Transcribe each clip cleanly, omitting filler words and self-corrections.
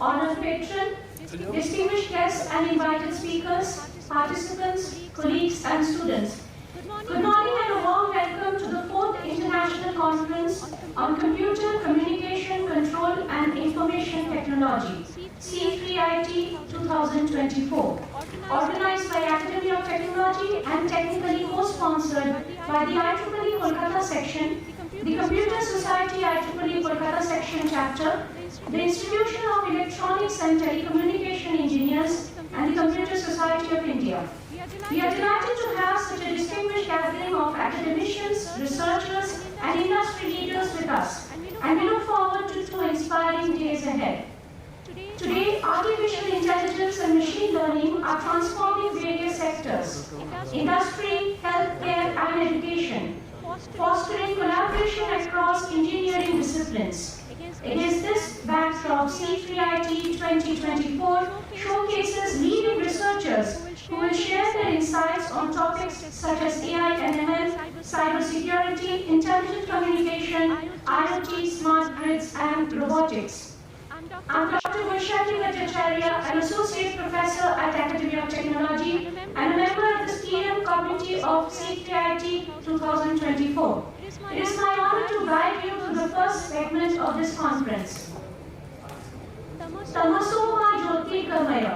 honored patron, distinguished guests and invited speakers, participants, colleagues and students. Good morning and a warm welcome to the 4th International Conference on Computer, Communication, Control and Information Technology, C3IT 2024, organized by Academy of Technology and technically co-sponsored by the IEEE Kolkata section, the Computer Society IEEE Kolkata section chapter, the Institution of Electronics and Telecommunication Engineers, and the Computer Society of India. We are delighted to have such a distinguished gathering of academicians, researchers, and industry leaders with us, and we look forward to 2 inspiring days ahead. Today, artificial intelligence and machine learning are transforming various sectors: industry, healthcare, and education, fostering collaboration across engineering disciplines. Against this backdrop, C3IT 2024 showcases leading researchers who will share their insights on topics such as AI and ML, cybersecurity, intelligent communication, IoT, smart grids, and robotics. I'm Dr. Vaishali Bhattacharya, an associate professor at Academy of Technology and a member of the steering committee of C3IT 2024. It is my honor to guide you through the first segment of this conference. Tamasoma Jyotirgamaya,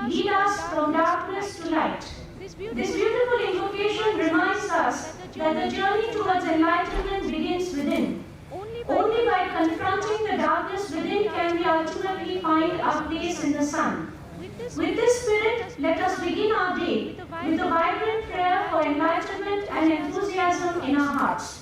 lead us from darkness to light. This beautiful invocation reminds us that the journey towards enlightenment begins within. Only by confronting the darkness within can we ultimately find our place in the sun. With this spirit, let us begin our day with a vibrant prayer for enlightenment and enthusiasm in our hearts.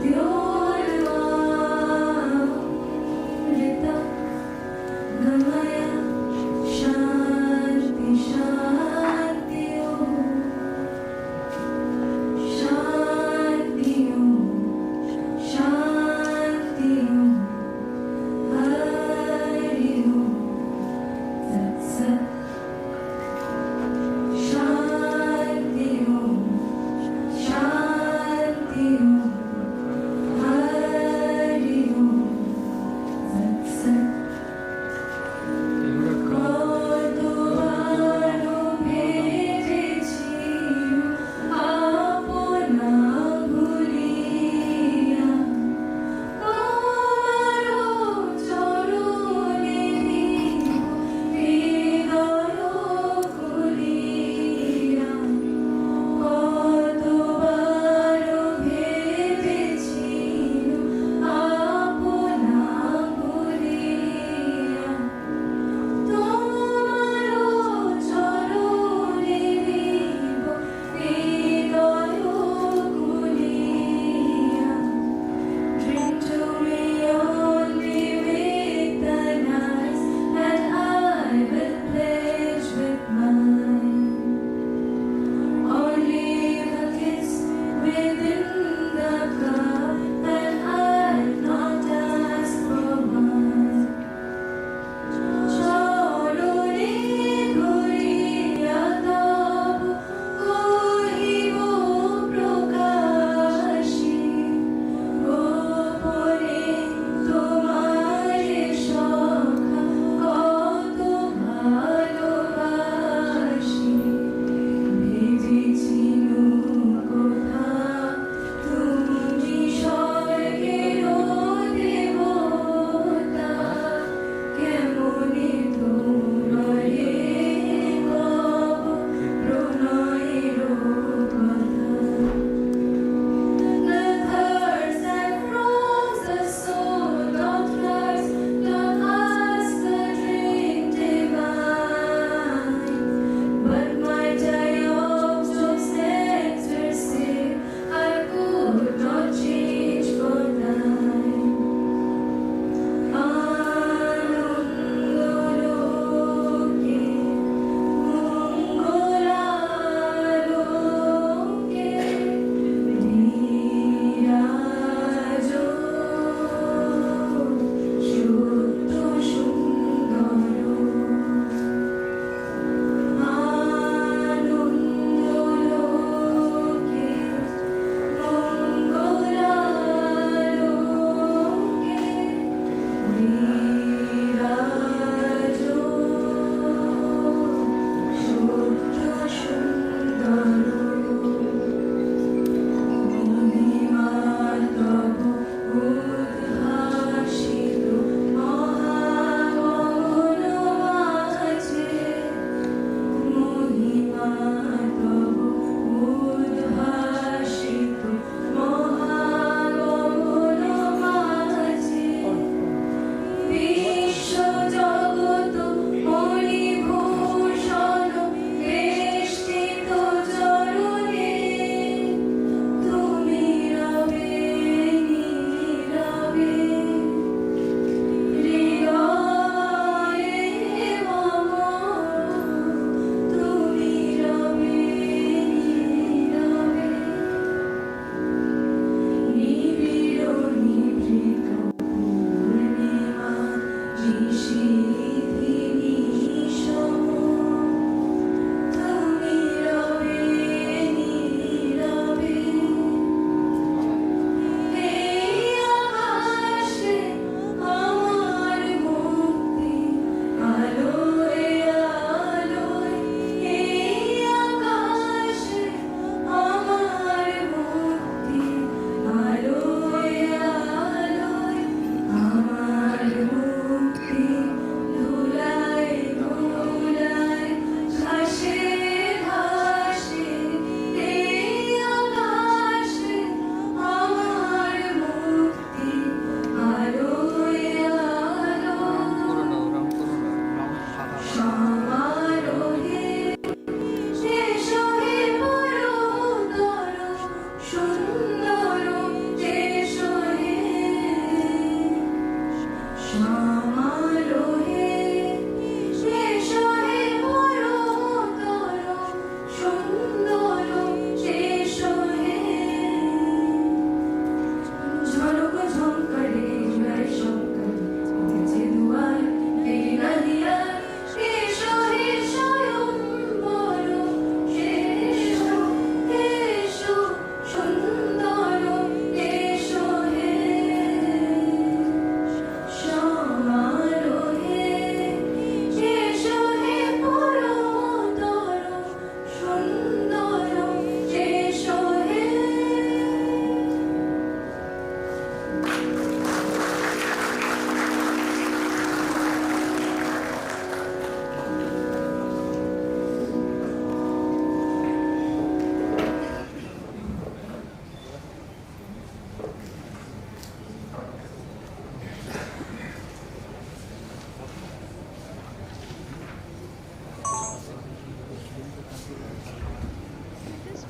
Your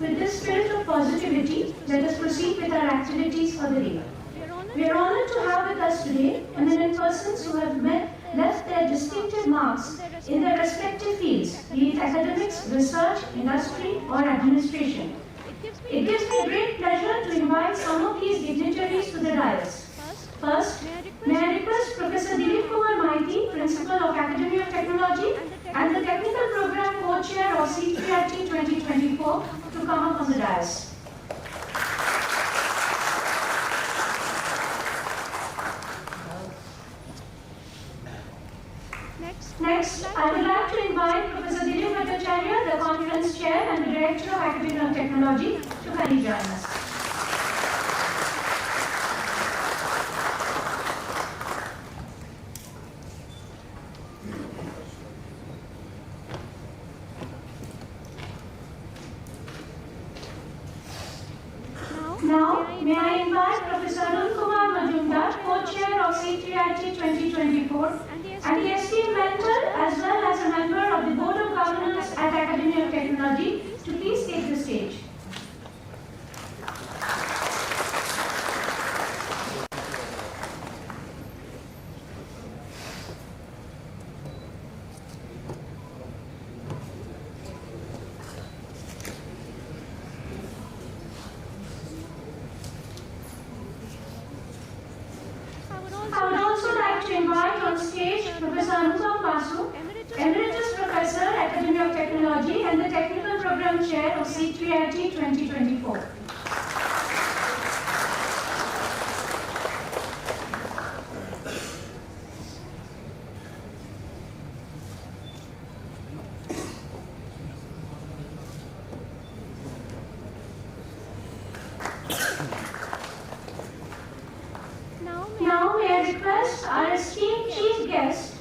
With this spirit of positivity, let us proceed with our activities for the day. We are honored to have with us today eminent persons who have left their distinctive marks in their respective fields, be it academics, research, industry, or administration. It gives me great pleasure to invite some of these dignitaries to the dais. First, may I request Professor Dilip Kumar Maiti, Principal of Academy of Technology and the Technical Program Co-Chair of C3IT 2024 to come up on the dais. Next, I would like to invite Professor Dilip Bhattacharya, the Conference Chair and the Director of Academy of Technology, to kindly join us. Now, may I invite Professor Arun Kumar Majumdar, Co-Chair of C3IT 2024, and the esteemed mentor as well as a member of the Board of Governors at Academy of Technology to please take the stage. I would also like to invite on stage Professor Anupam Basu, Emeritus Professor, Academy of Technology and the Technical Program Chair of C3IT 2024. Now may I request our esteemed chief guest,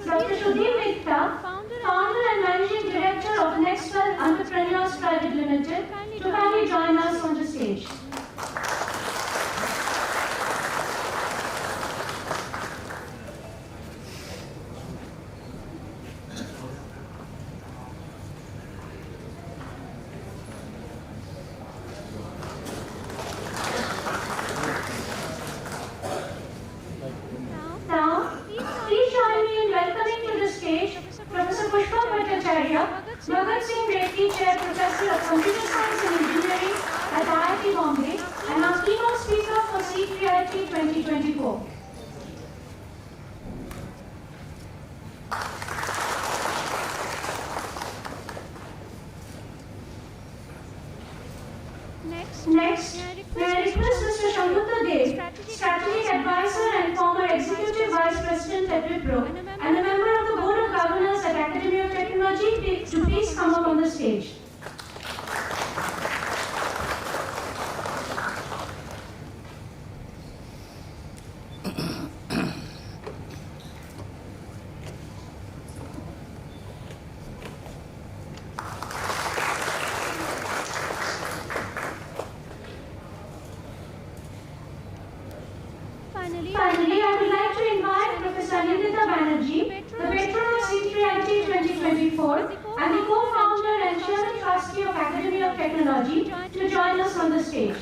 Dr. Sudhir Mehta, founder and managing director of Nextwell Entrepreneurs Private Limited, to kindly join us on the stage. Now, please join me in welcoming to the stage Professor Pushpa Bhattacharya, Bhagat Singh Reddy Chair Professor of Computer Science and Engineering at IIT Bombay, and our keynote speaker for C3IT 2024. Next, may I request Mr. Shambhuta Dev, Strategic Advisor and former Executive Vice President at Wipro, and a member of the Board of Governors at Academy of Technology, to please come up on the stage. Finally, I would like to invite Professor Nindita Banerjee, the patron of C3IT 2024 and the co-founder and chairman trustee of Academy of Technology, to join us on the stage.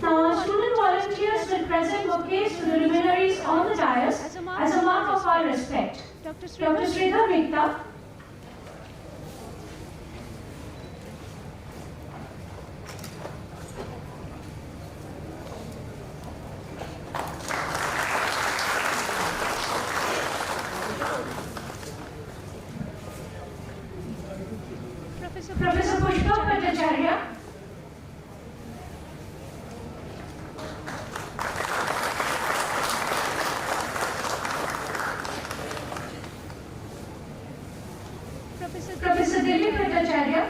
Now, our student volunteers will present bouquets to the luminaries on the dais as a mark of our respect. Dr. Sridhar Mehta. Professor Pushpa Bhattacharya. Dilip Bhattacharya.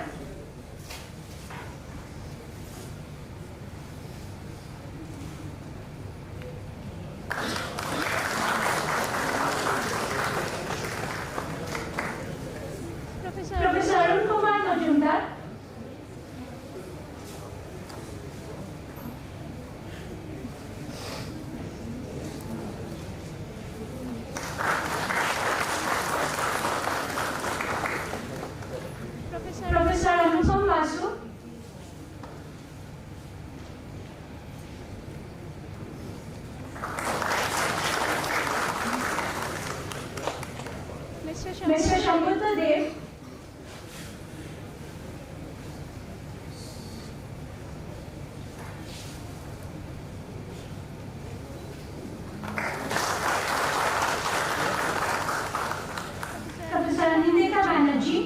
Professor Arun Kumar Majumdar. Professor Anupam Vasu. Mr. Shambhuta Dev. Professor Anindita Banerjee.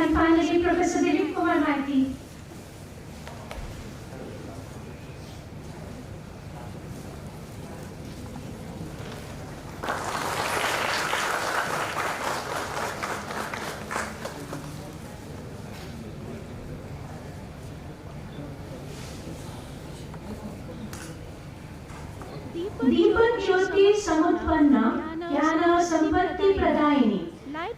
And finally, Professor Dilip Kumar Maiti. Deepan Jyoti Samutpanna Jnana Sampatti Pradayini.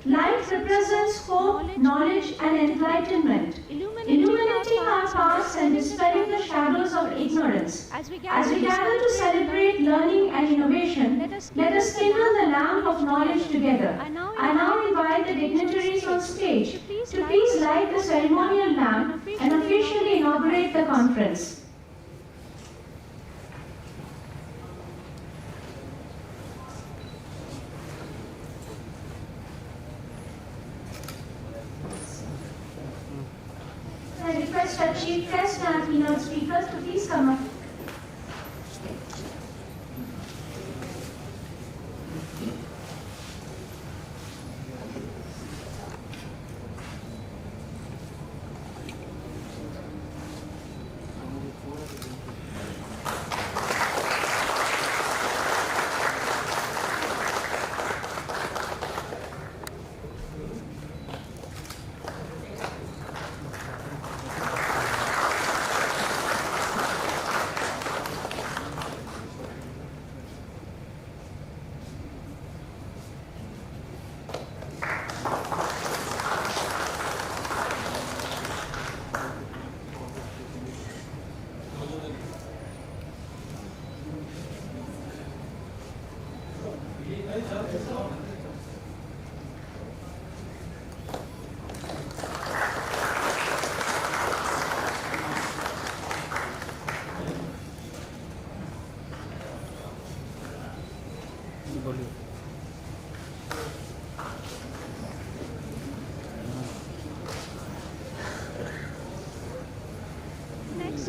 Light represents hope, knowledge and enlightenment, illuminating our paths and dispelling the shadows of ignorance. As we gather to celebrate learning and innovation, let us kindle the lamp of knowledge together. I now invite the dignitaries on stage to please light the ceremonial lamp and officially inaugurate the conference. I request our chief guest and our keynote speakers to please come up.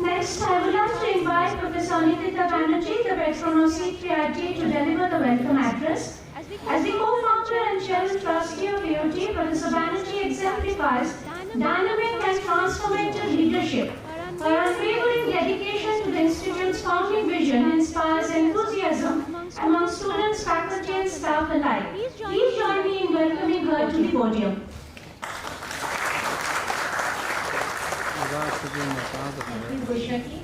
Next, I would like to invite Professor Anindita Banerjee, the patron of C3IT, to deliver the welcome address. As the co-founder and chairman trustee of AOT, Professor Banerjee exemplifies dynamic and transformative leadership. Her unwavering dedication to the Institute's founding vision inspires enthusiasm among students, faculty and staff alike. Please join me in welcoming her to the podium. Thank you, Bushaki.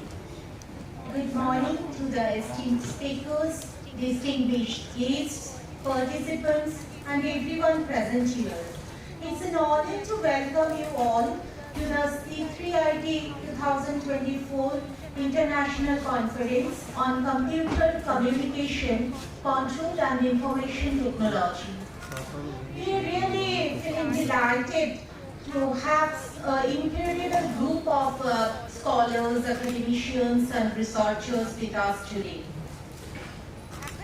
Good morning to the esteemed speakers, distinguished guests, participants, and everyone present here. It's an honor to welcome you all to the C3IT 2024 International Conference on Computer Communication, Control and Information Technology. We are really feeling delighted to have an incredible group of scholars, academicians and researchers with us today.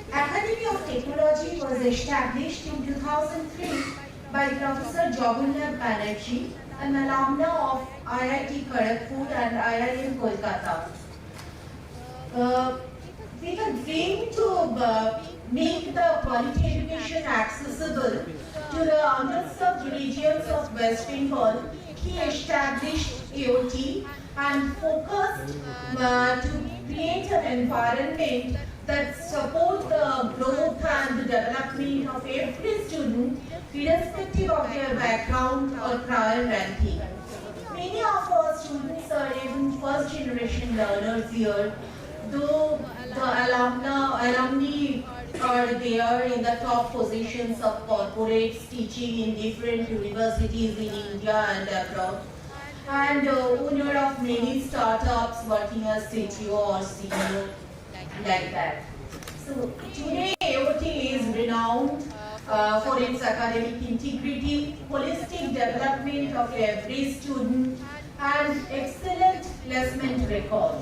Academy of Technology was established in 2003 by Professor Jawaharlal Banerjee, an alumna of IIT Kharagpur and IIM Kolkata. With a dream to make the quality education accessible to the underserved regions of West Bengal, he established AOT and focused to create an environment that supports the growth and the development of every student, irrespective of their background or prior ranking. Many of our students are even first generation learners here, though the alumni are there in the top positions of corporates teaching in different universities in India and abroad, and owner of many startups working as CTO or CEO, like that. So today AOT is renowned for its academic integrity, holistic development of every student, and excellent placement record.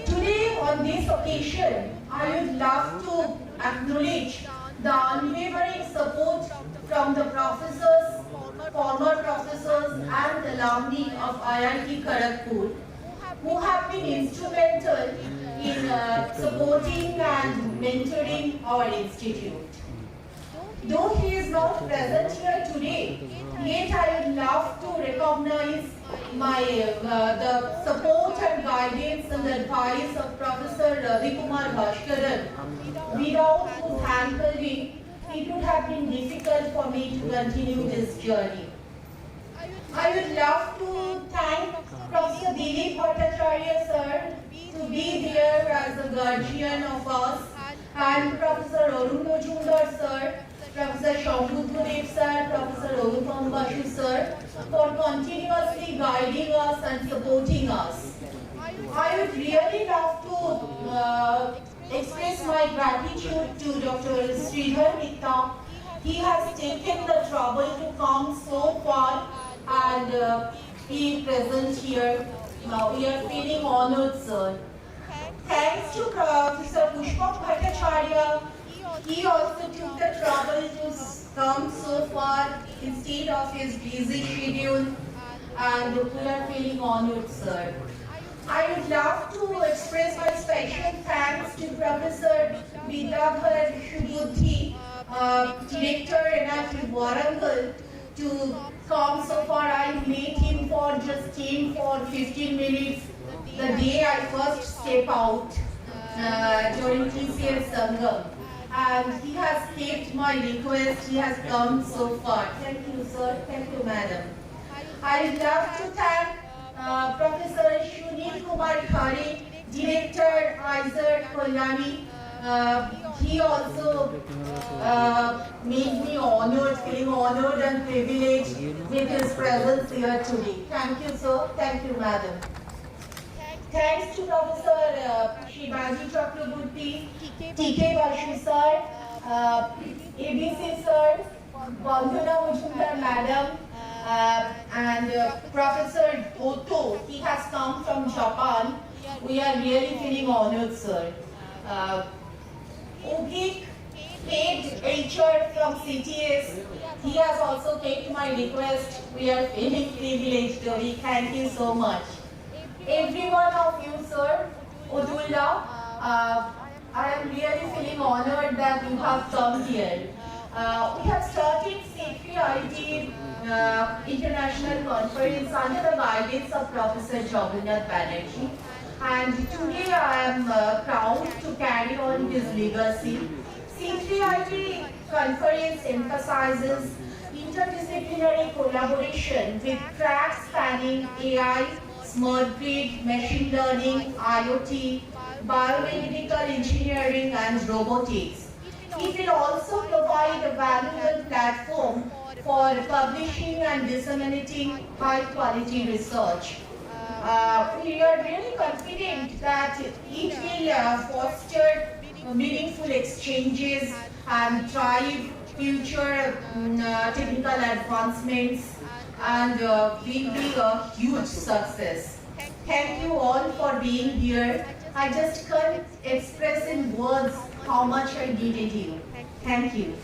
Today, on this occasion, I would love to acknowledge the unwavering support from the professors, former professors, and alumni of IIT Kharagpur, who have been instrumental in supporting and mentoring our institute. Though he is not present here today, yet I would love to recognize the support and guidance and advice of Professor Ravi Kumar Bhaskaran, without whose handholding it would have been difficult for me to continue this journey. I would love to thank Professor Dilip Bhattacharya sir to be there as the guardian of us, and Professor Arun Majumdar sir, Professor Shambhudhadev sir, Professor Raghupam Basu sir, for continuously guiding us and supporting us. I would really love to express my gratitude to Dr. Sridhar Mitta. He has taken the trouble to come so far and be present here. We are feeling honored, sir. Thanks to Professor Pushpak Bhattacharya, he also took the trouble to come so far instead of his busy schedule, and we are feeling honored, sir. I would love to express my special thanks to Professor Vidadhar Shubudhi, Director NIT Warangal, to come so far. I met him for 15 minutes the day I first step out during TCS Sangam. And he has kept my request. He has come so far. Thank you, sir. Thank you, madam. I'd love to thank Professor Sunil Kumar Khare, Director ISER Kalyani. He also made me honored, feeling honored and privileged with his presence here today. Thank you, sir. Thank you, madam. Thanks to Professor Shivaji Chakraborty, TK Basu sir, ABC sir, Vandana Majumdar madam, and Professor Otto. He has come from Japan. We are really feeling honored, sir. Ogik, paid HR from CTS. He has also taken my request. We are feeling privileged. Thank you so much. Every one of you, sir, Udullah, I am really feeling honored that you have come here. We have started C3IT International Conference under the guidance of Professor Jagannath Banerjee. And today I am proud to carry on his legacy. C3IT conference emphasizes interdisciplinary collaboration with tracks spanning AI, smart grid, machine learning, IoT, biomedical engineering, and robotics. It will also provide a valuable platform for publishing and disseminating high-quality research. We are really confident that it will foster meaningful exchanges and drive future technical advancements, and will be a huge success. Thank you all for being here. I just can't express in words how much I needed you. Thank you.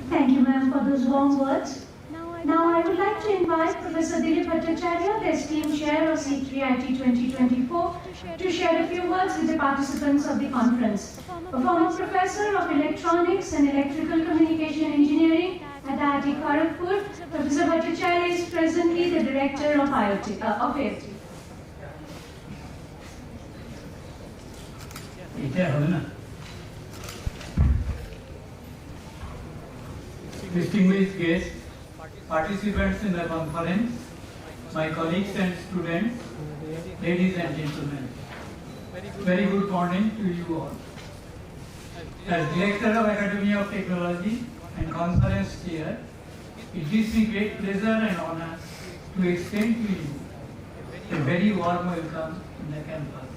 Thank you, ma'am, for those warm words. Now I would like to invite Professor Bhattacharya, the esteemed chair of C3IT 2024, to share a few words with the participants of the conference. A former professor of electronics and electrical communication engineering at IIT Kharagpur, Professor Bhattacharya is presently the director of AIT. Distinguished guests, participants in the conference, my colleagues and students, ladies and gentlemen, very good morning to you all. As Director of Academy of Technology and Conference Chair, it gives me great pleasure and honor to extend to you a very warm welcome in the campus.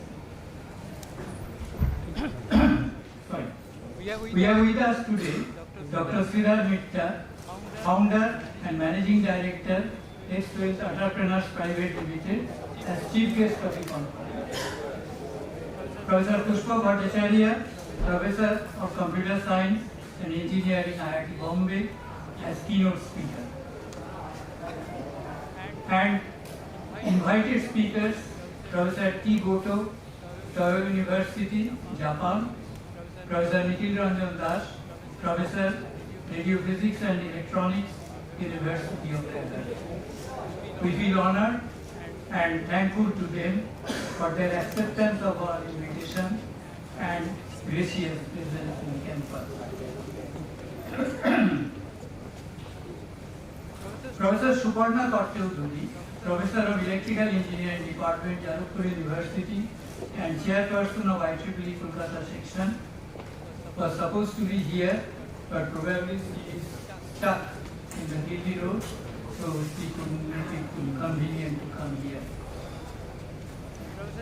We have with us today Dr. Sridhar Mitta, Founder and Managing Director, X-Wealth Entrepreneurs Private Limited, as Chief Guest of the conference. Professor Pushpa Bhattacharya, Professor of Computer Science and Engineering, IIT Bombay, as keynote speaker. And invited speakers, Professor T. Goto, Toyo University, Japan, Professor Nikhil Ranjan Das, Professor, Radio Physics and Electronics, University of Calcutta. We feel honored and thankful to them for their acceptance of our invitation and gracious presence in campus. Professor Suparna Katyoduri, Professor of Electrical Engineering Department, Jalukpur University, and Chairperson of IEEE Kolkata section, was supposed to be here, but probably she is stuck in the Delhi road, so she couldn't make it convenient to come here.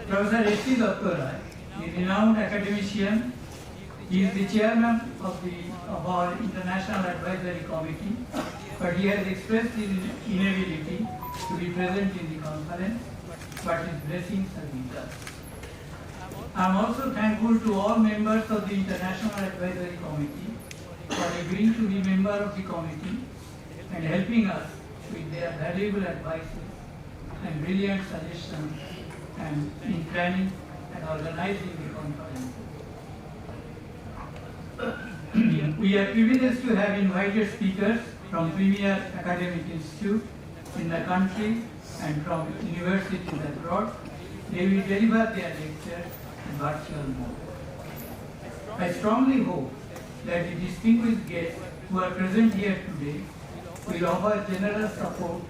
Professor S.C. Datta, a renowned academician, he is the chairman of our International Advisory Committee, but he has expressed his inability to be present in the conference, but his blessings are with us. I am also thankful to all members of the International Advisory Committee for agreeing to be member of the committee and helping us with their valuable advices and brilliant suggestions and in planning and organizing the conference. We are privileged to have invited speakers from premier academic institutes in the country and from universities abroad. They will deliver their lectures in virtual mode. I strongly hope that the distinguished guests who are present here today will offer generous support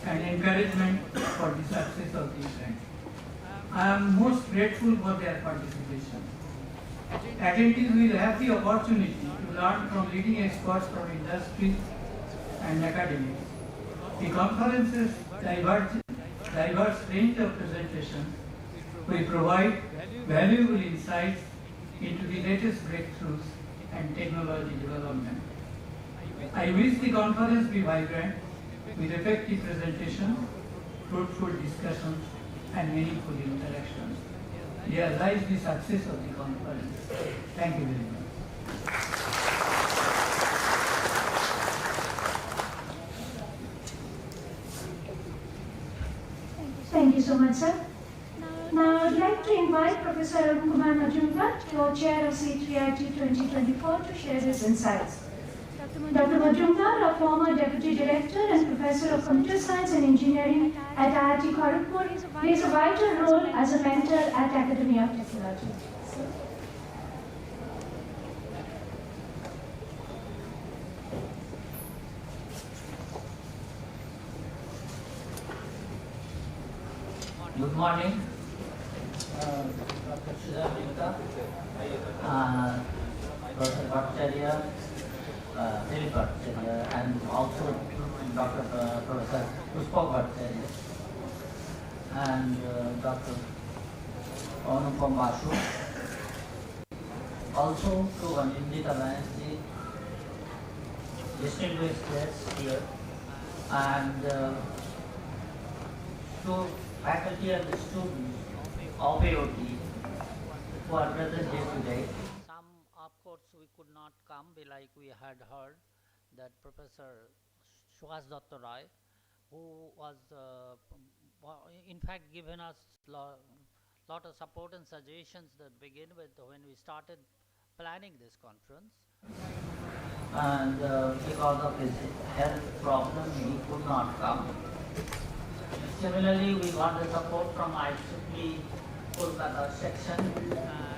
and encouragement for the success of the event. I am most grateful for their participation. Attendees will have the opportunity to learn from leading experts from industry and academics. The conference's diverse range of presentations will provide valuable insights into the latest breakthroughs and technology development. I wish the conference be vibrant with effective presentations, fruitful discussions, and meaningful interactions. There lies the success of the conference. Thank you very much. Thank you so much, sir. Now I would like to invite Professor Arun Kumar Majumdar, co-chair of C3IT 2024, to share his insights. Dr. Majumdar, a former Deputy Director and Professor of Computer Science and Engineering at IIT Kharagpur, plays a vital role as a mentor at Academy of Technology. Good morning, Dr. Sridhar Mitta, Professor Bhattacharya, Dilip Bhattacharya, and also Professor Pushpa Bhattacharya, and Dr. Anupam Basu, also to Indita Banerjee, distinguished guests here, and to faculty and the students of AOT who are present here today. Some, of course, we could not come, like we had heard that Professor Suhas Datta Rai, who was in fact given us lot of support and suggestions that begin with when we started planning this conference. And because of his health problem, he could not come. Similarly, we got the support from IEEE Kolkata section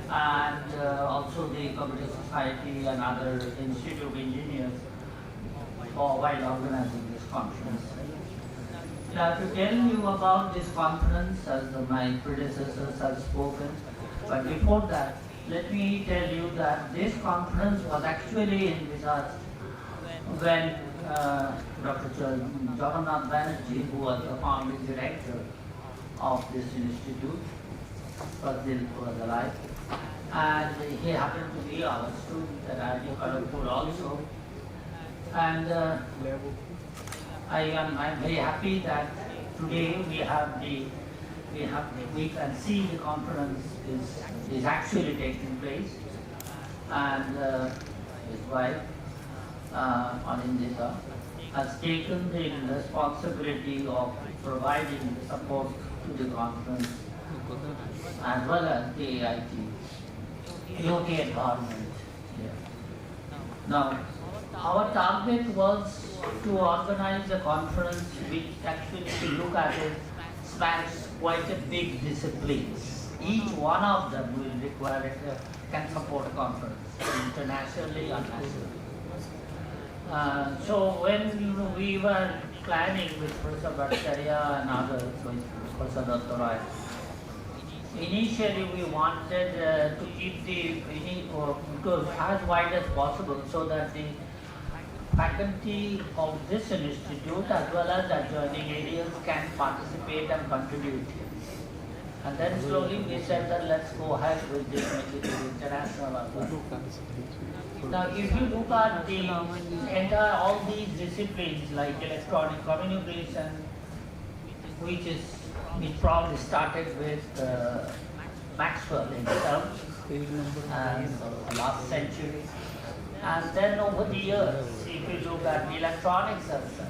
and also the Computer Society and other Institute of Engineers for while organizing this conference. Now, to tell you about this conference, as my predecessors have spoken, but before that, let me tell you that this conference was actually envisaged when Dr. Jagannath Banerjee, who was the founding director of this institute, was alive, and he happened to be our student at IIT Kharagpur also. And I'm very happy that today we can see the conference is actually taking place, and his wife Anindita has taken the responsibility of providing the support to the conference as well as the AIT, UK environment here. Now, our target was to organize a conference which actually, if you look at it, spans quite a big disciplines. Each one of them will require, can support a conference, internationally and nationally. So when we were planning with Professor Bhattacharya and others, with Professor Datta Rai, initially we wanted to keep the as wide as possible so that the faculty of this institute as well as adjoining areas can participate and contribute. And then slowly we said that let's go ahead with this, make it international as well. Now if you look at the entire, all these disciplines like electronic communication, which probably started with Maxwell himself and last century. And then over the years, if you look at the electronics as such,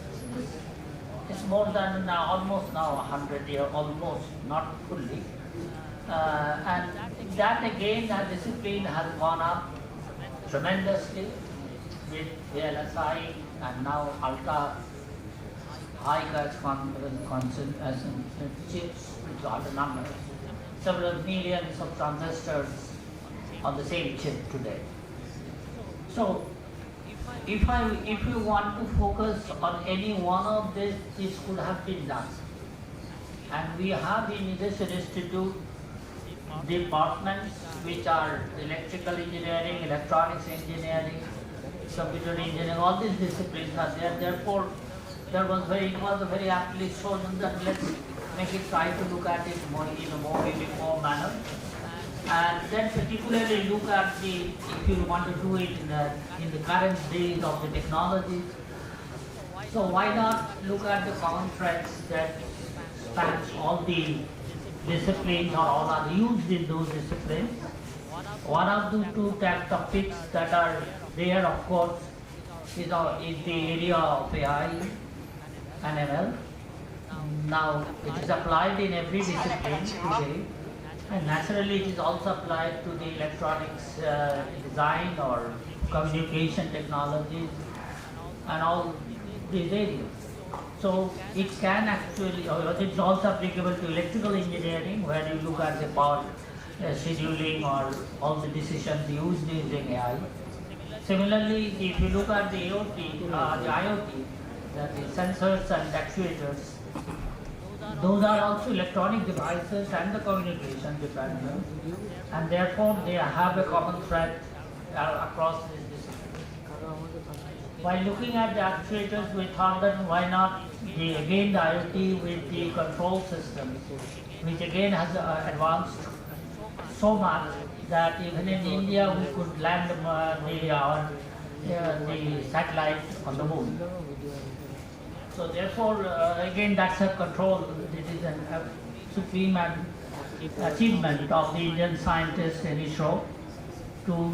it's more than almost now 100 years, almost, not fully. And that again, that discipline has gone up tremendously with VLSI and now ultra high catch chips, which are the numbers, several millions of transistors on the same chip today. So, if you want to focus on any one of this could have been done. And we have in this institute departments which are electrical engineering, electronics engineering, computer engineering, all these disciplines are there. Therefore, it was very aptly chosen that let's make it try to look at it more in a more uniform manner. And then particularly look at if you want to do it in the current days of the technology. So why not look at the common threads that spans all the disciplines or all are used in those disciplines. One of the two topics that are there, of course, is the area of AI and ML. Now it is applied in every discipline today. And naturally, it is also applied to the electronics design or communication technologies and all these areas. So it can actually, it's also applicable to electrical engineering, where you look at the power scheduling or all the decisions used using AI. Similarly, if you look at the IoT, that is sensors and actuators, those are also electronic devices and the communication devices, and therefore they have a common thread across these disciplines. While looking at the actuators, we thought that why not the IoT with the control system, which again has advanced so much that even in India we could land the satellite on the moon. So therefore, again, that's a control. This is a supreme achievement of the Indian scientists in ISRO to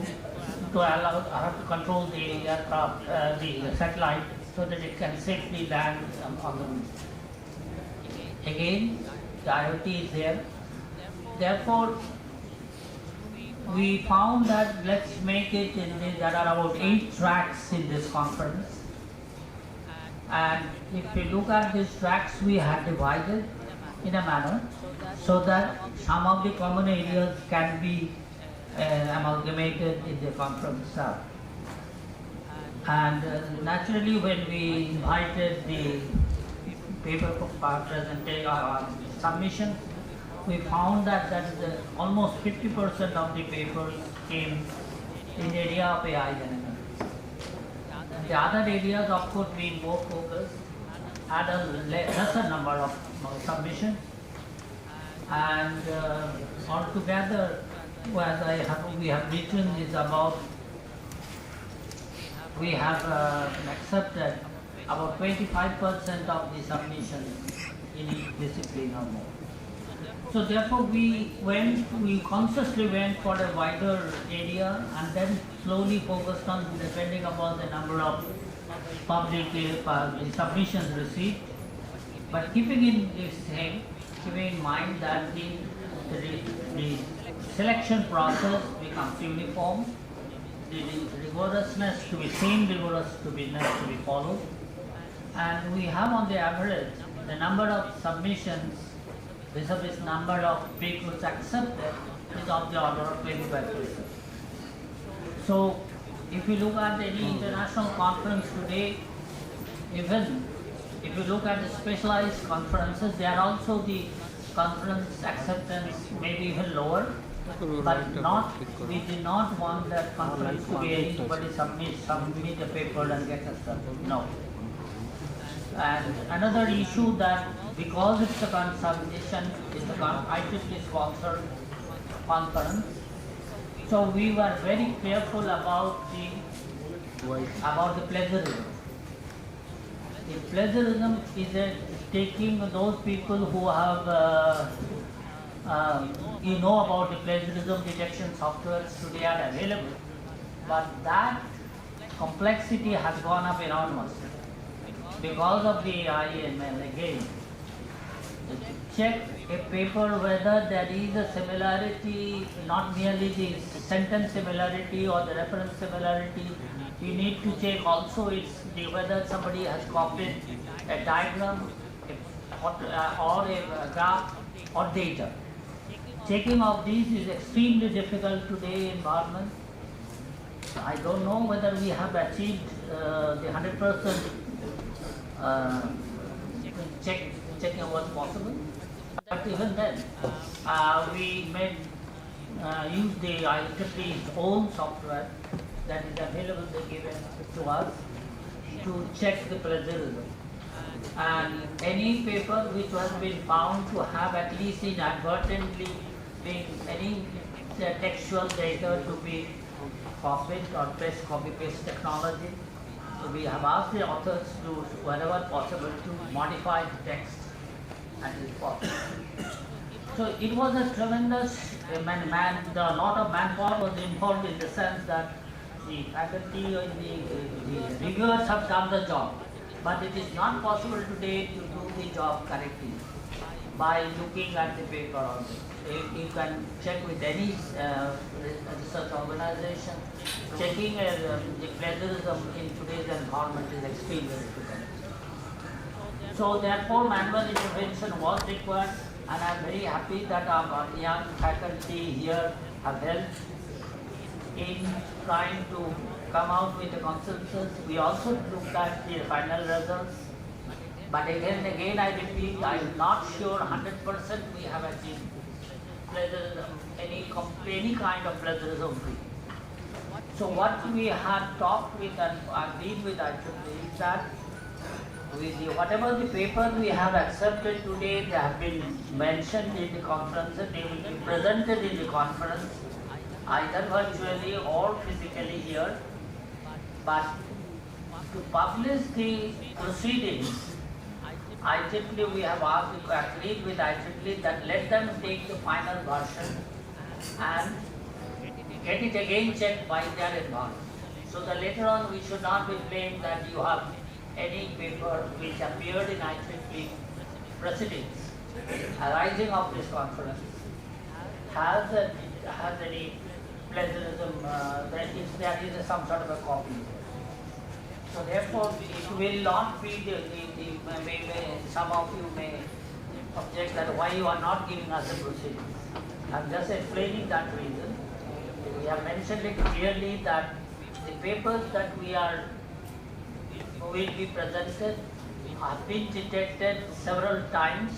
allow to control the aircraft, the satellite so that it can safely land on the moon. Again, the IoT is there. Therefore, we found that let's make it there are about 8 tracks in this conference. And if we look at these tracks, we have divided in a manner so that some of the common areas can be amalgamated in the conference itself. And naturally, when we invited the paper presentation submissions, we found that almost 50% of the papers came in the area of AI generation. The other areas, of course, being more focused, had a lesser number of submissions. And altogether, we have written is about, we have accepted about 25% of the submissions in each discipline or more. So therefore we consciously went for a wider area and then slowly focused on depending upon the number of public submissions received. But keeping in mind that the selection process becomes uniform, the rigorousness to be same rigorous to be followed, and we have on the average the number of submissions vis-a-vis number of papers accepted is of the order of 25%. So if you look at any international conference today, even if you look at the specialized conferences, they are also the conference acceptance may be even lower, but we did not want that conference to be anybody submit a paper and get accepted. No. And another issue that because it's a consultation, it's a IEEE sponsored conference, so we were very careful about the plagiarism. The plagiarism is taking those people who have about the plagiarism detection softwares today are available, but that complexity has gone up enormously because of the AI and ML again. Check a paper whether there is a similarity, not merely the sentence similarity or the reference similarity. You need to check also whether somebody has copied a diagram or a graph or data. Checking of these is extremely difficult today in environment. I don't know whether we have achieved the 100% checking was possible. But even then, we use the IEEE's own software that is available, they given to us to check the plagiarism. And any paper which has been found to have at least inadvertently been any textual data to be copied or copy-paste technology, so we have asked the authors to, wherever possible, to modify the text and it is possible. So it was a tremendous, a lot of manpower was involved in the sense that the faculty and the reviewers have done the job. But it is not possible today to do the job correctly by looking at the paper on this. You can check with any research organization. Checking the plagiarism in today's environment is extremely difficult. So therefore manual intervention was required, and I am very happy that our young faculty here have helped in trying to come out with a consensus. We also looked at the final results, but again I repeat, I am not sure 100% we have achieved plagiarism, any kind of plagiarism free. So what we have talked with and agreed with IEEE is that whatever the paper we have accepted today, they have been mentioned in the conference, they will be presented in the conference, either virtually or physically here. But to publish the proceedings, IEEE, we have agreed with IEEE that let them take the final version and get it again checked by their environment. So that later on we should not be blamed that you have any paper which appeared in IEEE proceedings arising of this conference has any plagiarism, if there is some sort of a copy. So therefore, it will not be some of you may object that why you are not giving us the proceedings. I am just explaining that reason. We have mentioned it clearly that the papers that will be presented have been detected several times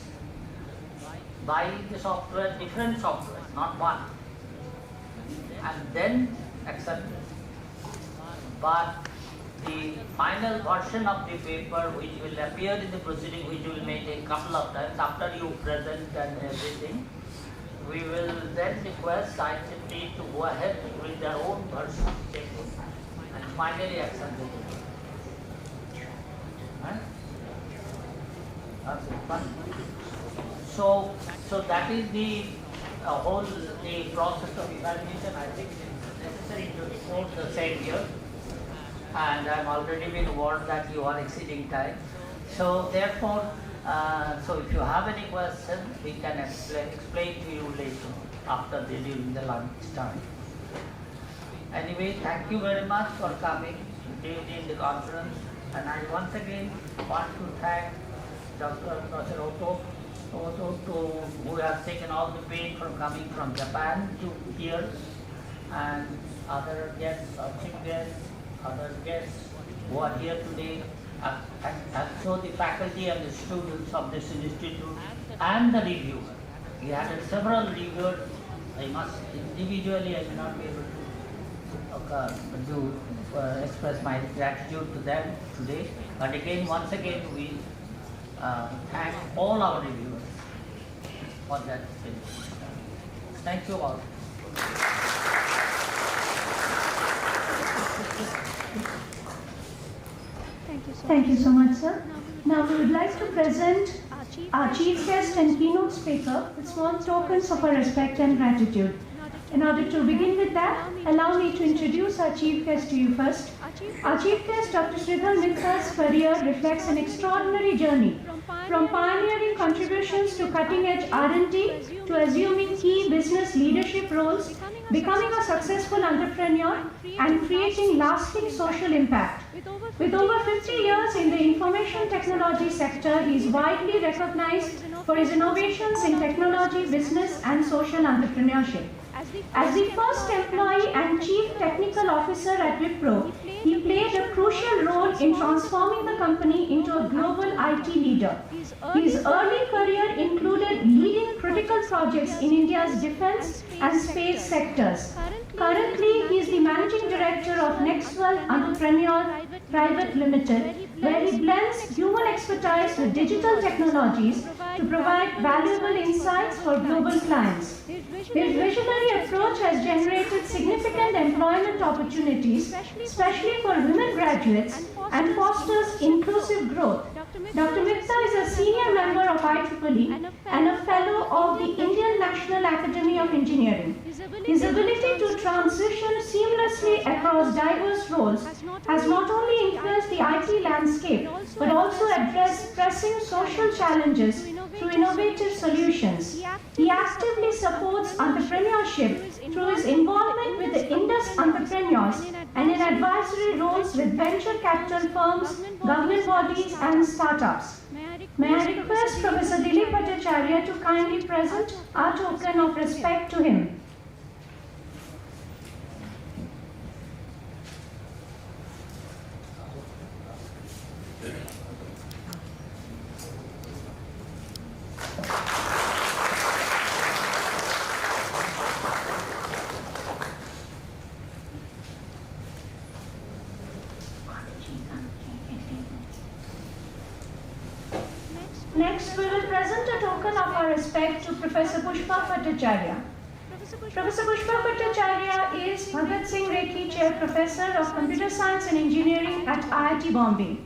by the software, different software, not one, and then accepted. But the final version of the paper which will appear in the proceeding, which will may take a couple of times after you present and everything, we will then request IEEE to go ahead with their own version, checking, and finally accept it. Right? So that is the whole process of evaluation. I think it's necessary to report the same here, and I've already been warned that you are exceeding time. So therefore, so if you have any questions, we can explain to you later after during the lunch time. Anyway, thank you very much for coming during the conference, and I once again want to thank Dr. Otto, who has taken all the pain from coming from Japan to here, and other guests, chief guests, other guests who are here today, and so the faculty and the students of this institute and the reviewer. We had several reviewers. I must individually, I may not be able to express my gratitude to them today. But again, once again, we thank all our reviewers for that. Thank you all. Thank you so much, sir. Now we would like to present our chief guest and keynote speaker with small tokens of our respect and gratitude. In order to begin with that, allow me to introduce our chief guest to you first. Our chief guest, Dr. Sridhar Mitta's career reflects an extraordinary journey, from pioneering contributions to cutting-edge R&D to assuming key business leadership roles, becoming a successful entrepreneur, and creating lasting social impact. With over 50 years in the information technology sector, he is widely recognized for his innovations in technology, business, and social entrepreneurship. As the first employee and chief technical officer at Wipro, he played a crucial role in transforming the company into a global IT leader. His early career included leading critical projects in India's defense and space sectors. Currently, he is the managing director of Nextworld Entrepreneur Private Limited, where he blends human expertise with digital technologies to provide valuable insights for global clients. His visionary approach has generated significant employment opportunities, especially for women graduates, and fosters inclusive growth. Dr. Mitta is a senior member of IEEE and a fellow of the Indian National Academy of Engineering. His ability to transition seamlessly across diverse roles has not only influenced the IT landscape, but also addressed pressing social challenges through innovative solutions. He actively supports entrepreneurship through his involvement with the Indus entrepreneurs and in advisory roles with venture capital firms, government bodies, and startups. May I request Professor Dilip Bhattacharya to kindly present our token of respect to him. Next, we will present a token of our respect to Professor Pushpa Bhattacharya. Professor Pushpa Bhattacharya is Bhagat Singh Rekhi Chair Professor of Computer Science and Engineering at IIT Bombay.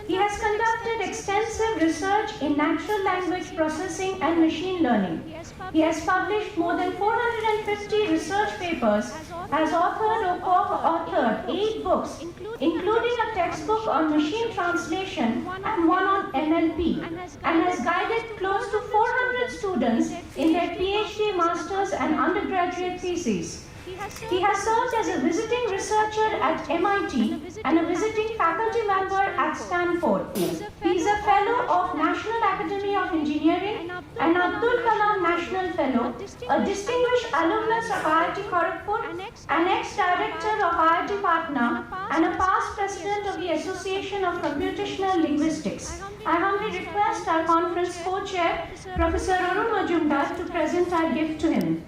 He has conducted extensive research in natural language processing and machine learning. He has published more than 450 research papers, has authored or co-authored 8 books, including a textbook on machine translation and one on NLP, and has guided close to 400 students in their PhD, master's and undergraduate theses. He has served as a visiting researcher at MIT and a visiting faculty member at Stanford. He is a fellow of National Academy of Engineering and Abdul Kalam National Fellow, a distinguished alumnus of IIT Kharagpur, an ex-director of IIT Patna, and a past president of the Association of Computational Linguistics. I humbly request our conference co-chair, Professor Arun Majumdar, to present our gift to him.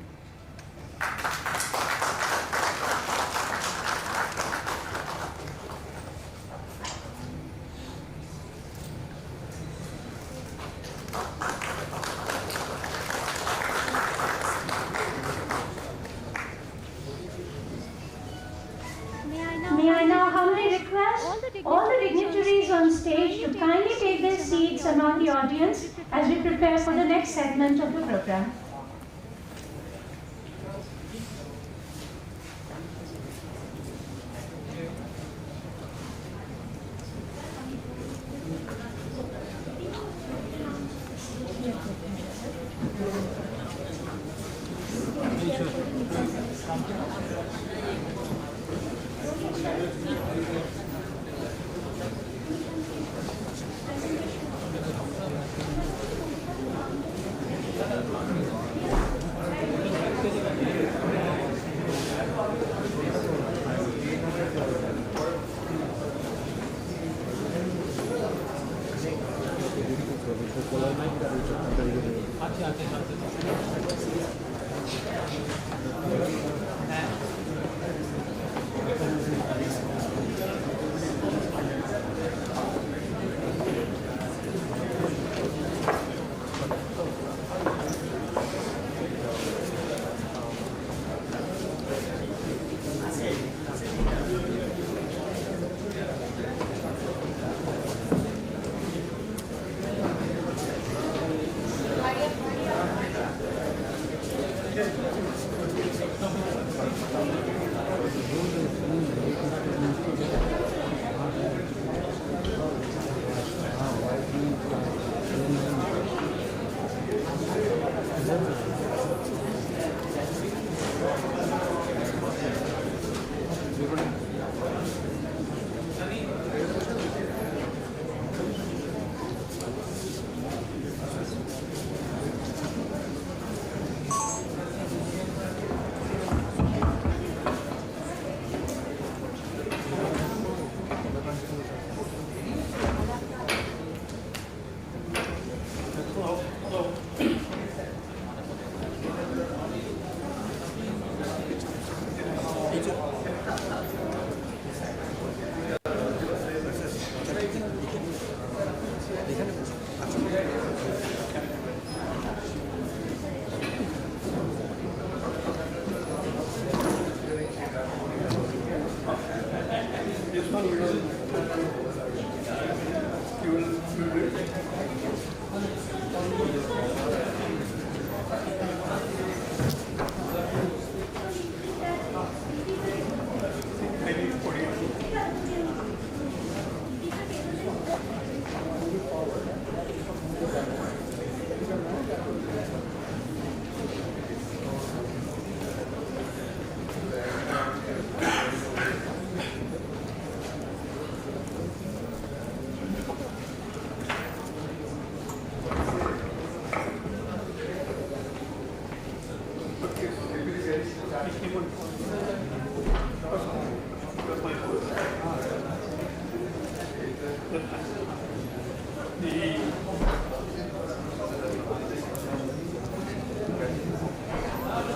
May I now humbly request all the dignitaries on stage to kindly take their seats among the audience as we prepare for the next segment of the program.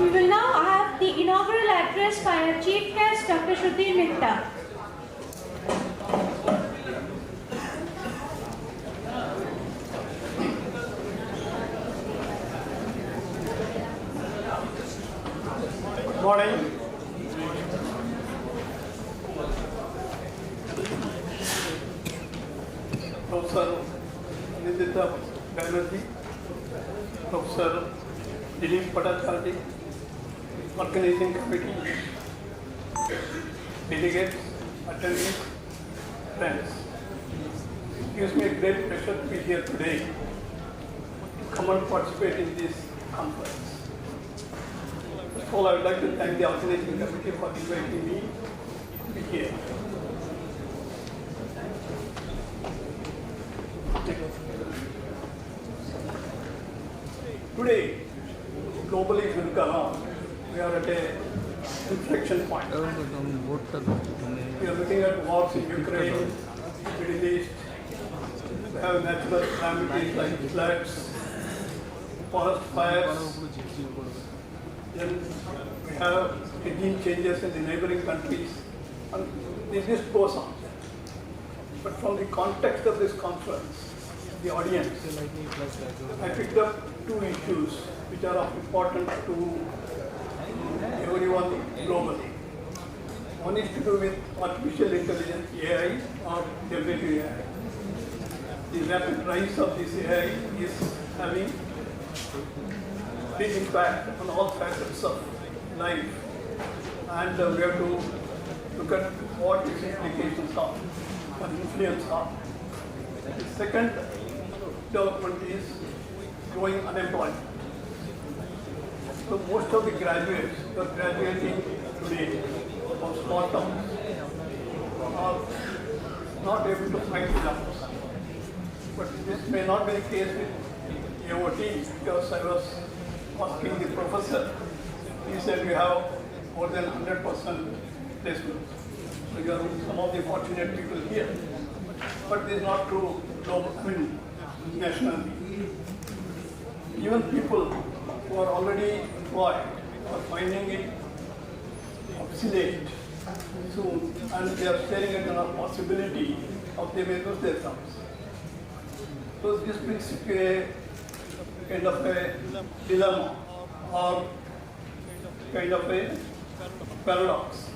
We will now have the inaugural address by our Chief Guest, Dr. Shruti Mehta. Good morning. Professor Nidita Banerjee, Professor organizing committee, delegates, attendees, friends. It gives me a great pleasure to be here today to come and participate in this conference. First of all, I would like to thank the organizing committee for inviting me to be here. Today, globally, if you look around, we are at a inflection point. We are looking at wars in Ukraine, Middle East. We have natural calamities like floods, forest fires. Then we have regime changes in the neighboring countries, and this list goes on. But from the context of this conference, the audience, I picked up two issues which are of importance to everyone globally. One is to do with artificial intelligence, AI, or generative AI. The rapid rise of this AI is having big impact on all facets of life, and we have to look at what its implications are and influence are. The second development is growing unemployment. So most of the graduates who are graduating today from small towns are not able to find jobs. But this may not be the case with AOT, because I was asking the professor. He said we have more than 100% placements. So you are some of the fortunate people here. But this is not true nationally. Even people who are already employed are finding it obsolete soon, and they are staring at the possibility of they may lose their jobs. So this brings a kind of a dilemma or kind of a paradox.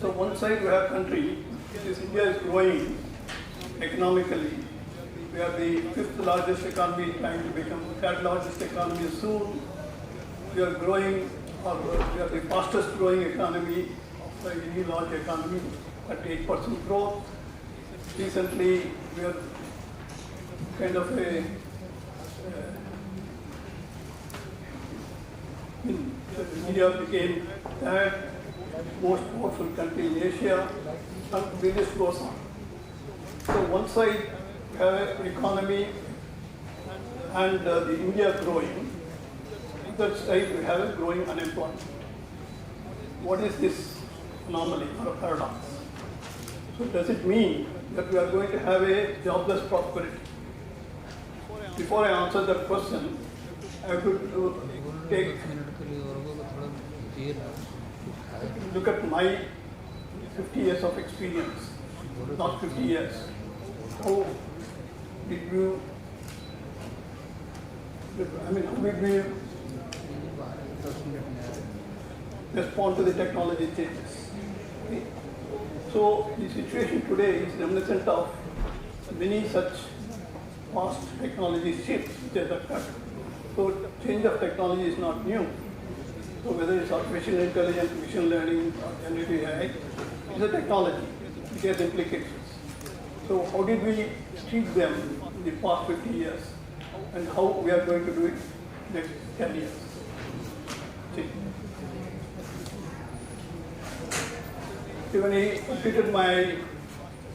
So one side we have country, India is growing economically. We are the fifth largest economy, trying to become third largest economy soon. We are growing, or we are the fastest growing economy of any large economy at 8% growth. Recently, we are kind of India became third most powerful country in Asia, and the list goes on. So one side we have economy and the India growing, other side we have a growing unemployment. What is this anomaly or a paradox? So does it mean that we are going to have a jobless prosperity? Before I answer that question, I have to look at my 50 years of experience, not 50 years. How did you, how did we respond to the technology changes? Okay. So the situation today is reminiscent of many such fast technology shifts which have occurred. So change of technology is not new. So whether it's artificial intelligence, machine learning, or generative AI, it's a technology. It has implications. So how did we treat them in the past 50 years, and how we are going to do it next 10 years? See. When I completed my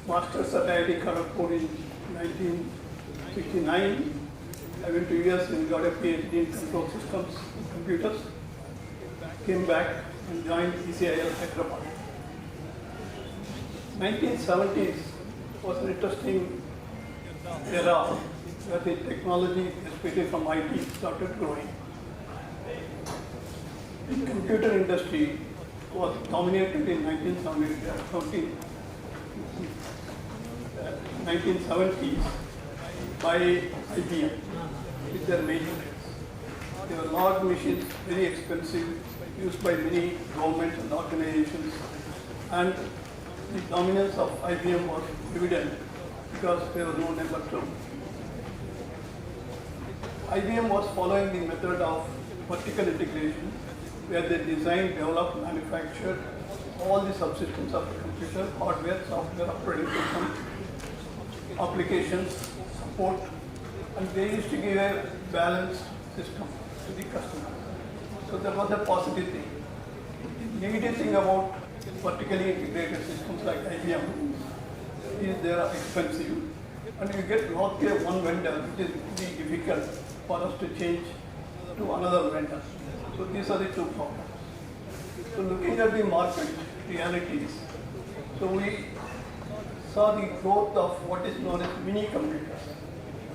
master's at IIT Kharagpur in 1969, I went to US and got a PhD in control systems and computers. Came back and joined ECIL Hyderabad. 1970s was an interesting era where the technology, especially from IT, started growing. The computer industry was dominated in 1970s by IBM with their mainframes. They were large machines, very expensive, used by many governments and organizations, and the dominance of IBM was evident because there was no number two. IBM was following the method of vertical integration, where they designed, developed, manufactured all the subsystems of the computer, hardware, software, operating system, applications, support, and they used to give a balanced system to the customer. So that was a positive thing. The negative thing about vertically integrated systems like IBM is they are expensive, and you get locked in one vendor, which is really difficult for us to change to another vendor. So these are the two problems. So looking at the market realities, so we saw the growth of what is known as mini computers.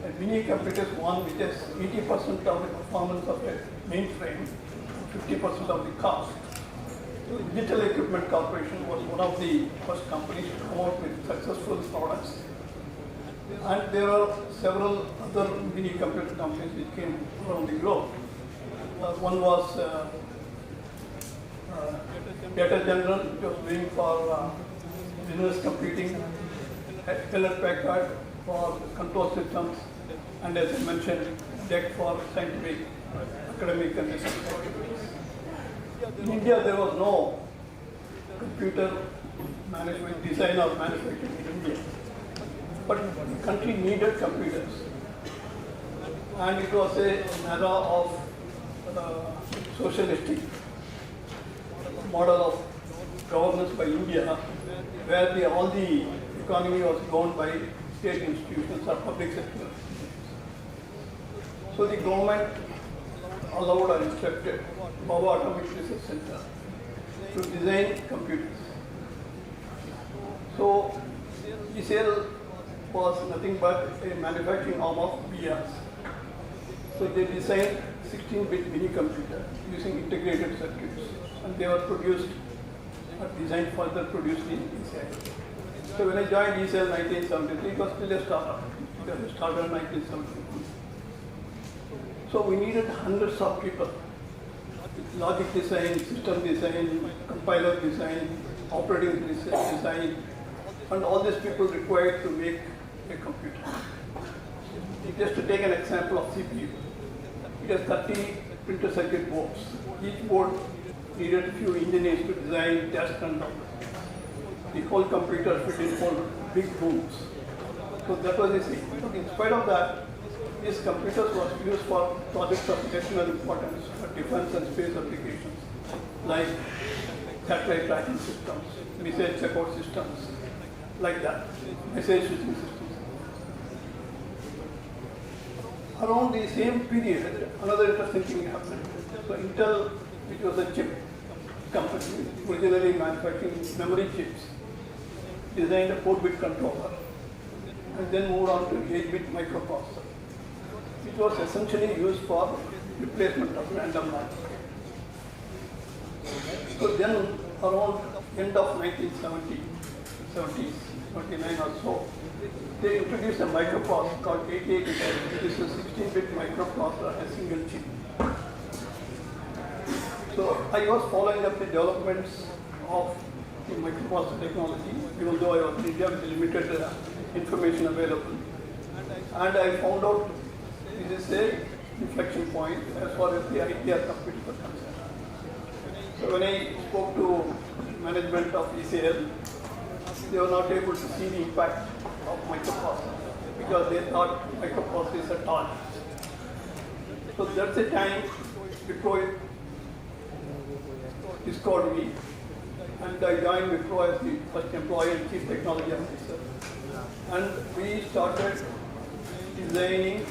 A mini computer is one which has 80% of the performance of a mainframe, 50% of the cost. So Digital Equipment Corporation was one of the first companies to come out with successful products. And there are several other mini computer companies which came around the globe. One was Data General, which was doing for business computing, Hewlett Packard for control systems, and as I mentioned, DEC for scientific, academic and research activities. In India, there was no computer management, design or manufacturing in India. But the country needed computers. And it was an era of socialistic model of governance by India, where all the economy was governed by state institutions or public sector. So the government allowed or instructed Baba Atomic Research Center to design computers. So ECL was nothing but a manufacturing arm of BRs. So they designed 16-bit mini computer using integrated circuits, and they were produced or designed further produced in ECL. So when I joined ECL in 1973, it was still a startup. It was started in 1973. So we needed hundreds of people. Logic design, system design, compiler design, operating design, and all these people required to make a computer. Just to take an example of CPU, it has 30 printed circuit boards. Each board needed a few engineers to design, test, and the whole computer fit in 4 big rooms. So that was the thing. But in spite of that, these computers was used for projects of national importance for defense and space applications, like satellite tracking systems, missile checkout systems, like that, message switching systems. Around the same period, another interesting thing happened. So Intel, which was a chip company, originally manufacturing memory chips, designed a 4-bit controller, and then moved on to 8-bit microprocessor, which was essentially used for replacement of random number. So then, around end of 1970s, 79 or so, they introduced a microprocessor called 8888. This is a 16-bit microprocessor, a single chip. So I was following up the developments of the microprocessor technology, even though I was in India with limited information available. And I found out this is a inflection point as far as the ITR computers are concerned. So when I spoke to management of ECL, they were not able to see the impact of microprocessors because they thought microprocessors is a toy. So that's the time Wipro discovered me, and I joined Wipro as the first employee and chief technology officer. And we started designing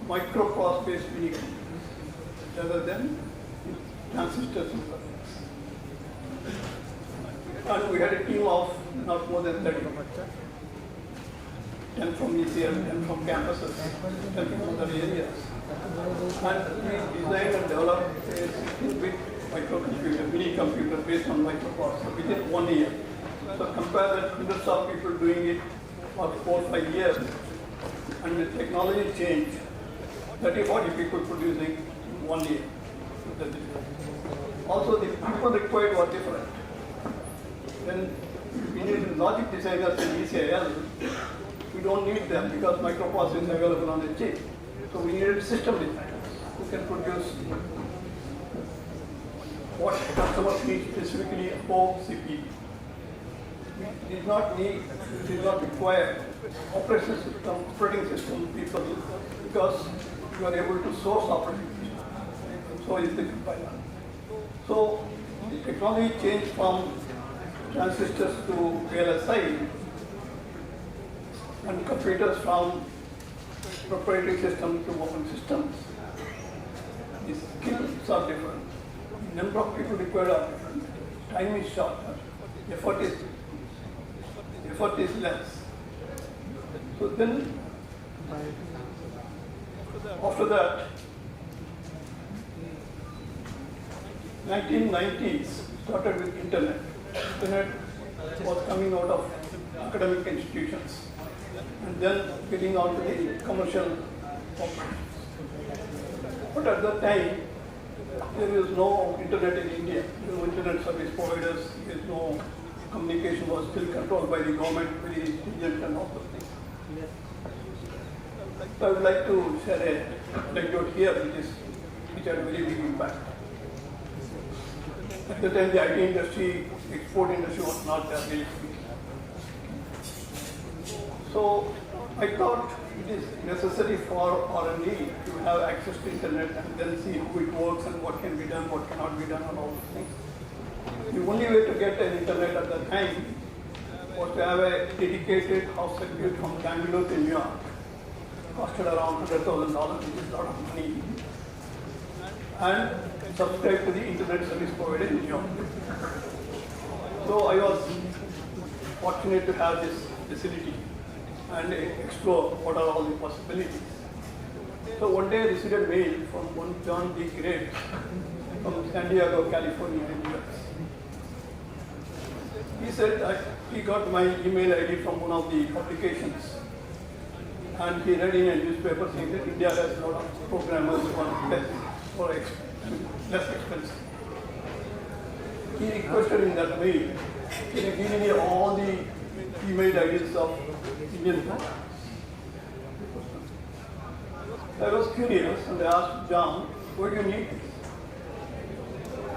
microprocessor-based mini computers rather than transistors and circuits. And we had a team of not more than 30. 10 from ECL, 10 from campuses, 10 from other areas. And we designed and developed a 16-bit microcomputer, mini computer based on microprocessor within 1 year. So compare that, hundreds of people doing it for 4 or 5 years, and the technology changed. 30-40 people producing in 1 year. Also, the people required were different. When we need logic designers in ECIL, we don't need them because microprocessor is available on the chip. So So we needed system designers who can produce what customers need specifically for CPU. We did not require operating system people because you are able to source operating system. So is the compiler. So the technology changed from transistors to VLSI and computers from proprietary system to open systems. The skills are different. The number of people required are different. Time is shorter. Effort is less. So then, after that, 1990s started with internet. Internet was coming out of academic institutions and then getting on to the commercial operations. But at that time, there is no internet in India. There is no internet service providers. There is no communication was still controlled by the government, very stringent and all those things. So I would like to share a anecdote here which had a very big impact. At the time, the IT industry, export industry was not there really speaking. So I thought it is necessary for R&D to have access to internet and then see how it works and what can be done, what cannot be done, and all those things. The only way to get an internet at that time was to have a dedicated house circuit from Bangalore to New York. Costed around $100,000, which is a lot of money. And subscribe to the internet service provider in New York. So I was fortunate to have this facility and explore what are all the possibilities. So one day I received a mail from one John D. Gray from San Diego, California, in US. He said that he got my email ID from one of the publications and he read in a newspaper saying that India has a lot of programmers who are less expensive. He requested in that mail, can you give me all the email IDs of Indian programmers? I was curious and I asked John, what do you need?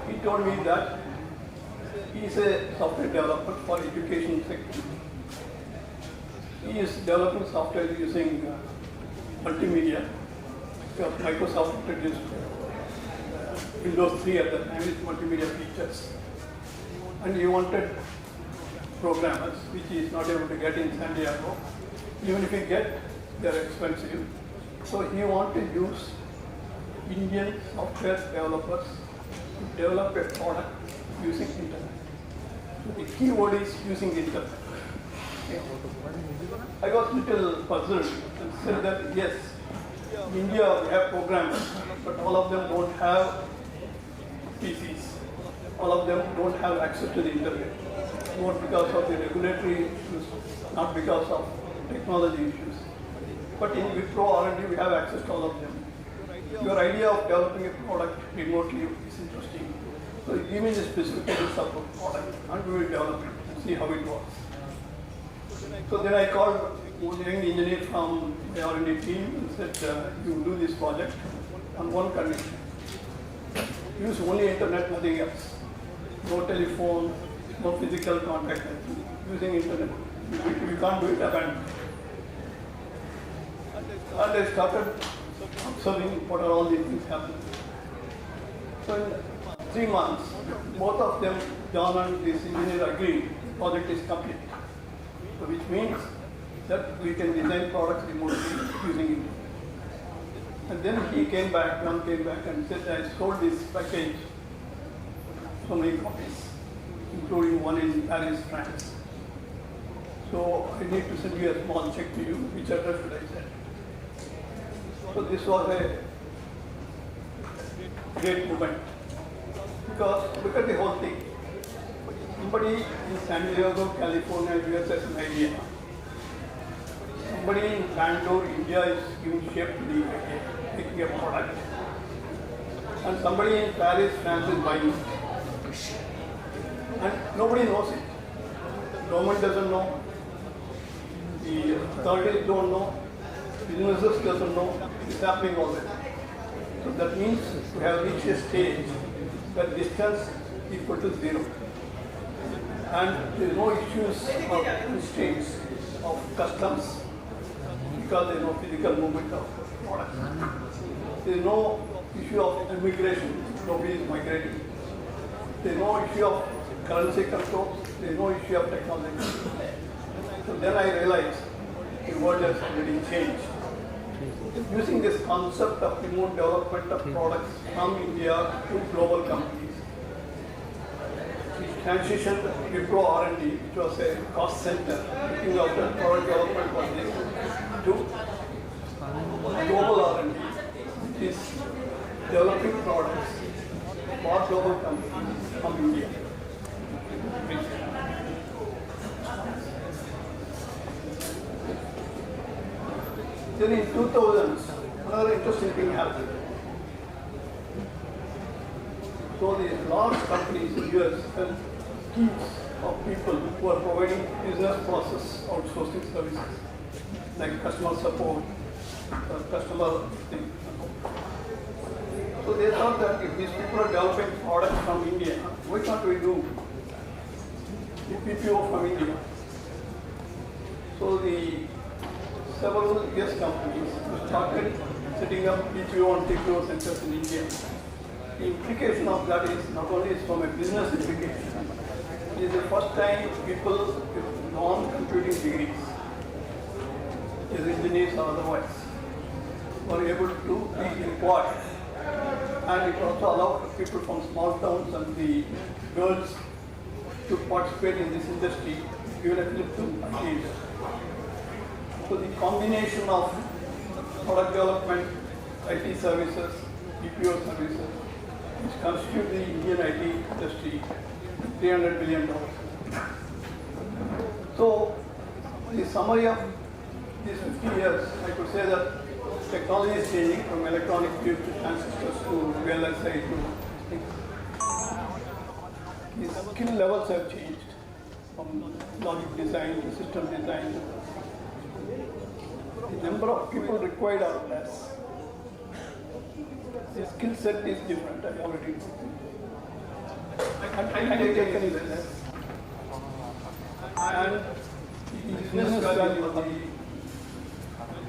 He told me that he is a software developer for education sector. He is developing software using multimedia. Because Microsoft introduced Windows 3 at the time with multimedia features. And he wanted programmers, which he is not able to get in San Diego. Even if he get, they are expensive. So he wanted to use Indian software developers to develop a product using internet. So the keyword is using internet. I was a little puzzled and said that yes, in India we have programmers, but all of them don't have PCs. All of them don't have access to the internet. Not because of the regulatory issues, not because of technology issues. But in Wipro R&D we have access to all of them. Your idea of developing a product remotely is interesting. So give me the specifications of the product and we will develop it and see how it works. So then I called one young engineer from the R&D team and said, you do this project on one condition. Use only internet, nothing else. No telephone, no physical contact, using internet. If you can't do it, abandon it. And I started observing what are all these things happening. So in 3 months, both of them, John and this engineer, agreed the project is complete. So which means that we can design products remotely using internet. And then he came back, John came back and said, I sold this package, so many copies, including one in Paris, France. So I need to send you a small check to you, which address should I send? So this was a great moment. Because look at the whole thing. Somebody in San Diego, California, US has an idea. Somebody in Bangalore, India is giving shape to the idea, making a product. And somebody in Paris, France is buying it. And nobody knows it. Government doesn't know. The authorities don't know. Businesses doesn't know. is happening already. So that means we have reached a stage where distance equal to 0. And there is no issues of constraints of customs because there is no physical movement of products. There is no issue of immigration, nobody is migrating. There is no issue of currency control, there is no issue of technology. So then I realized the world has already changed. Using this concept of remote development of products from India to global companies, we transitioned Wipro R&D, which was a cost center, looking after product development for this, to global R&D, which is developing products for global companies from India. Then in 2000s, another interesting thing happened. So these large companies in US had teams of people who are providing business process outsourcing services, like customer support, customer thing. So they thought that if these people are developing products from India, why can't we do the PPO from India? So the several US companies started setting up PPO and TPO centers in India. The implication of that is not only is from a business implication, it is the first time people with non-computing degrees, as engineers or otherwise, were able to be employed. And it also allowed people from small towns and the girls to participate in this industry, even if little achieved. So the combination of product development, IT services, BPO services, which constitute the Indian IT industry, $300 billion. So the summary of these 50 years, I could say that technology is changing from electronic tubes to transistors to VLSI to the skill levels have changed from logic design to system design. The number of people required are less. The skill set is different, I already know. I take any less. And the business value of the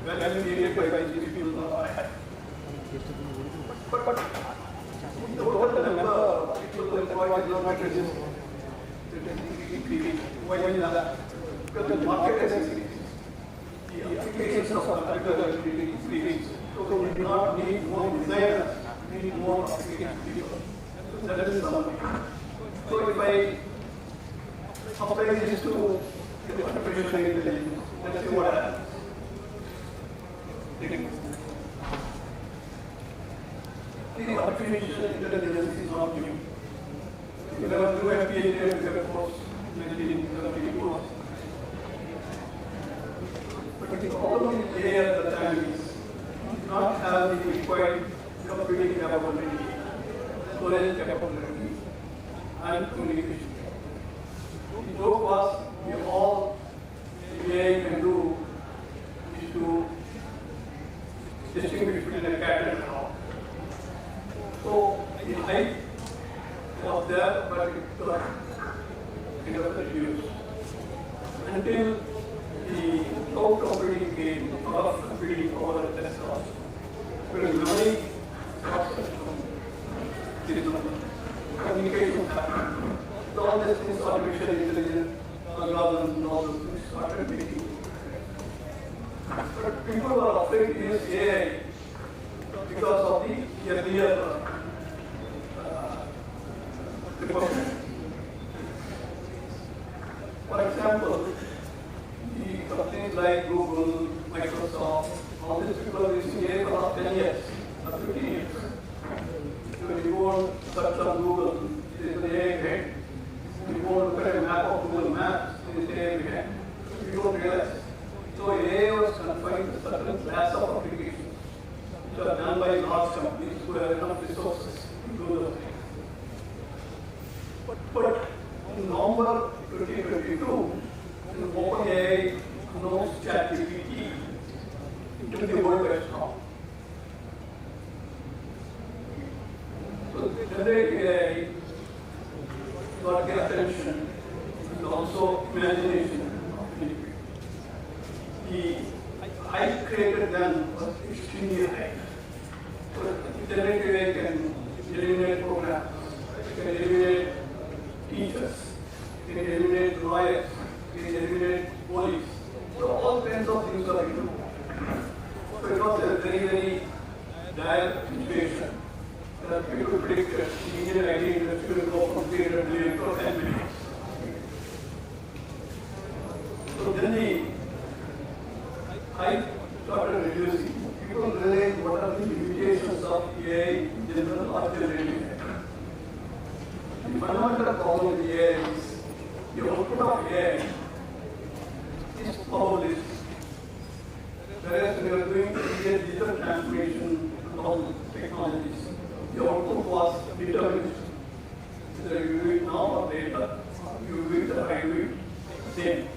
value created by these people are high. But the total number of people employed is not reduced. Why is that? Because the market has increased. The applications of computer are increased. So we do not need more designers, we need more application people. That is something. So if I apply this to the artificial intelligence, let's see what happens. The artificial intelligence is not new. You never do a PhD, you have a course, but the problem here at the time is not have the required computing capability, storage capability, and communication. The joke was we all AI can do is to distinguish between a cat and a dog. So the hype was there, but it was used until the cloud computing came, a lot of computing over the test cost. Because memory cost communication happened. So all these things, artificial intelligence, algorithms, and all those things started making. But people were afraid to use AI because of the earlier for example, the companies like Google, Microsoft, all these people are using AI for 10 years, or 15 years. When you go on search on Google, there is an AI behind. When you go and look at a map of Google Maps, there is AI behind. You don't realize. So AI was confined to certain class of applications, which are done by large companies who have enough resources to do those things. But in November 2022, OpenAI announced ChatGPT into the world as now. generative AI got the attention and also imagination of many people. The height created then was extremely high. So generative AI can eliminate programs, it can eliminate teachers, it can eliminate lawyers, it can eliminate police. So all kinds of things are removed. So it was a very, very dire situation. People predicted the Indian IT industry will go from 300 million to 10 million. So then the height started reducing. People realized what are the limitations of AI in general or generative AI. The fundamental problem with AI is the output of AI is probabilistic. Whereas we are doing digital transformation and all technologies, the output was determined. Whether you do it now or later, you do it or I do it, same.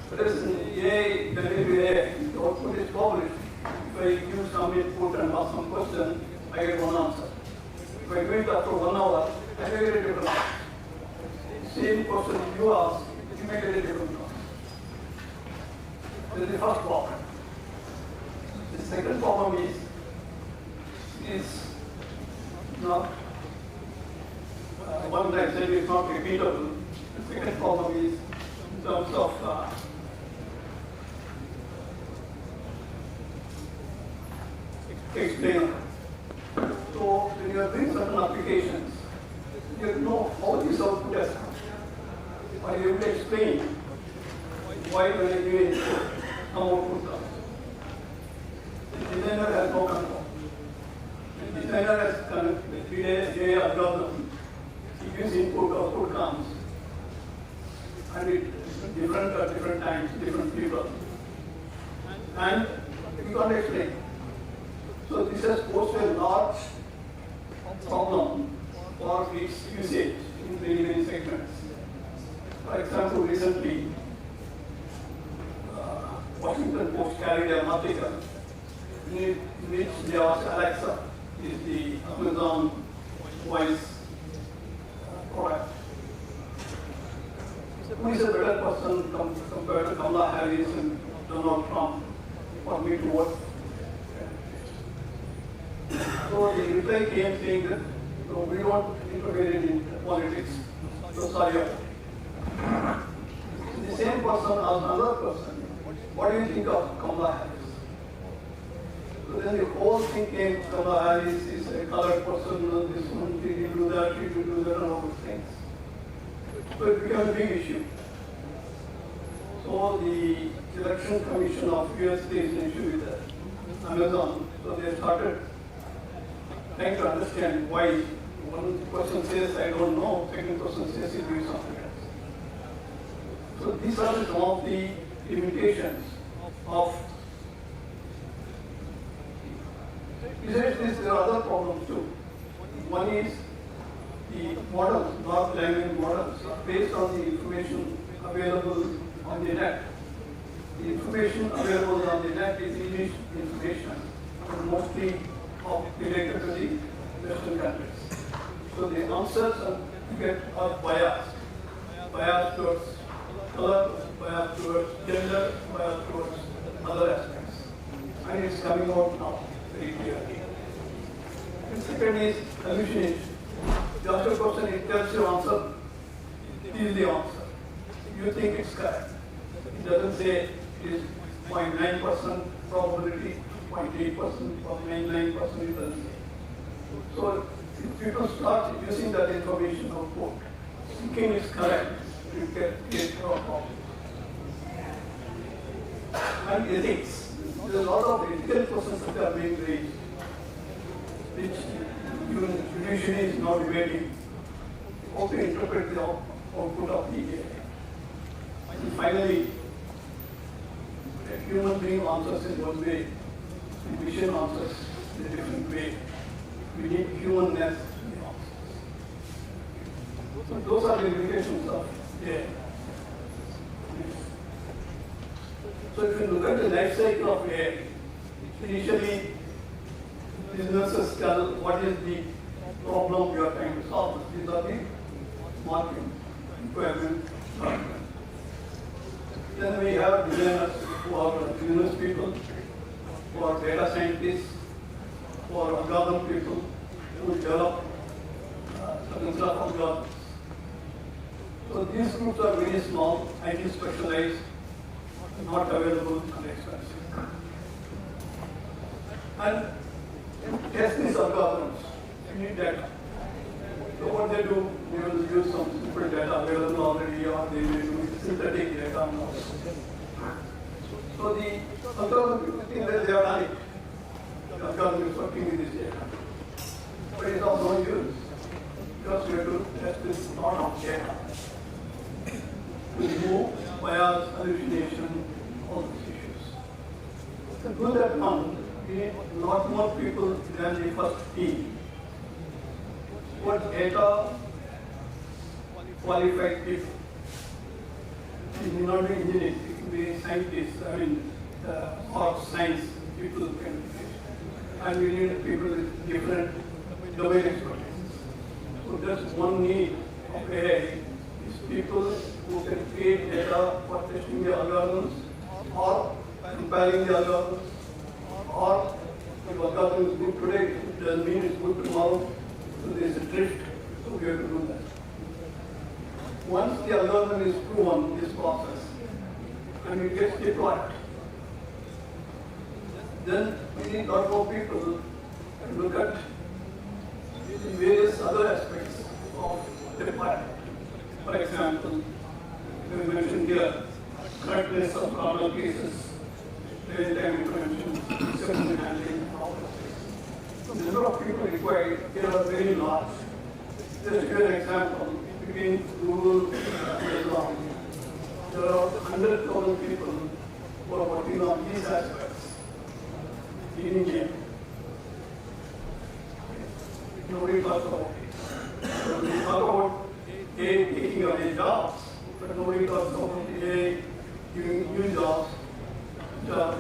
Whereas in AI, generative AI, the output is probabilistic. If I give some input and ask some question, I get one answer. If I do it after 1 hour, I may get a different answer. Same question you ask, you may get a different answer. This is the first problem. The second problem is not, one that I said is not repeatable. The second problem is in terms of explainer. So when you are doing certain applications, you know how this output has come. Or you will explain why when I give input, how output comes. The designer has no control. The designer has created a algorithm. He gives input, output comes. And it is different at different times, different people. And we can't explain. So this has posed a large problem for its usage in very, many segments. For example, recently, Washington Post carried an article in which they asked Alexa, is the Amazon voice product. Who is a better person compared to Kamala Harris and Donald Trump for me to vote? So the reply came saying that no, we don't interfere in politics. So sorry. The same person asked another person, what do you think of Kamala Harris? So then the whole thing came, Kamala Harris is a colored person, this one, she did do that, she did do that, and all those things. So it became a big issue. So the Election Commission of US faced an issue with Amazon. So they started trying to understand why one person says, I don't know, second person says he's doing something else. So these are some of the limitations of. Besides this, there are other problems too. One is the models, large language models, are based on the information available on the net. The information available on the net is English information, and mostly related to the Western countries. So the answers are biased towards color, biased towards gender, biased towards other aspects. And it's coming out now very clearly. The second is hallucination. You ask a question, it tells you answer, this is the answer. You think it's correct. It doesn't say it is 0.9% probability, 0.8%, or 0.99%, it doesn't say. So if people start using that information output, thinking is correct, you get no problem. And ethics. There are a lot of ethical questions that are being raised, which even judiciary is now debating how to interpret the output of the AI. And finally, a human being answers in one way, the machine answers in a different way. We need humanness in the answers. So those are the limitations of AI. So if you look at the life cycle of AI, initially businesses tell what is the problem you are trying to solve. These are the marking requirement. Then we have designers who are business people, who are data scientists, who are algorithm people, who develop certain stuff algorithms. So these groups are very small, highly specialized, not available and expensive. And test these algorithms, you need data. So what they do, they will use some simple data available already, or they will use synthetic data. So the algorithm people think that they are right. The algorithm is working with this data. But it's of no use, because we have to test this lot of data to remove bias, hallucination, all these issues. To do that one, we need a lot more people than the first team. What data qualified people? It may not be engineers, it can be scientists, or science people can be. And we need people with different domain expertise. So just one need of AI is people who can create data for testing the algorithms, or comparing the algorithms, or if the algorithm is good today, it doesn't mean it's good tomorrow. So there is a drift, so we have to do that. Once the algorithm is proven, this process, and it gets deployed, then we need a lot more people to look at the various other aspects of the deployment. For example, we mentioned here, correctness of corner cases, real-time intervention, exception handling, all this. So the number of people required here are very large. Just to give an example, between rural and Islam, there are 100,000 people who are working on these aspects in India. Nobody talks about it. So we talk about AI taking away jobs, but nobody talks about AI giving new jobs. So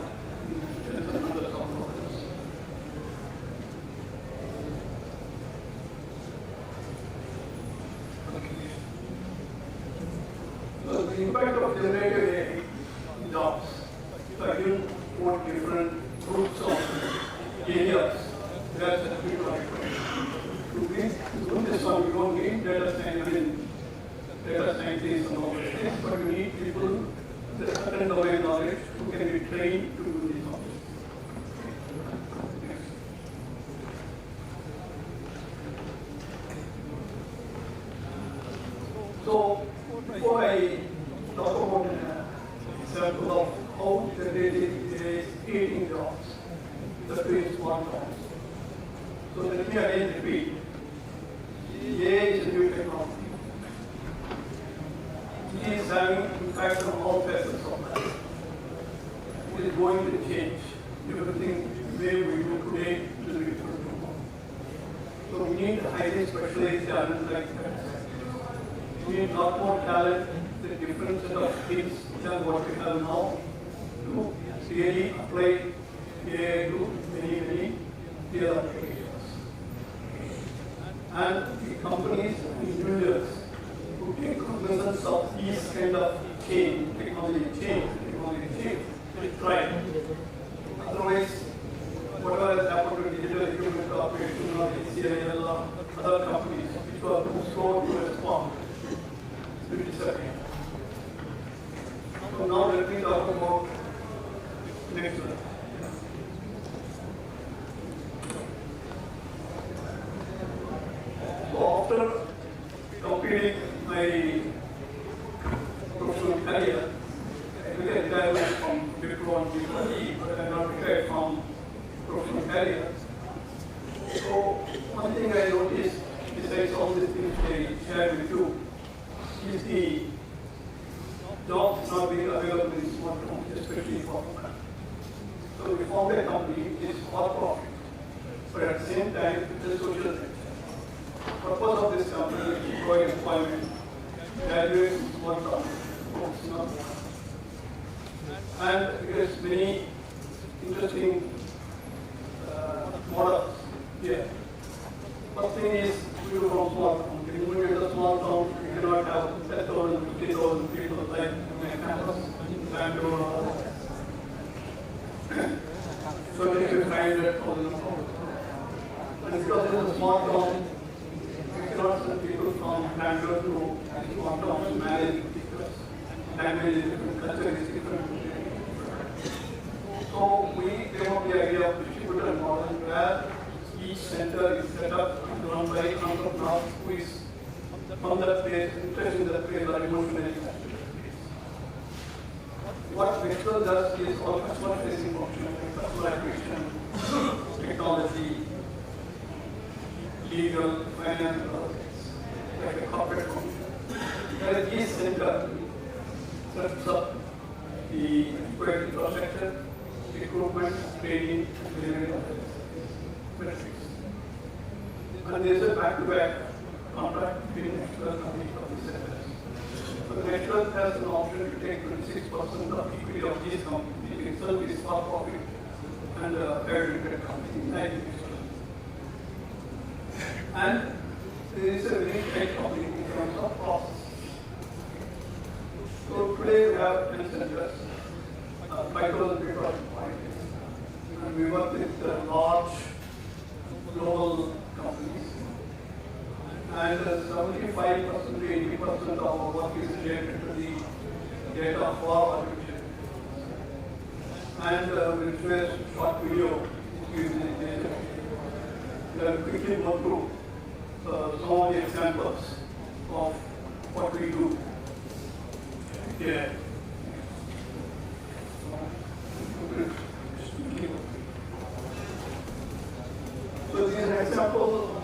the impact of generative AI in jobs, again, four different groups of areas that people are required. To do this one, you don't need data scientists and all these things, but you need people with a certain domain knowledge who can be trained to do these jobs. So, before I talk about an example of how the data is creating jobs, that is one jobs. So let me again repeat. AI is a new technology. It is having impact on all facets of life. It is going to change everything the way we do today to the future tomorrow. So we need highly specialized talent like that. We need a lot more talent, the different set of skills than what we have now to really apply AI to many real applications. And the companies and individuals who take cognizance of these kind of technology change, will try. Otherwise, whatever has happened to digital equipment corporation or ACIL or other companies which were too slow to respond, will disappear. So now let me talk about next one. So after completing my professional career, I took a retirement from Wipro and C3IT, but I am not retired from professional career. So one thing I noticed, besides all these things I shared with you, is the jobs not being available in smartphones, especially for women. So we formed a company which is for profit, but at the same time it is social venture. The purpose of this company is to provide employment, graduates work on folks, and it has many interesting models here. First thing is, we do from small town. If you move into a small town, you cannot have 10,000, 50,000 people like in a campus, Bangalore or otherwise. So it is 500,000 people. And because it is a small town, we cannot send people from Bangalore to small towns to manage because language is different, culture is different. So we came up with the idea of distributed model where each center is set up and run by entrepreneur who is from that place, interested in that place, or emotionally connected. What Metro does is all customer facing function, like customer acquisition, technology, legal, finance, like a corporate function. Where each center sets up the required infrastructure, recruitment, training, delivery of metrics. And there is a back-to-back contract between Network and the centers. So the Network has an option to take 26% of equity of these companies. It itself is for profit and a very limited company, 90%. And there is a very tight company in terms of process. So today we have 10 centers, 5,000 people are employed. And we work with large global companies. And 75% to 80% of our work is related to the data for artificial intelligence. And we'll share a short video using data. We'll quickly go through some of the examples of what we do here. So this is an example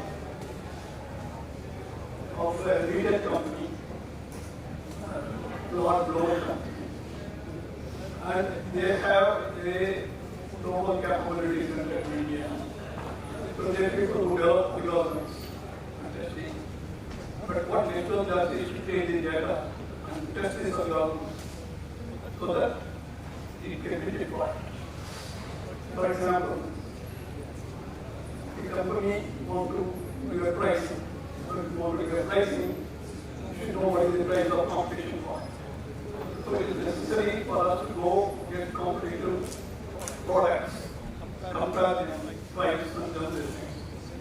of a retail company, large global company, and they have a global capabilities in India. So they are people who develop algorithms and testing. But what Nature does is to take the data and test these algorithms so that it can be deployed. For example, the company want to do a pricing. So if you want to do a pricing, you should know what is the price of competition for. So it is necessary for us to go get competitive products, compare them, price and other things.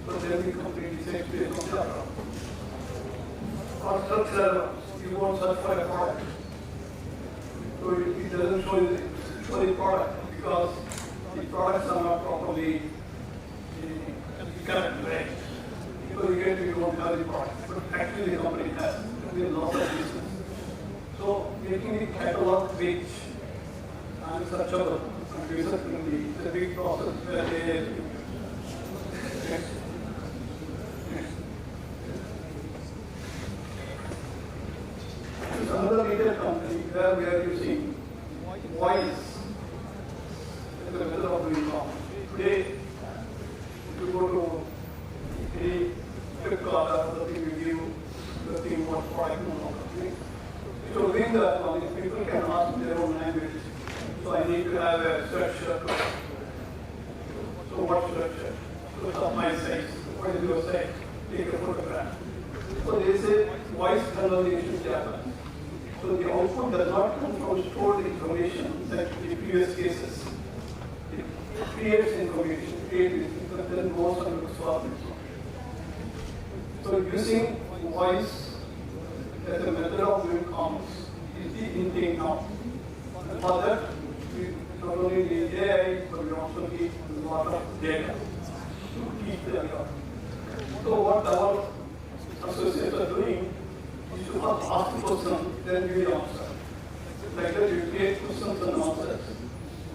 So then we complete the same based on that. For search server, you won't search for a product. So it doesn't show the product because the products are not properly correct. So you don't have the product, but actually the company has. We have lots of business. So making the catalog rich and searchable and user friendly is a big process where they another retail company where we are using voice as a method of doing commerce. Today, if you go to any Flipkart or the thing we give, the thing what product you know. So doing that, people can ask their own language. So I need to have a sweatshirt. So what sweatshirt? So it's of my size. What is your size? Take a photograph. So they say voice conversation happens. So the output does not come from stored information like in the previous cases. It creates information, but then goes on to swap information. So using voice as a method of doing commerce is the intake now. And for that, we not only need AI, but we also need a lot of data to keep the record. So what our associates are doing is to first ask the question, then give the answer. Like that, you create questions and answers.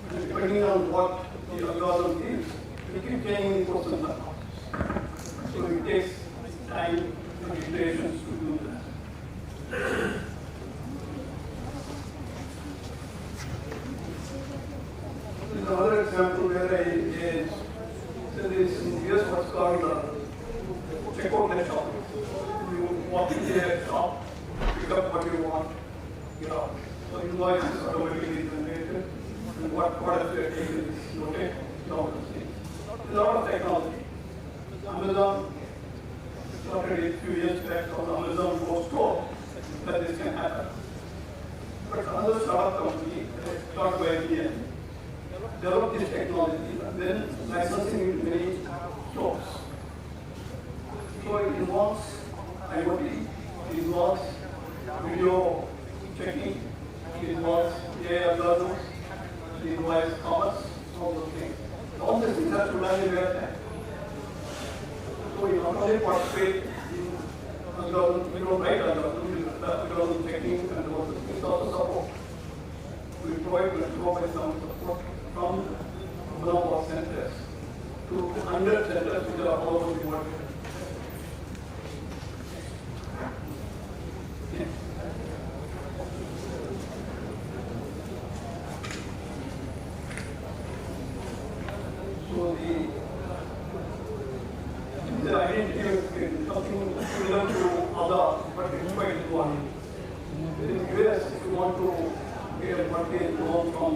And depending on what the algorithm is, you keep changing the questions and answers. So it takes time and iterations to do that. This is another example where I is so there is in US what's called checkout at shop. You walk into a shop, pick up what you want, get out. So invoice is automatically generated, and what products you are taking is noted, all those things. There's a lot of technology. Amazon started a few years back on Amazon Go store that this can happen. But another startup company, started by IBM, developed this technology and then licensing it in many stores. So it involves IoT, it involves video checking, it involves AI algorithms, it involves commerce, all those things. All these things have to run in real time. So you not only participate in algorithm, you don't write algorithm checking and all those things, also support. We provide some support from one of our centers to 100 centers which are all over the world. So the identity is something similar to other, but it's quite important. In the US, if you want to get a mortgage loan from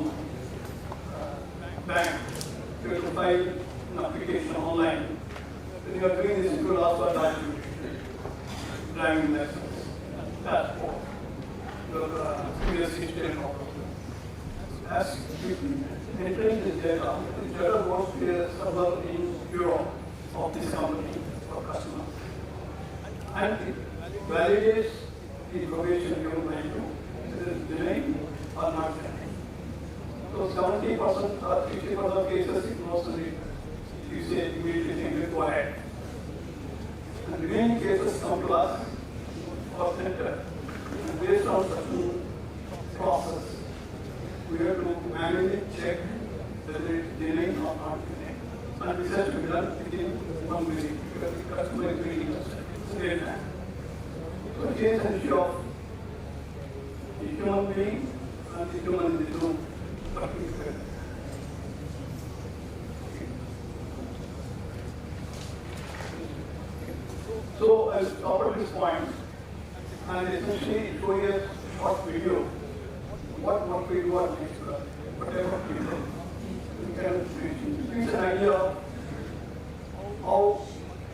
bank, you have to file an application online. When you are doing this, you will also attach driving license, passport, your previous history and all. As you entering this data goes to a server in Europe of this company or customer. And it validates the information given by you, whether it's delaying or not delaying. So 70% or 60% of cases it knows the you say immediately go ahead. And remaining cases come to us or center. And based on certain process, we have to manually check whether it's delaying or not delaying. And this has to be done within 1 minute because the customer is waiting us real time. So it is an issue of the human being and the human in the room working together. So I'll stop at this point and essentially show you a short video. What we do at next, whatever we do. We can give an idea of how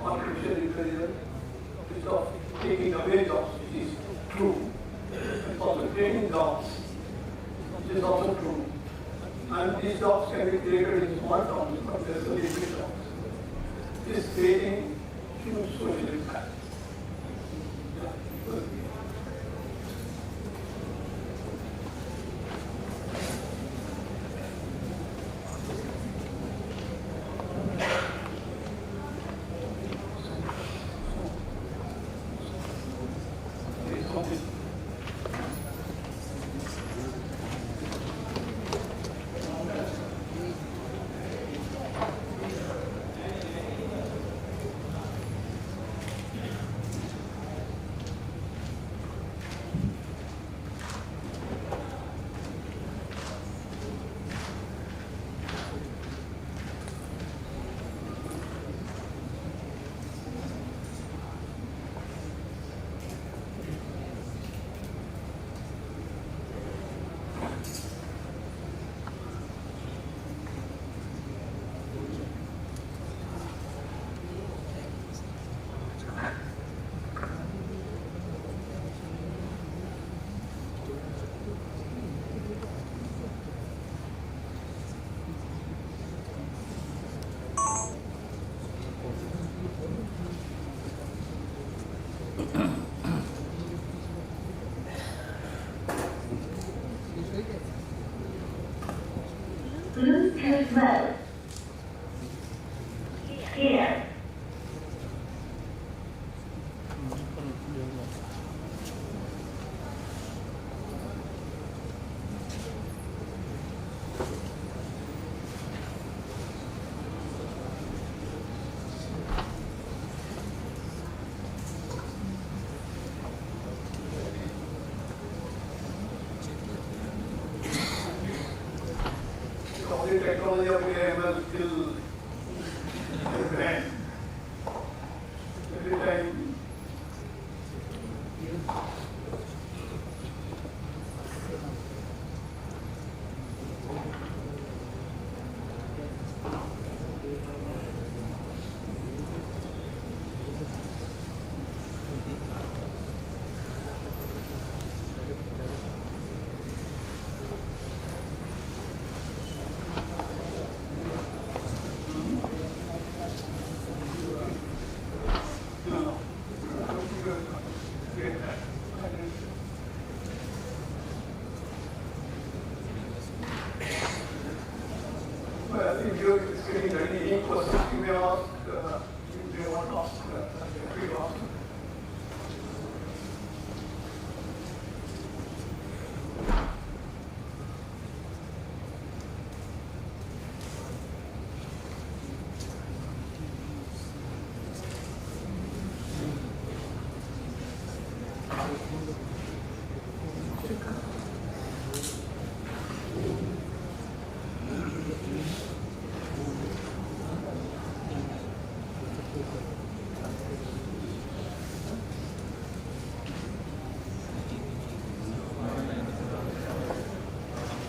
artificial intelligence is of taking away jobs, which is true. It's also creating jobs, which is also true. And these jobs can be created in small towns, but there's a big jobs. It is creating huge social impact. Bluetooth mode. Here. The technology of AI is still grand. Every time video is getting ready, any questions you may ask, you may want to ask, free to ask.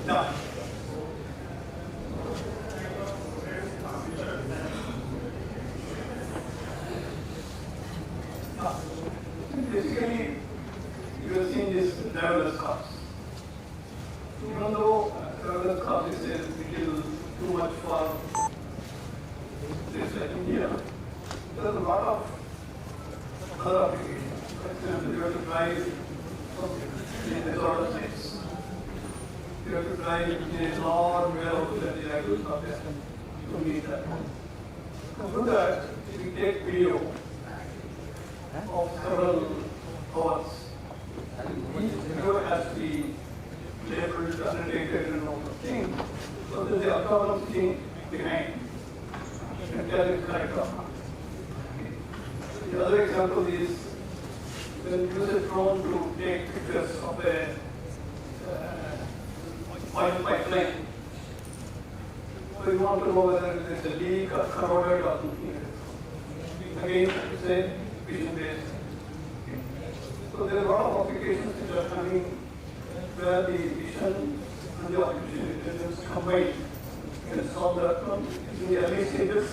Now, basically, you have seen this driverless cars. Even though driverless cars is a little too much for this like India, there's a lot of other applications. For example, you have to drive in disorder states. You have to drive in a long warehouse that the driverless car to meet that. To do that, we take video of several hours. Each video has to be labeled, annotated, and all the things. So there's the autonomous thing behind. And tell it correct or not. The other example is when you use a drone to take pictures of a oil pipeline. So you want to know whether there's a leak or corroded or something. Again, it's a vision based. So there are a lot of applications which are coming where the vision and the artificial intelligence combined can solve that one. In the early stages,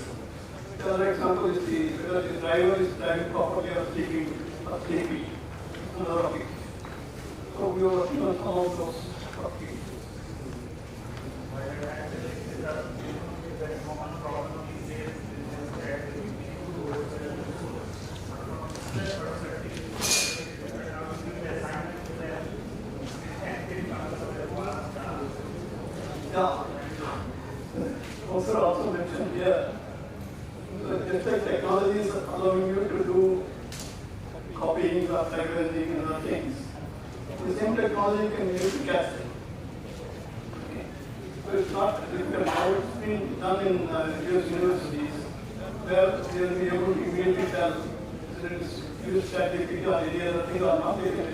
the other example is whether the driver is driving properly or sleepy. Another application. So we are working on some of those applications. Yeah. Also mentioned here, just like technology is allowing you to do copying or typewriting and other things, the same technology can be used to capture. Okay. So it's not difficult. How it's been done in US universities, where they will be able to immediately tell whether it's used ChatGPT or any other thing or not, they can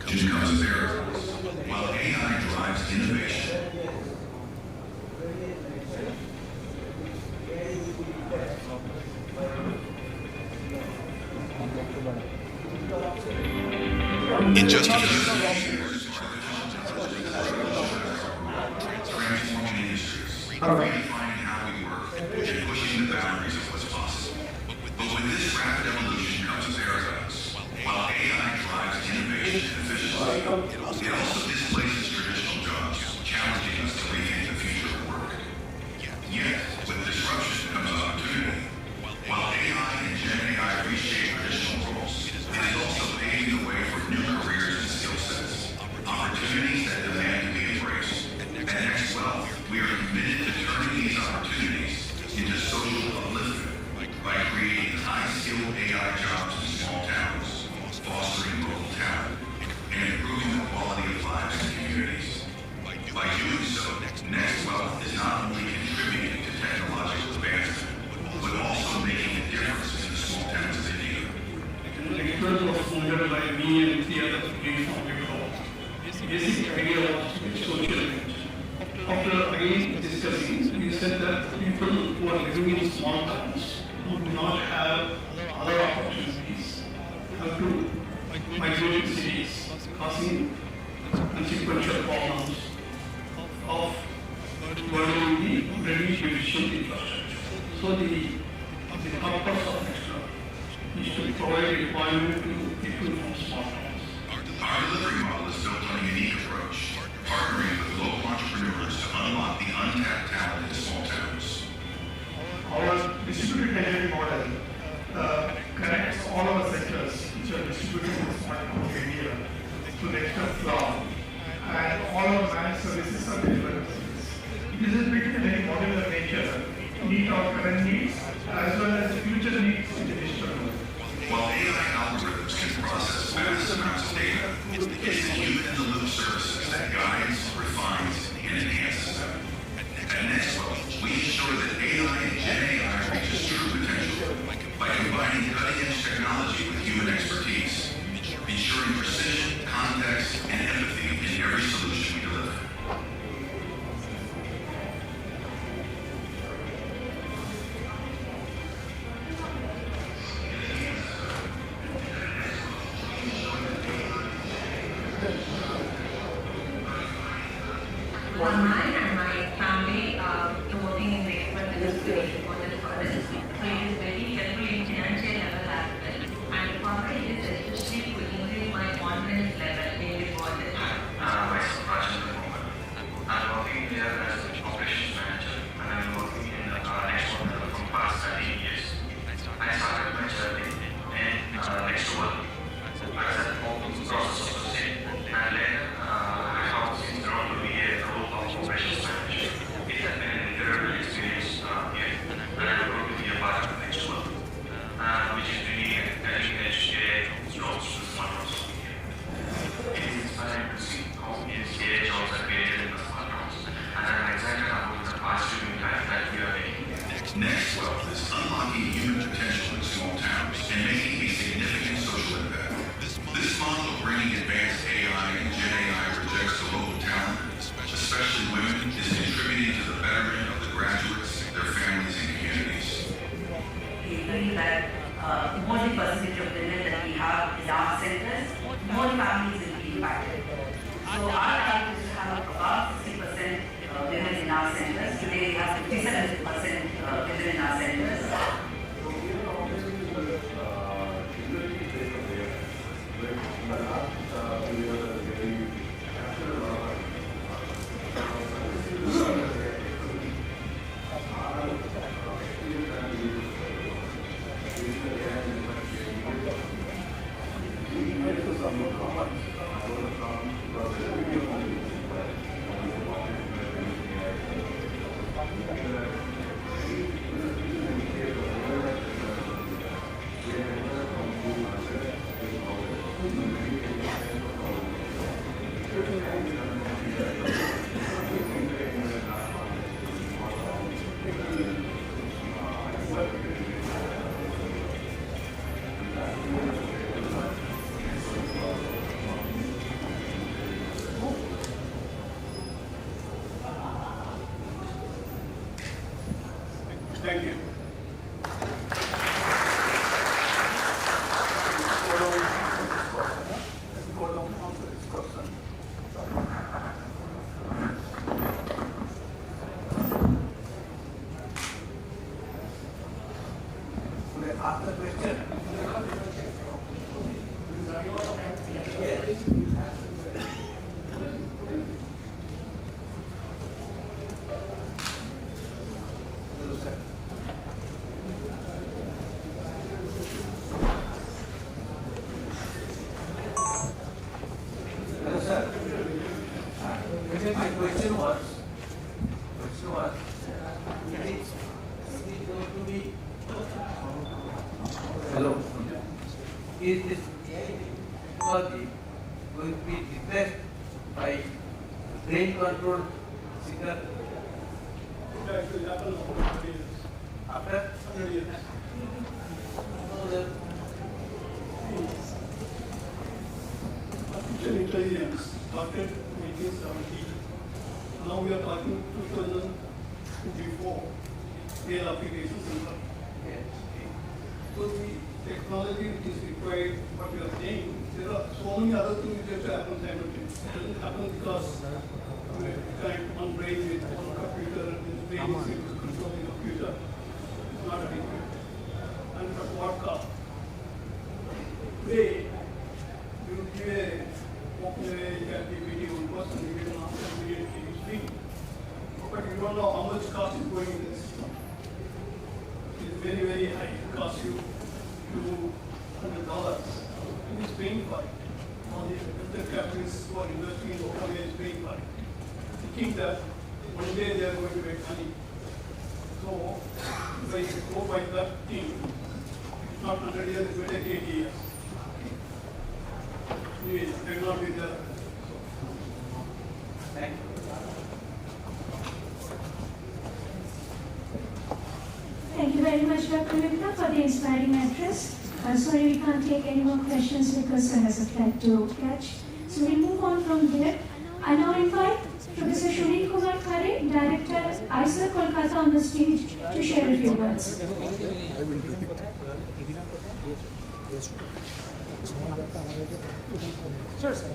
Comes miracles, while AI drives innovation. In just a few years, transforming industries, redefining how we work, and pushing the boundaries of what's possible. But with this rapid evolution comes paradox. While AI drives innovation and efficiency, it also displaces traditional jobs, challenging us to rethink the future of work. Yet, with disruption comes opportunity. While AI and Gen AI reshape traditional roles, it is also paving the way for new careers and skill sets, opportunities that demand to be embraced. At Next Wealth, we are committed to turning these opportunities into social upliftment by creating high-skilled AI jobs in small towns, fostering local talent, and improving the quality of lives in communities. By doing so, Next Wealth is not only contributing to technological advancement, but also making a difference in the small towns of India. The research was funded by me and the other students from Inaugural. The basic idea was social change. After again discussing, we said that people who are living in small towns who do not have other opportunities have to migrate to cities, causing consequential problems of burdening the already efficient infrastructure. So the purpose of Extra is to provide employment to people from small towns. Our delivery model is built on a unique approach, partnering with local entrepreneurs to unlock the untapped talent in small towns. Our distributed delivery model connects all our sectors which are distributed in this part of India to the extent cloud, and all our managed services are delivered. This is built in a very modular nature to meet our current needs as well as the future needs in the digital world. While AI algorithms can process vast amounts of data, it's the human-in-the-loop services that guides, refines, and enhances them. At Nextwell, we ensure that AI and Gen AI reaches true potential by combining cutting-edge technology with human expertise, ensuring precision, context, and empathy in every solution we deliver. Mine and my family are working in the expert industry for the forest. So it is very helpful in financial level as well. And for me, it is especially to increase my confidence level in the water. Myself, Rajan Kumar. I'm working here as an operations manager, and I'm working in Nextwell for the past 13 years. I started my journey in Nextwell as an open process associate, and later I have since grown to be a role of operations manager. It has been an incredible experience here, and I'm going to be a part of Nextwell, which is bringing a cutting-edge AI jobs to smart jobs here. It is inspiring to see how these AI jobs are created in the smart jobs, and I'm excited about the positive impact that we are making. Nextwell is unlocking human potential in small towns and making a significant social impact. This model of bringing advanced AI and Gen AI projects to local talent, especially women, is contributing to the betterment of the graduates, their families, and communities. We feel that more the percentage of women that we have in our centers, more families will be impacted. So our target is to have about 60% women in our centers. Today we have 57% women in our centers. Thank you. Go down onto this question. Could I ask the question? Hello, sir. Hello, sir. My question was, is it going to be, hello, is this AI technology going to be replaced by brain controlled signal? That will happen after 100 years. Artificial intelligence started in 1970. Now we are talking 2024. Real applications in the So the technology which is required, what we are saying, there are so many other things which have to happen simultaneously. It doesn't happen because we connect one brain with one computer and this brain is able to control the computer. It's not adequate. And at what cost? Today, you give a OpenAI ChatGPT one person, you get an answer immediately, you speak. But you don't know how much cost is going in this system. It's very, very high. It costs you $200. And it's paying for it. All the capitalists who are investing in Korea is paying for it. Thinking that one day they are going to make money. So, if I go by that thing, it's not 100 years, it will take 80 years. Anyway, technology there. Thank you. Thank you very much, Dr. Mitra, for the inspiring address. Sorry, we can't take any more questions because sir has a flight to catch. So we'll move on from there. I now invite Professor Shuni Kumar Khare, Director, ISA Kolkata, on the stage to share a few words. Sure, sir.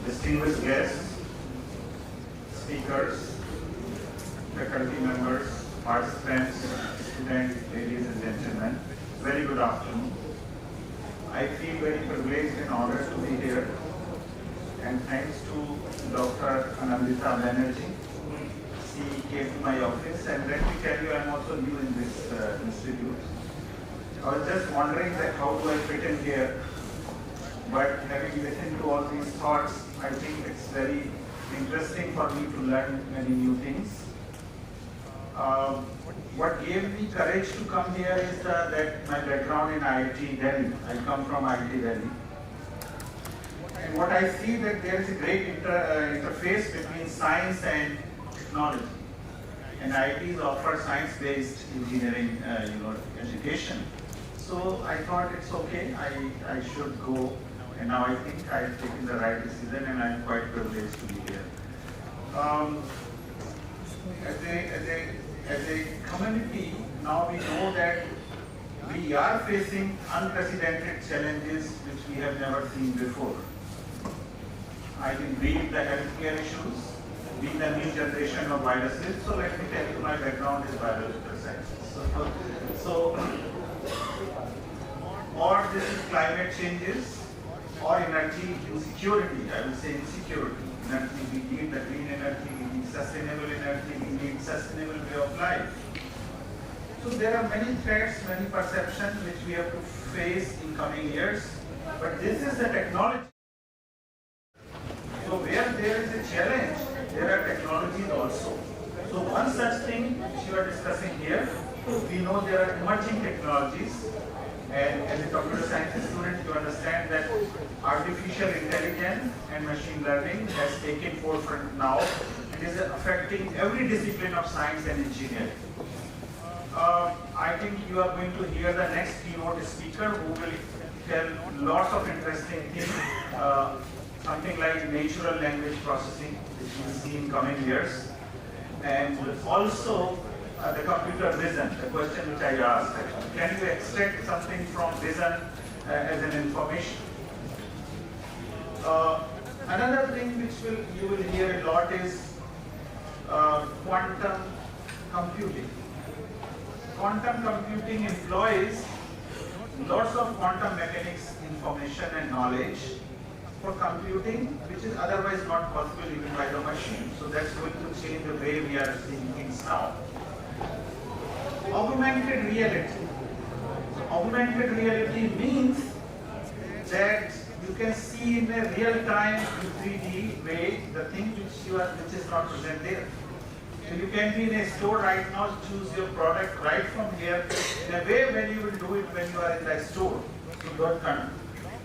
Distinguished guests, speakers, faculty members, participants, students, ladies and gentlemen, very good afternoon. I feel very privileged and honored to be here, and thanks to Dr. Anandita Banerjee. She came to my office, and let me tell you, I'm also new in this institute. I was just wondering that how do I fit in here, but having listened to all these thoughts, I think it's very interesting for me to learn many new things. What gave me courage to come here is that my background in IIT Delhi. I come from IIT Delhi. And what I see that there is a great interface between science and technology. And IITs offer science-based engineering education. So I thought it's okay, I should go. And now I think I've taken the right decision, and I'm quite privileged to be here. As a community, now we know that we are facing unprecedented challenges which we have never seen before. I can read the healthcare issues, be the new generation of viruses. So let me tell you, my background is biological sciences. Or this is climate changes, or energy insecurity, I will say insecurity. Energy, we need the clean energy, we need sustainable energy, we need sustainable way of life. So there are many threats, many perceptions which we have to face in coming years, but this is the technology. So where there is a challenge, there are technologies also. So one such thing which you are discussing here, we know there are emerging technologies. And as a computer science student, you understand that artificial intelligence and machine learning has taken forefront now. It is affecting every discipline of science and engineering. I think you are going to hear the next keynote speaker who will tell lots of interesting things, something like natural language processing, which we will see in coming years. And also, the computer vision, the question which I asked, can you extract something from vision as an information? Another thing which you will hear a lot is quantum computing. Quantum computing employs lots of quantum mechanics information and knowledge for computing, which is otherwise not possible even by the machine. So that's going to change the way we are seeing things now. Augmented reality. So augmented reality means that you can see in a real-time, in 3D way, the thing which is not present there. So you can be in a store right now, choose your product right from here, in a way when you will do it when you are in the store. So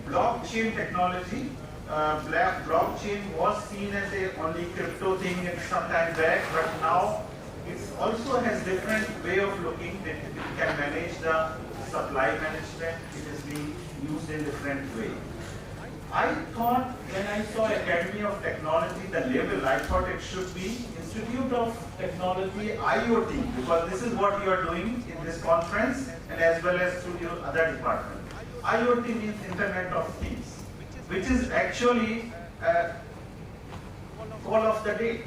blockchain technology, blockchain was seen as a only crypto thing some time back, but now it also has different way of looking that it can manage the supply management. It is being used in different way. I thought when I saw Academy of Technology, the label, I thought it should be Institute of Technology IoT, because this is what you are doing in this conference and as well as through your other department. IoT means Internet of Things, which is actually call of the day,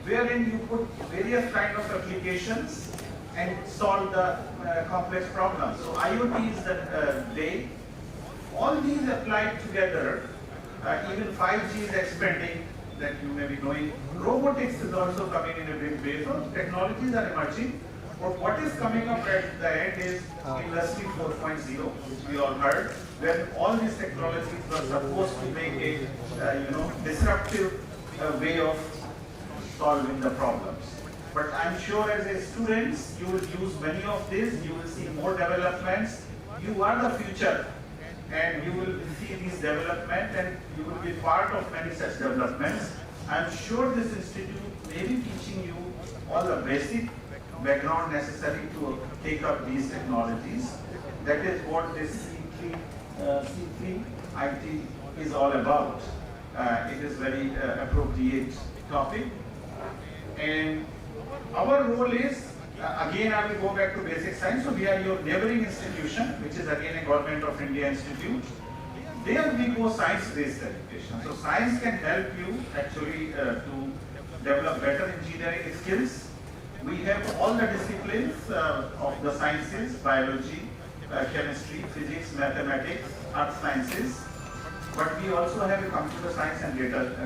wherein you put various kind of applications and solve the complex problems. So IoT is the day. All these applied together, even 5G is expanding, that you may be knowing. Robotics is also coming in a big way. So technologies are emerging. But what is coming up at the end is Industry 4.0, which we all heard, where all these technologies were supposed to make a disruptive way of solving the problems. But I'm sure as a students, you will use many of these, you will see more developments. You are the future, and you will see these developments, and you will be part of many such developments. I'm sure this institute may be teaching you all the basic background necessary to take up these technologies. That is what this C3IT is all about. It is very appropriate topic. And our role is, again I will go back to basic science. So we are your neighboring institution, which is again a Government of India institute. There we go science-based education. So science can help you actually to develop better engineering skills. We have all the disciplines of the sciences: biology, chemistry, physics, mathematics, earth sciences. But we also have a computer science and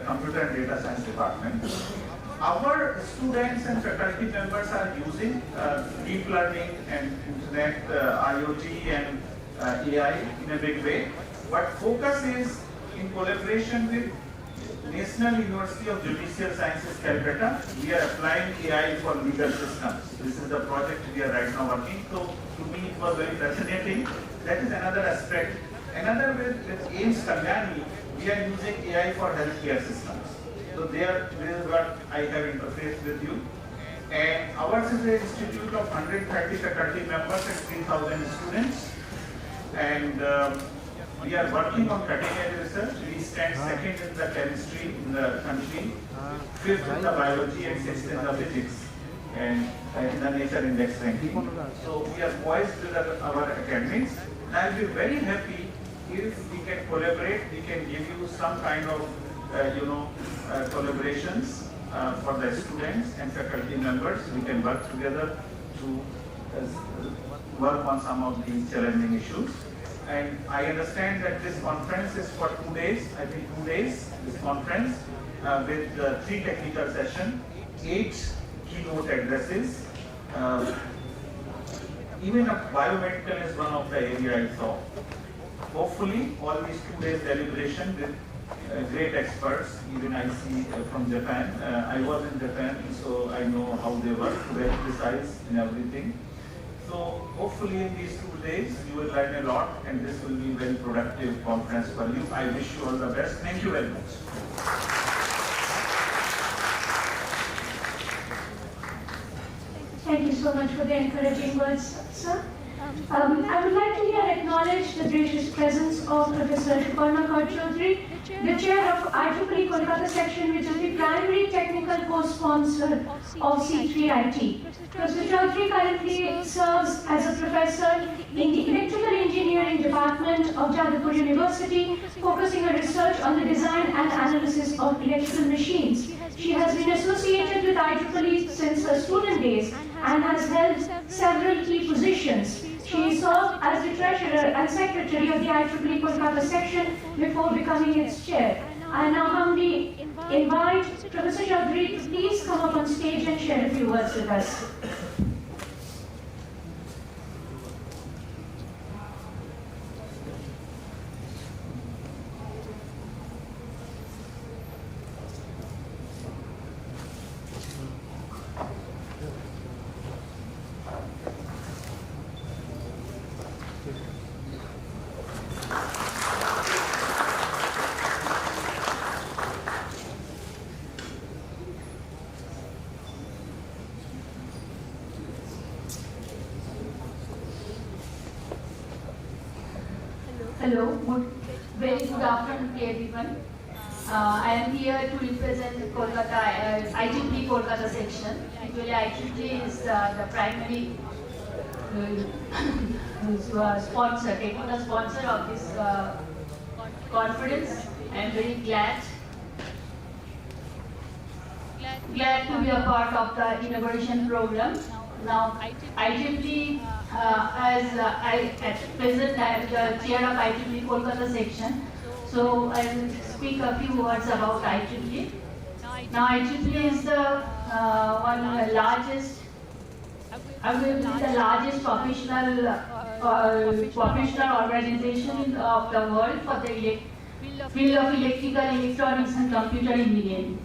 computer and data science department. Our students and faculty members are using deep learning and internet, IoT and AI in a big way. But focus is in collaboration with National University of Judicial Sciences, Calcutta. We are applying AI for legal systems. This is the project we are right now working. So to me it was very fascinating. That is another aspect. Another with AIMS Kalyani, we are using AI for healthcare systems. So there is what I have interfaced with you. And ours is an institute of 130 faculty members and 3,000 students. And we are working on cutting-edge research. We stand second in the chemistry in the country, fifth in the biology, and sixth in the physics, and in the nature index ranking. So we are poised with our academics. And I will be very happy if we can collaborate. We can give you some kind of collaborations for the students and faculty members. We can work together to work on some of these challenging issues. And I understand that this conference is for 2 days, I think 2 days, this conference, with 3 technical sessions, 8 keynote addresses. Even biomedical is one of the areas I saw. Hopefully, all these 2 days deliberation with great experts, even I see from Japan. I was in Japan, so I know how they work, very precise in everything. So hopefully in these 2 days you will learn a lot, and this will be a very productive conference for you. I wish you all the best. Thank you very much. Thank you so much for the encouraging words, sir. I would like to here acknowledge the gracious presence of Professor Suparna Chaudhary, the chair of IEEE Kolkata section, which is the primary technical co-sponsor of C3IT. Professor Chaudhary currently serves as a professor in the Electrical Engineering Department of Jadavpur University, focusing her research on the design and analysis of electrical machines. She has been associated with IEEE since her student days and has held several key positions. She served as the treasurer and secretary of the IEEE Kolkata section before becoming its chair. I now humbly invite Professor Chaudhary to please come up on stage and share a few words with us. Hello, Very good afternoon to everyone. I am here to represent Kolkata, IEEE Kolkata section. Actually, IEEE is the primary sponsor, technical sponsor of this conference. I am very glad to be a part of the inauguration program. Now, IEEE, as I at present I am the chair of IEEE Kolkata section, so I will speak a few words about IEEE. Now, IEEE is the one of the largest, the largest professional organization of the world for the field of electrical, electronics, and computer engineering.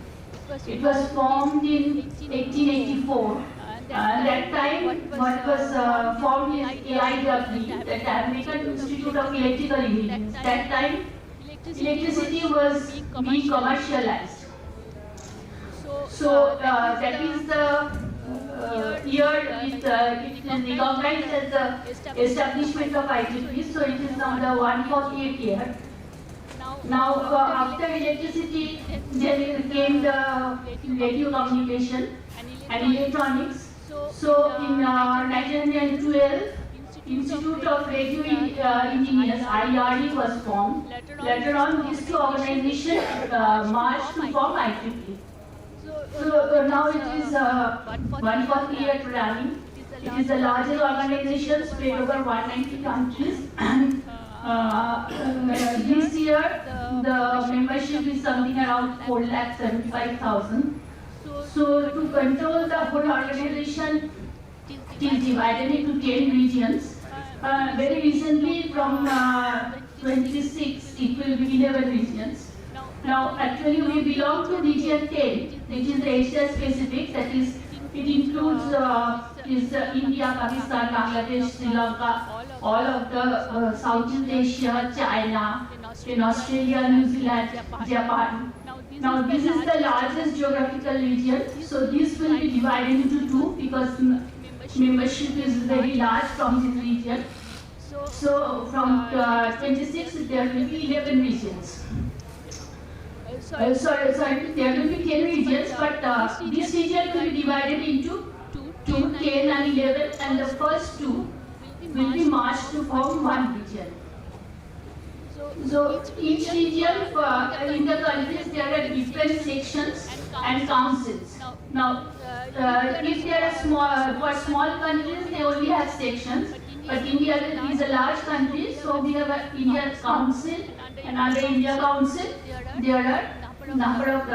It was formed in 1884. That time, what was formed is AIW, the American Institute of Electrical Engineering. That time, electricity was being commercialized. So that is the year it is recognized as the establishment of IEEE. So it is on the 148th year. Now, after electricity, then came the radio communication and electronics. So, in 1912, Institute of Radio Engineers (IRE) was formed. Later on, these two organizations merged to form IEEE. So now it is 140 years running. It is the largest organization spread over 190 countries. This year, the membership is something around 4,75,000. So to control the whole organization, it is divided into 10 regions. Very recently, from 26, it will be 11 regions. Now, actually, we belong to region 10, which is the Asia Pacific. That is, it includes India, Pakistan, Bangladesh, Sri Lanka, all of the Southeast Asia, China, in Australia, New Zealand, Japan. Now, this is the largest geographical region. So this will be divided into two because membership is very large from this region. So from 26, there will be 11 regions. Sorry, there will be 10 regions, but this region will be divided into 2, 10 and 11, and the first two will be merged to form one region. So each region in the countries there are different sections and councils. Now, if there are for small countries, they only have sections. But India is a large country, so we have an India Council, and under India Council, there are number of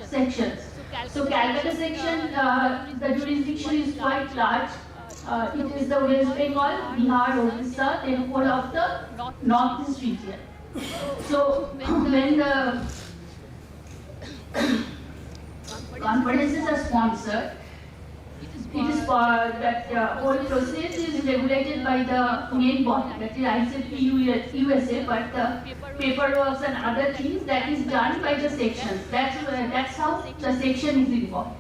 sections. So Calcutta section, the jurisdiction is quite large. It is the West Bengal, Bihar, Odisha, then whole of the northeast region. So when the conferences are sponsored, it is that whole process is regulated by the main body, that is IEEE USA, but the paperwork and other things that is done by the sections. That's how the section is involved.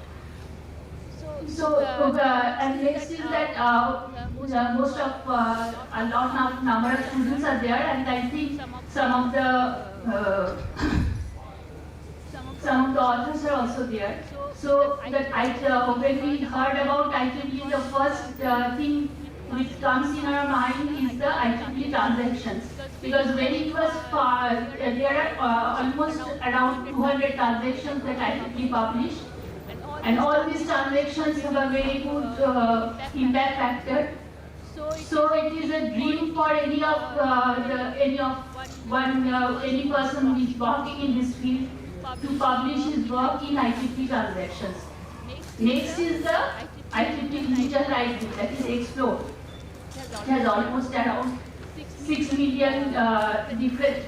So and next is that most of a lot of number of students are there, and I think some of the authors are also there. So that when we heard about IEEE, the first thing which comes in our mind is the IEEE transactions. Because when it was there are almost around 200 transactions that IEEE published, and all these transactions have a very good impact factor. So it is a dream for any person who is working in this field to publish his work in IEEE transactions. Next is the IEEE Digital ID, that is Explore. It has almost around 6 million different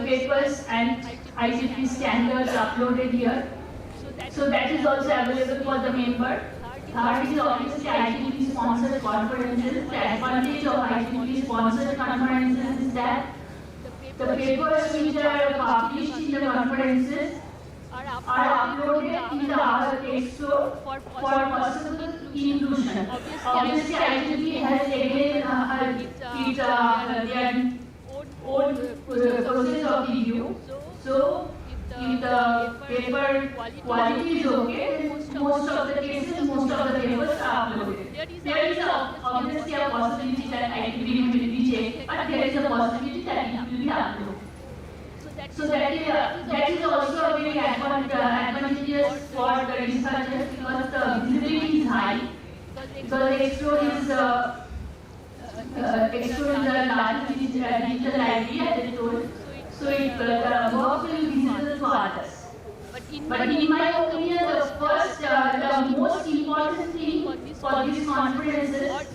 papers and IEEE standards uploaded here. So that is also available for the member. Third is obviously IEEE sponsored conferences. The advantage of IEEE sponsored conferences is that the papers which are published in the conferences are uploaded in the expo for possible inclusion. Obviously, IEEE has again their own process of review. So, if the paper quality is okay, then most of the cases, most of the papers are uploaded. There is obviously a possibility that IEEE will be checked, but there is a possibility that it will be uploaded. So that is also a very advantageous for the researchers because the visibility is high, because the expo is a large digital library as I told, so the work will be visible to others. But in my opinion, the most important thing for these conferences or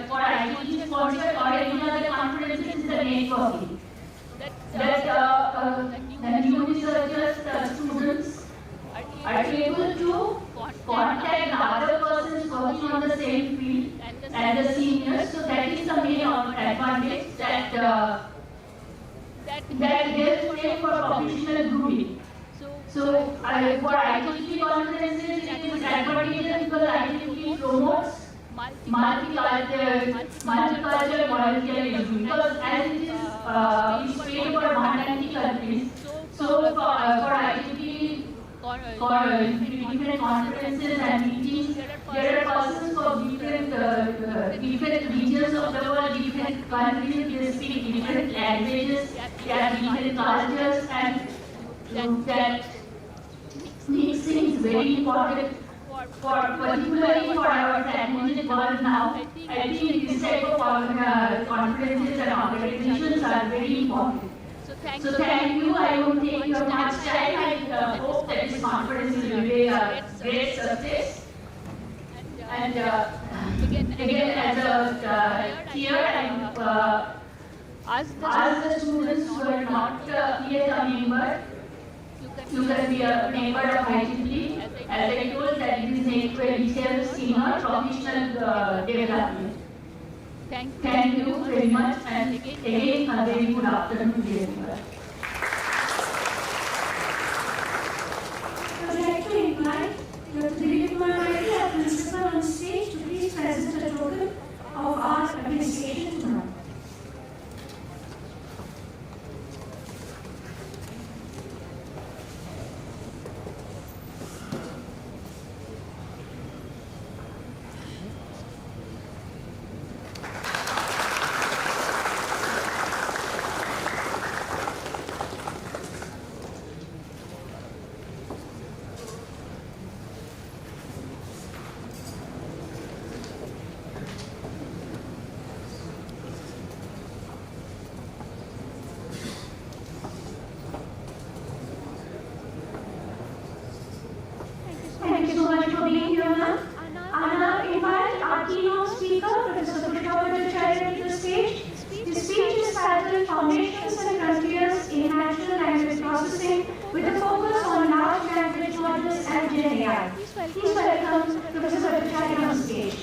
for IEEE sponsored or any other conferences is the networking. That the new researchers, the students are able to contact the other persons working on the same field and the seniors. So that is the main advantage that helps them for professional grooming. So for IEEE conferences, it is advantageous because IEEE promotes multicultural volunteerism because as it is we spread over 190 countries. So for IEEE different conferences and meetings, there are persons from different regions of the world, different countries, they speak different languages, they have different cultures, and that mixing is very important. Particularly for our technology world now, I think this type of conferences and organizations are very important. So thank you. I won't take your much time. I hope that this conference will be a great success. And again, as a here, as the students who are not yet a member, you can be a member of IEEE. As I told, that it is entails in a professional development. Thank you very much, and again a very good afternoon to everyone. I would like to invite the Dignitary and principal on stage to please present a token of our appreciation to them. Thank you so much for being here, ma'am. I now invite our keynote speaker, Professor Felicitation, to the stage. His speech is titled Foundations and Frontiers in Natural Language Processing with a focus on large language models and Gen AI. Please welcome Professor Felicitation on stage.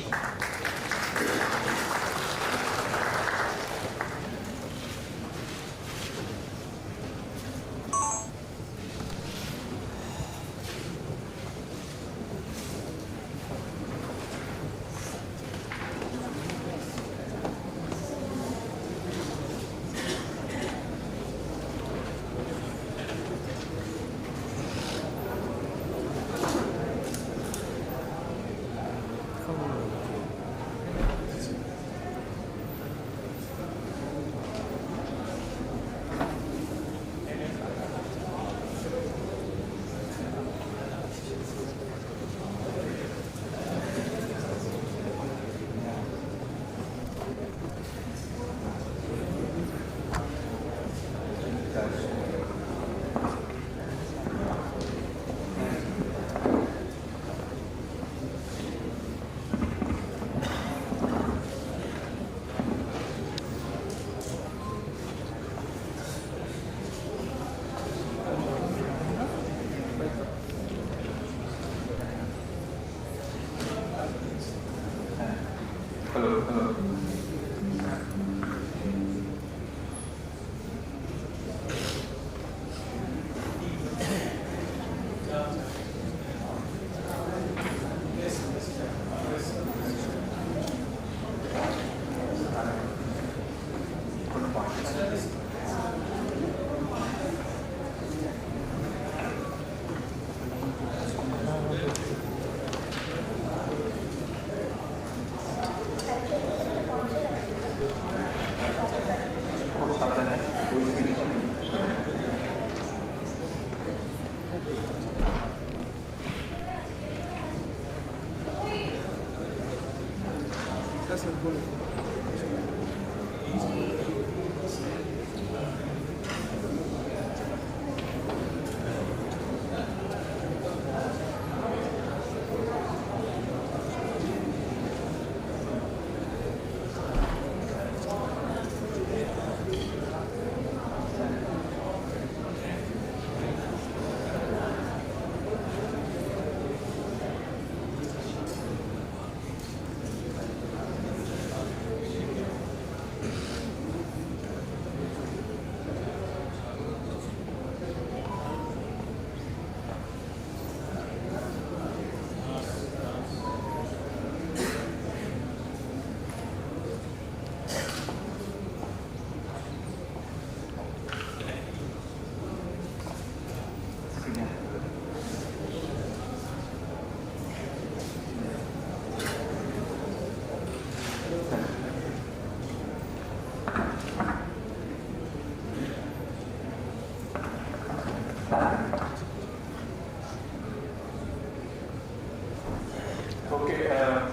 Okay,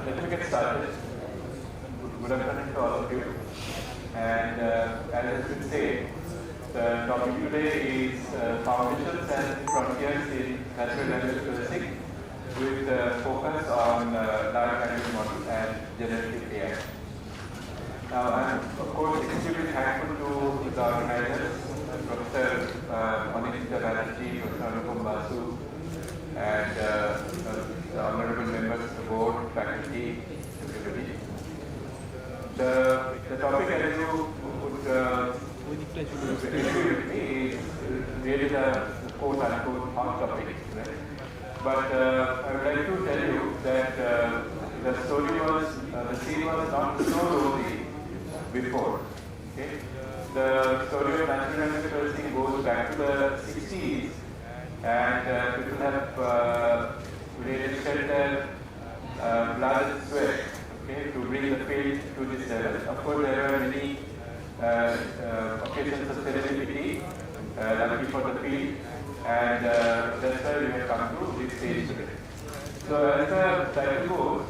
let me get started. Good afternoon to all of you. And as has been said, the topic today is Foundations and Frontiers in Natural Language Processing with focus on large language model and generative AI. Now, I am of course extremely thankful to the organizers, Professor Anita Banerjee, Professor Anupam Basu, and the honorable members of the board, faculty, everybody. The topic as you would agree with me is really the quote-unquote hot topic, right? But I would like to tell you that the story was, the scene was not so rosy before. Okay? The story of natural language processing goes back to the 60s, and people have really shed their blood and sweat, okay, to bring the field to this level. Of course, there are many occasions of serendipity, lucky for the field, and that's why we have come to this stage today. So as the title goes,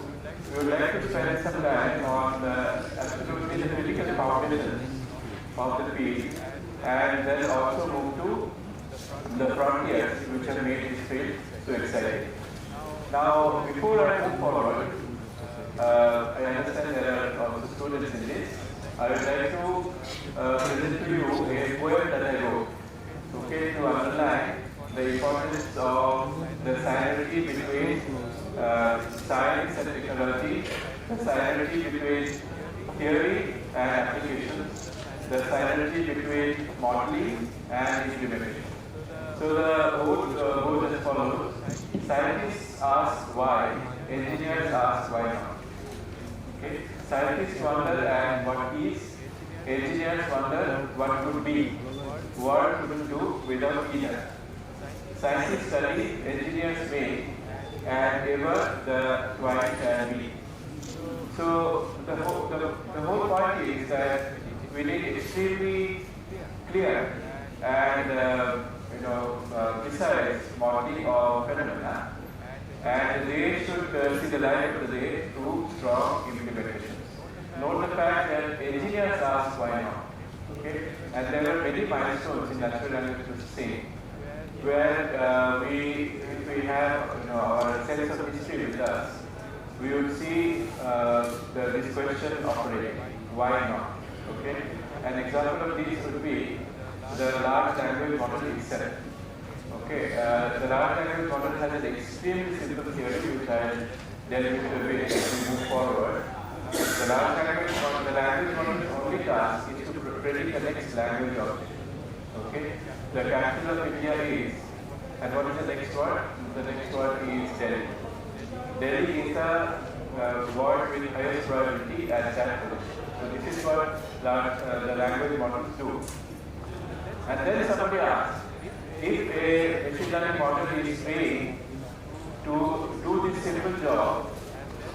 we would like to spend some time on absolutely the critical foundations of the field, and then also move to the frontiers which have made this field so exciting. Now, before I move forward, I understand there are also students in this. I would like to present to you a poem that I wrote, okay, to underline the importance of the synergy between science and technology, the synergy between theory and applications, the synergy between modeling and implementation. So the ode goes as follows. Scientists ask why, engineers ask why not. Okay? Scientists wonder and what is, engineers wonder what could be, what couldn't do without either. Scientists study, engineers make, and ever the twain shall be. So the whole point is that we need extremely clear and precise modeling of phenomena, and they should see the light of the day through strong implementations. Note the fact that engineers ask why not. Okay? And there are many milestones in natural language processing where if we have our sense of history with us, we would see this question operating. Why not? Okay? An example of this would be the large language model itself. Okay, the large language model has an extremely simple theory which I will delve into a bit as we move forward. The large language model's only task is to predict the next language object. Okay, the capital of India is, and what is the next word? The next word is Delhi. Delhi is the word with highest probability as that position. So this is what the language models do. And then somebody asks, if a machine learning model is trained to do this simple job,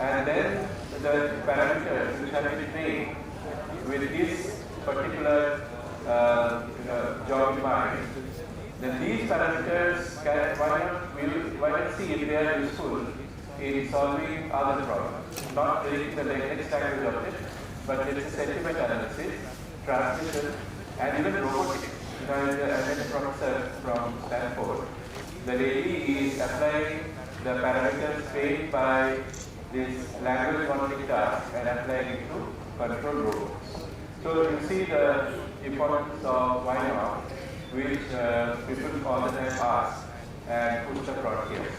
and then the parameters which have been trained with this particular job in mind, then these parameters why not see if they are useful in solving other problems, not predicting the next language object, but there is sentiment analysis, transmission, and even robotics. There is a professor from Stanford. The lady is applying the parameters trained by this language modeling task and applying it to control robots. So you see the importance of why not, which people all the time ask and push the frontiers.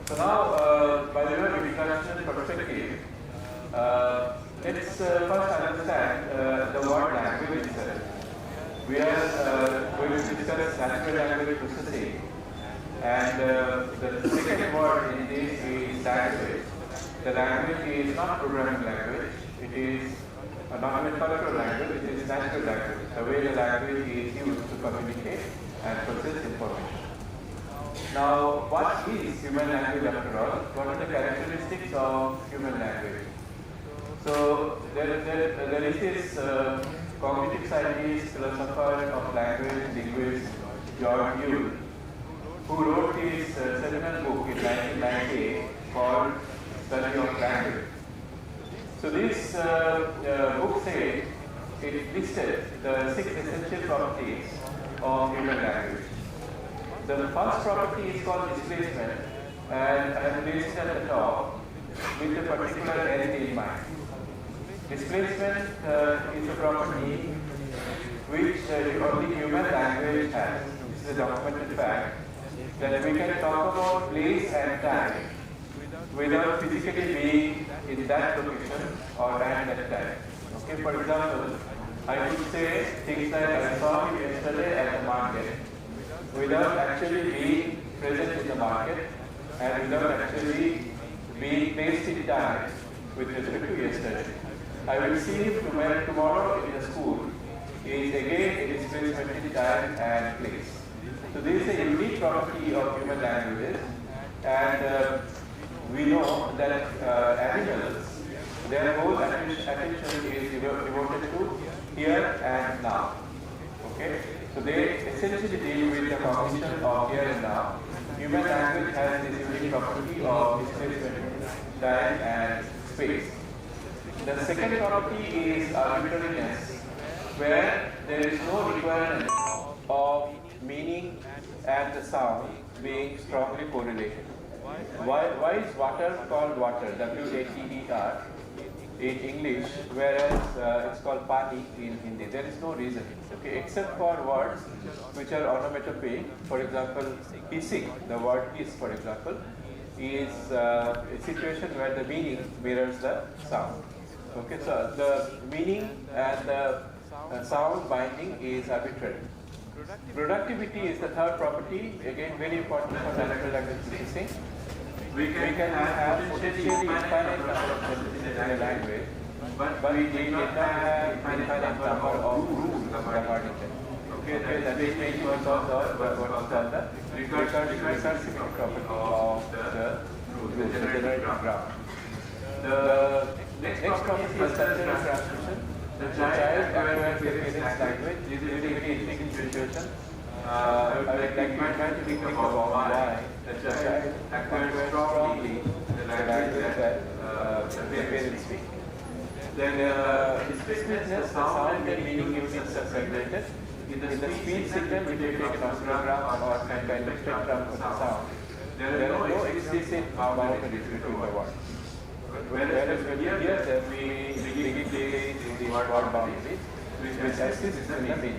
So now, by the way of introduction perspective, let's first understand the word language itself. We are going to discuss natural language processing, and the second word in this is language. The language is not programming language, it is not even cultural language, it is natural language, the way the language is used to communicate and process information. Now, what is human language after all? What are the characteristics of human language? So, there is this cognitive scientist, philosopher of language, linguist, George Yule, who wrote his seminal book in 1998 called Study of Language. So this book said it listed the 6 essential properties of human language. The first property is called displacement, and I have placed it at the top with a particular end in mind. Displacement is a property which only human language has. This is a documented fact that we can talk about place and time without physically being in that location or at that time. Okay, for example, I could say things like I saw you yesterday at the market without actually being present in the market and without actually being placed in time with respect to yesterday. I will see him tomorrow in the school is again a displacement in time and place. So this is a unique property of human languages, and we know that animals, their whole attention is devoted to here and now. Okay? So they essentially deal with the cognition of here and now. Human language has this unique property of displacement, time and space. The second property is arbitrariness, where there is no requirement of meaning and the sound being strongly correlated. Why is water called water, W-A-T-E-R, in English, whereas it's called pani in Hindi? There is no reason, okay, except for words which are onomatopoeic. For example, hissing, the word hiss, for example, is a situation where the meaning mirrors the sound. Okay, so the meaning and the sound binding is arbitrary. Productivity is the third property, again very important for natural language processing. We can have potentially infinite number of sentences in a language, but we need not have infinite number of rules regarding them. Okay, that is mainly because of what is called the recursive property of the rules, the generated graph. The next property is cultural transmission. The child acquires the parent's language. This is a very interesting situation. I would like to think about why the child acquires strongly the language that the parents speak. Then distinctness, sound and meaning units are segmented. In the speech signal, which we take an oscillograph or some kind of spectrum of the sound, there are no explicit boundaries between the words. Whereas when you hear them, we begin placing the word boundaries, which exists in the meaning.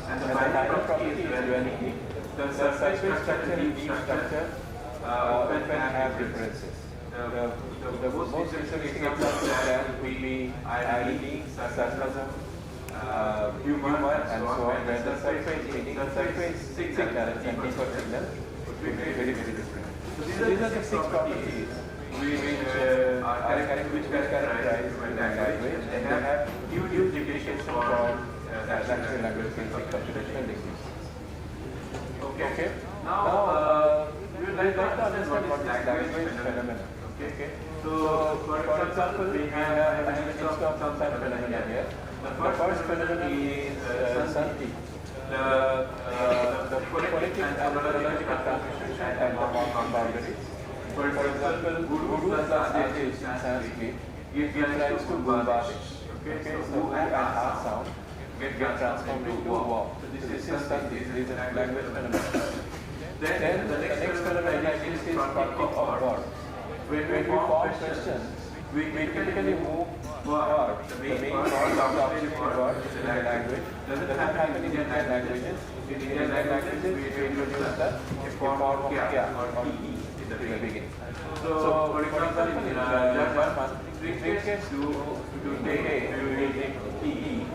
And the final property is duality. The surface structure and deep structure often have differences. The most recent example of that would be irony, sarcasm, humor, and so on, where the surface signal and deeper signal would be very, very different. So these are the 6 properties which are characterized by language, and they have huge implications for natural language processing, computational linguistics. Okay. Now, we would like to understand what is language phenomenon. Okay. So, for example, we have a list of some phenomena here. The first phenomenon is Santi, the phonetic and phonological transmission and the boundaries. For example, Guru plus Desh in Sanskrit gives rise to bombastic. Okay, so who and ah sound get transformed into wow. So this is a language phenomenon. Then the next phenomenon is prompting of God. When we form questions, we typically move forward. The main part of the word is a language. Doesn't happen in Indian languages. In Indian languages, we introduce the form of kya or e in the beginning. So, for example, in just 1 cricket to take using e,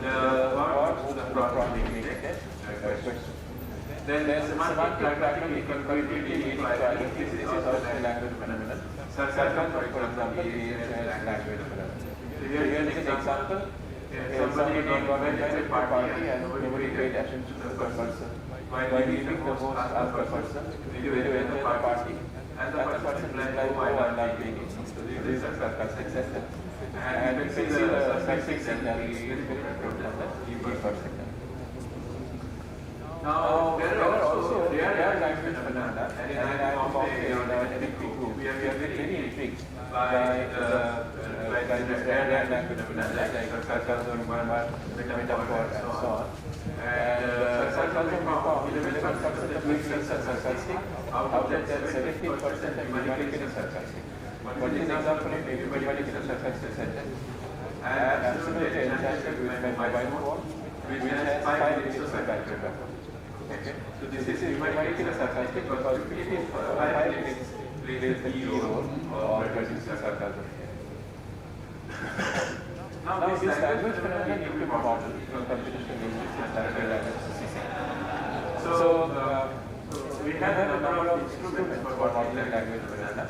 the word the prompt indicated question. Then there is semantic pragmatic inquiry inequality. This is also a language phenomenon. Sarcasm, for example, is a language phenomenon. So here is an example. Somebody got invited to a party and nobody paid attention to the person. While leaving the host asked the person, "Did you enjoy the party?" And the person replied, "Oh, I love being in." So this is a sarcastic sentence. And you can see the sarcastic sentence is very different from the first sentence. Now, there are also rare language phenomena, and in our group, we are very intrigued by the rare language phenomena like sarcasm, humor, metaphor, and so on. And sarcasm is 11% makes us sarcastic. Out of that, 17% are numerically sarcastic. What is an example of numerically sarcastic sentence? I am absolutely enchanted with my mobile phone, which has 5 minutes of battery backup. Okay. So this is numerically sarcastic because it is 5 minutes plays the key role of producing sarcasm. Now this language phenomenon need to be modeled from computational linguistics and natural language processing. So we have a number of instruments for modeling language phenomena.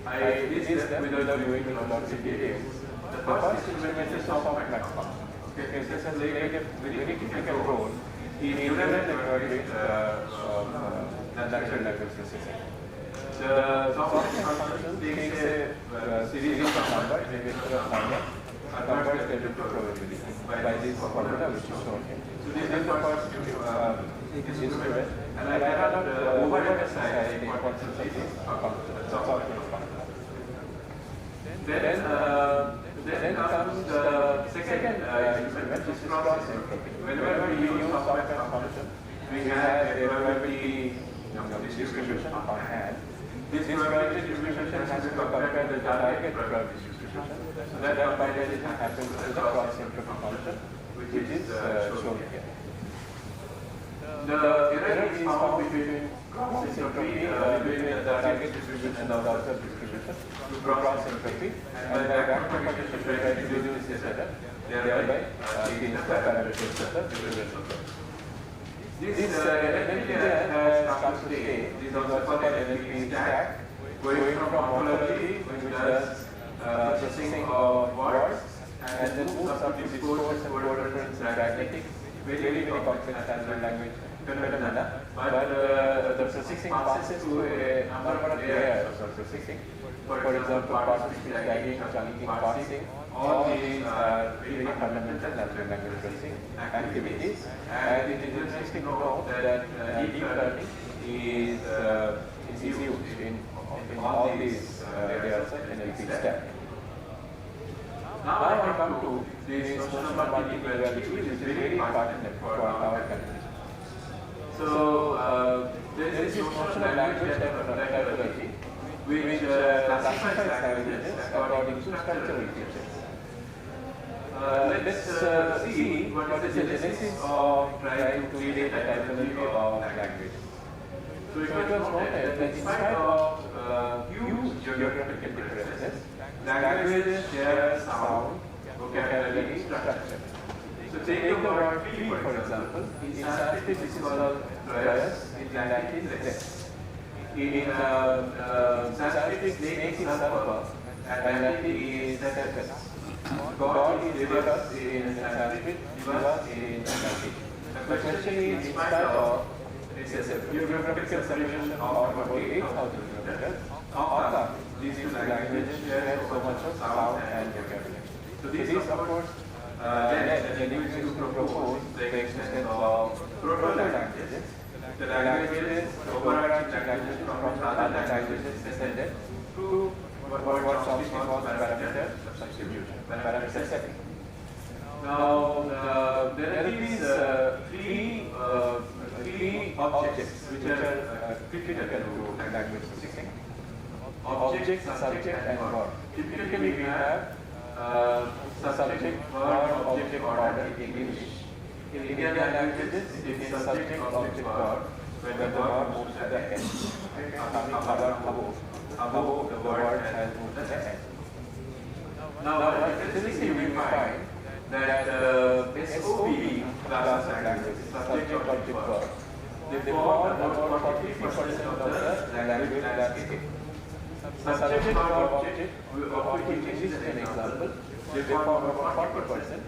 I list them without going into a lot of details. The first instrument is software platform. Okay, this has played a very critical role in neural network natural language processing. The software function takes a series of numbers, a vector of numbers, converts them into probability by this formula which is shown here. So this is the first instrument, and I cannot overemphasize the importance of this software function. Then comes the second instrument, which is cross entropy. Whenever we use software function, we have a probability distribution on hand. This probability distribution has to be compared to the target probability distribution. So that comparison happens with the cross entropy function, which is shown here. The error is found between cross entropy between the target distribution and the observed distribution to cross entropy, and by back propagation we try to reduce this error, thereby change the parameters of the distribution. This NLP has come to stay. This is also called NLP stack, going from morphology, which does processing of words, and then moves up to discourse and word reference and pragmatic, very complex natural language phenomena. But the processing passes to a number of layers of processing. For example, partial speech tagging, chunking, parsing. All these are very fundamental natural language processing activities, and it is interesting to know that deep learning is used in all these areas of NLP stack. Now I come to this social multilinguality, which is very important for our country. So there is this notion of language typology, which classifies languages according to structural features. Let's see what is the genesis of trying to create a typology of language. So it was noted that in spite of huge geographical differences, languages share sound, vocabulary, structure. So take the word tree, for example. In Sanskrit this is called prayas, in Latin rest. In Sanskrit snake is sarpa, and Latin is serpent. God is Devas in Sanskrit, Devas in Latin. The question is, in spite of geographical separation of about 8,000 kilometers, how come these two languages share so much of sound and vocabulary? So this, of course, led the linguists to propose the existence of proto-languages, the languages, overarching languages from other languages descended to what Chomsky calls parameter substitution, parameter setting. Now, there are these three objects which are critical to language processing. Object, subject, and verb. Typically, we have subject, verb, object order in English. In Indian languages, it is subject, object, verb, when the verb moves to the end. Above the word has moved to the end. Now, interestingly, we find that SOV class of language, subject, object, verb, they form about 43% of the language landscape. Subject, verb, object, of which English is an example, they form about 40%,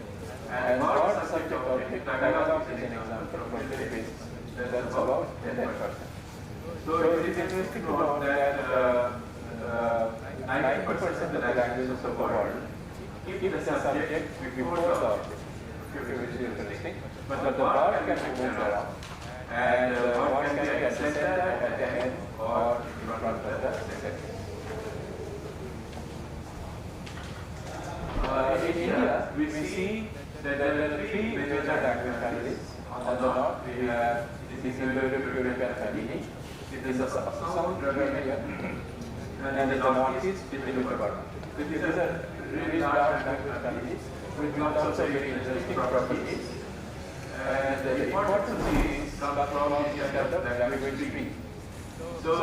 and verb, subject, object, dialogue is an example from the basis. That's about 10%. So it is interesting to note that 90% of the languages of the world keep the subject before the object, which is interesting. But the verb can be moved around, and one can be at the center, at the end, or in front of the sentence. In India, we see that there are three major language families. On the north, we have the Indo-European family. It is a South Dravidian, and in the northeast, it is Tibetan. These are really large language families with lots of very interesting properties. And the importance is comes from the language tree. So,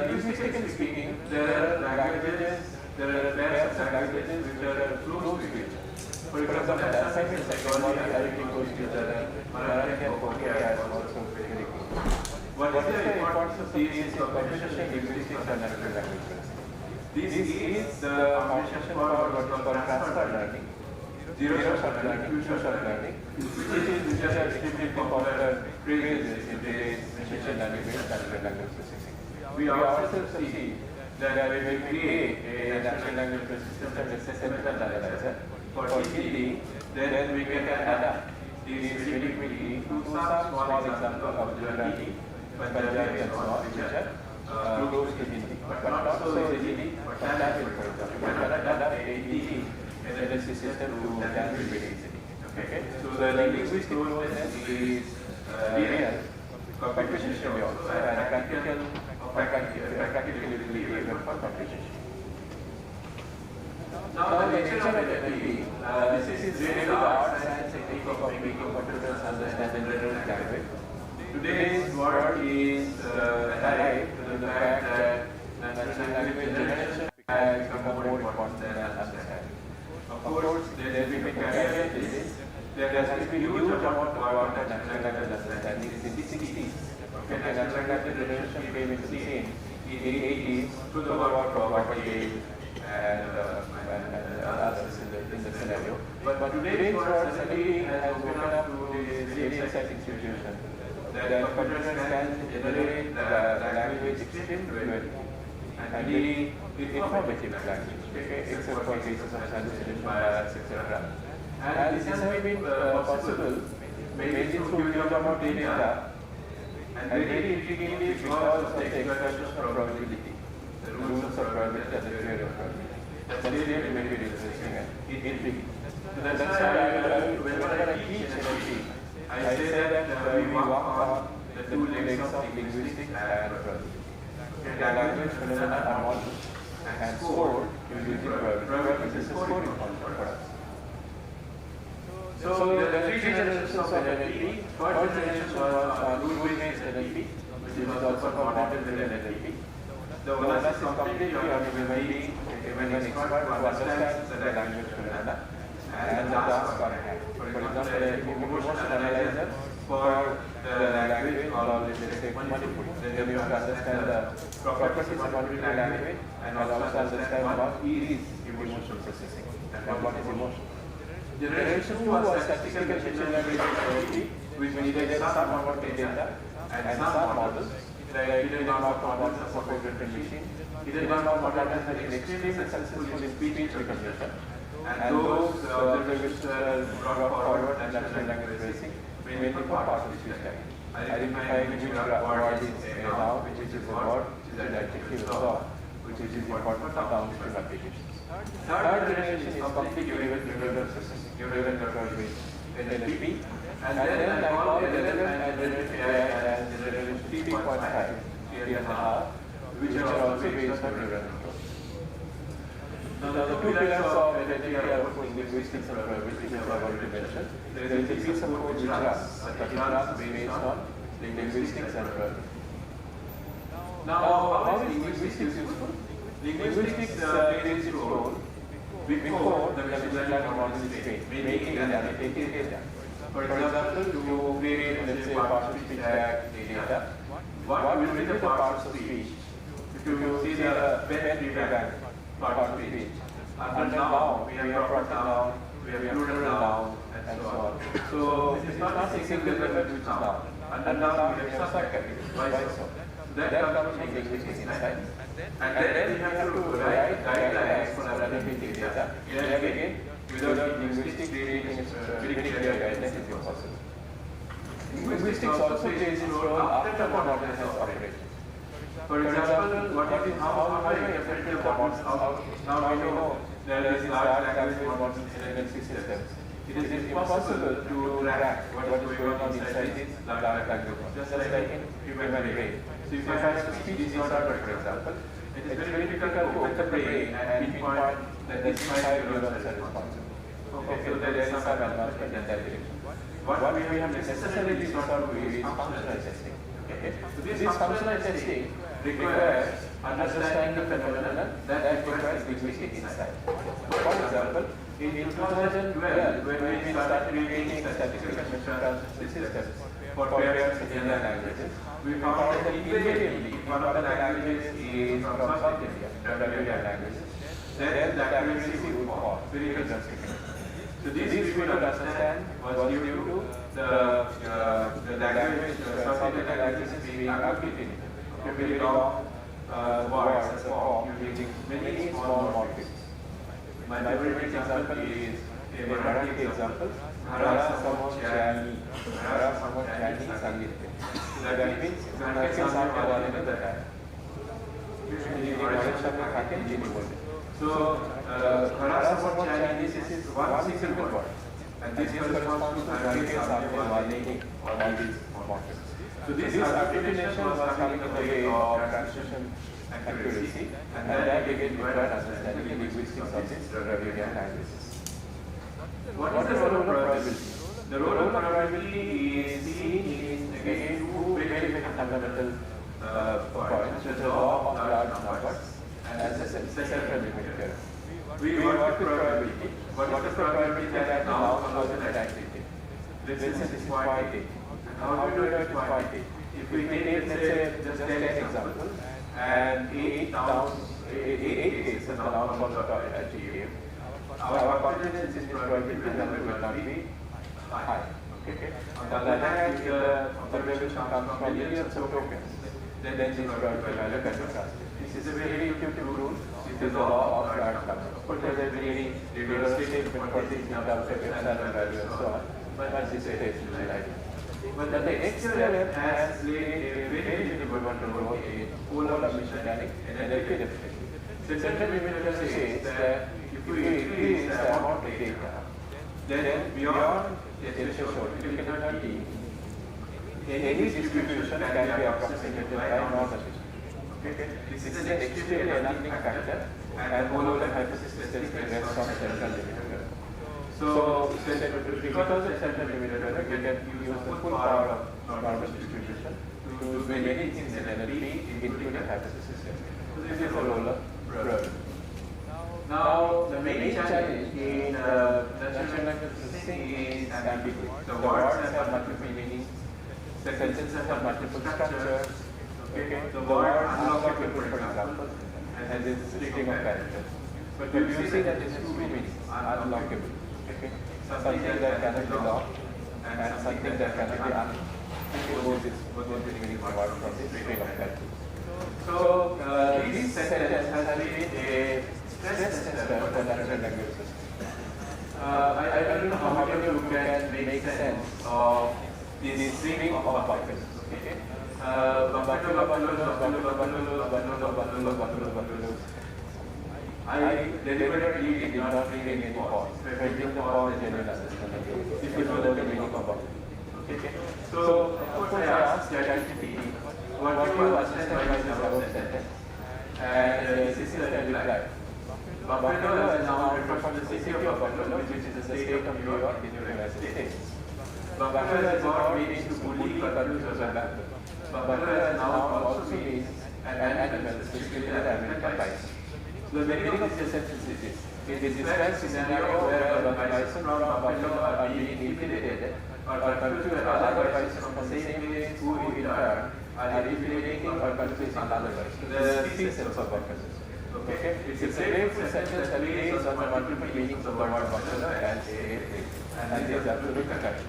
linguistically speaking, there are languages, there are pairs of languages which are close to each other. For example, assignment psychology, everything goes to each other. Marathi and Korea is also very close. What is the importance of these composition, linguistics, and natural language? This is the foundation for what is called transfer learning, zero-shot learning, two-shot learning, which are extremely popular phrases in today's machine learning based natural language processing. We also see that when we create a natural language processing system with a sentiment analyzer for Hindi, then we can adapt these very quickly to some small example of Gujarati, Punjabi, and so on, which are close to Hindi, but not so easily. Tamil, for example, we cannot adapt a Hindi analysis system to Tamil very easily. Okay? So the linguistic process is real, computational also, and practically able for computation. Now the nature of NLP, this is really the art science technique of making computers understand the general language. Today's world is alive to the fact that natural language generation has become more important than understanding. Of course, there has been a caveat to this. There has been a huge amount of work on natural language understanding in the 60s. Okay, natural language generation came into the scene in the 80s through the work of Dignitary and others in the scenario. But today's world suddenly has woken up to this very exciting situation that computers can generate the language extremely fluently and really informative language, okay, except for cases of hallucination, bias, etc. And this has been possible mainly through huge amount of data, and very intriguingly because of the expression of probability, the rules of probability and the theory of probability. That's really very interesting and intriguing. So that's why whenever I teach NLP, I say that we walk on the two legs of linguistics and probability. Language phenomena are modeled and scored using probability. This is scoring function for us. So there are three generations of NLP. First generation was rule-based NLP, which is also called model-driven NLP. The one is completely remaining an expert who understands the language phenomena and the task on hand. For example, a emotion analyzer for the language called, let's say, Manipuri. Then you have to understand the properties of Manipuri language and also understand what is emotion processing and what is emotion. Generation 2 was statistical machine learning technology, which needed some amount of data and some models. Like did not models that support different machines. Did not models have been extremely successful in speech recognition. And those observations were brought forward and natural language tracing, mainly for partial speech type. Identifying which word is now, which is a word, which is an adjective, and so on. which is important for downstream applications. Third generation is completely neural network-based NLP, and then I call LLM and generative AI as generation 3.5, 3.5, which are also based on neural networks. Now, the two pillars of NLP are, of course, linguistics and probability, which I already mentioned. There is a piece of code which runs, but it runs based on linguistics and probability. Now, how is linguistics useful? Linguistics plays its role before the machine learning model is trained, making and annotating data. For example, to create, let's say, partial speech tag data, what will be the parts of speech? If you see the pen reader part of speech, and now we have proper noun, we have plural noun, and so on. So it's not a single level which noun. And now we have subcategories. Why so? That comes from linguistics insight. And then we have to write guidelines for analytic data. Here again, without linguistics creating very clear guidelines is impossible. Linguistics also plays its role after the model has operated. For example, what is how I interpret the models out? Now I know there is large language models in NLP systems. It is impossible to track what is going on inside these large language models, just like in human brain. So if I have a speech disorder, for example, it is very difficult to open the brain and pinpoint that this might be responsible. Okay, so there is some advancement in that direction. What we have necessarily resorted to is functional testing. Okay, so this functional testing requires understanding the phenomenon that requires linguistic insight. For example, in 2012, when we started creating statistical machine translation systems for pairs in Indian languages, we found that invariably one of the languages is from South India, Indian languages, then the accuracy would fall very drastically. So this we could understand was due to the language, South Indian languages being aggregated, very long words as a form using many small morphemes. My favorite example is a Marathi example, Hara Samon Chani, Hara Samon Chani Sangitya. That means I can sound one another time. So, Hara Samon Chani is one single word, and this corresponds to Hara Samon Chani or all these morphemes. So this articulation was coming in the way of translation accuracy, and that again required understanding the linguistics of this Dravidian languages. What is the role of probability? The role of probability is seen in again two very fundamental points, which are the law of large numbers and the central limit theorem. We work with probability. What is the probability that now follows an activity? Let's say this is quite it. How do we do it with quite it? If we take, let's say, just 10 examples, and 8 cases are now from the GTM, our confidence in this probability number will not be high. Okay? On the other hand, if the observation comes from millions of tokens, then this probability value can be translated. This is a very intuitive rule. It is the law of large numbers. Of course, there is a very rigorous statement for this in terms of epsilon value and so on, but this is usually. But the next level has played a very important role in polar machine learning and NLP definition. The central limit theorem says that if we increase the amount of data, then beyond a threshold, infinity, any distribution can be approximated by normal distribution. Okay? This is an extremely enabling factor, and polar hypothesis testing rests on central limit theorem. So, because of the central limit theorem, we can use the full power of normal distribution to do many things in NLP, including hypothesis testing. So, this is the role of probability. Now, the main challenge in natural language processing is ambiguity. The words have multiple meanings, the sentences have multiple structures. Okay? The word unlockable, for example, has a string of characters. But you see that it has two meanings, unlockable. Okay. Something that cannot be locked and something that cannot be unlocked. Both is meaning word from this string of characters. So this sentence has been a stress tester for natural language systems. I don't know how many of you can make sense of this string of buckets. Okay. buffaloes. I deliberately did not bring any pause. Bring the pause genuine assessment. If you know the meaning of buffalo. Okay. So, of course, I asked ChatGPT, what do you understand by this above sentence? And this is the reply. Buffalo is now referred to the city of Buffalo, which is the state of New York in the United States. Buffalo is not meaning to bully, confuse, or blackmail. Buffalo is now also means an animal, specifically the American bison. The meaning of this sentence is this. It describes a scenario where a bison from Buffalo are being intimidated or confused with other bison from the same place who in turn are intimidating or confusing other bison. There are three sets of buffaloes. Okay? It's a playful sentence that plays on the multiple meanings of the word buffalo and state, and this is absolutely correct.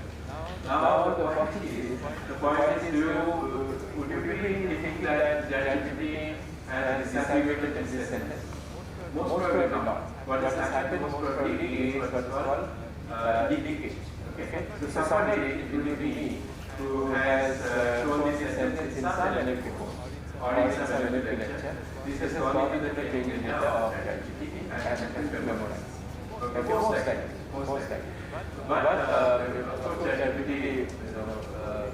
Now the point is, would you really think that ChatGPT has disaggregated this sentence? Most probably not. What has happened most probably is what's called leakage. Okay? So somebody, including me, who has shown this sentence in some NLP course or in some NLP lecture, this has gone into the training data of ChatGPT and has been memorized. Okay, most likely. But of course, ChatGPT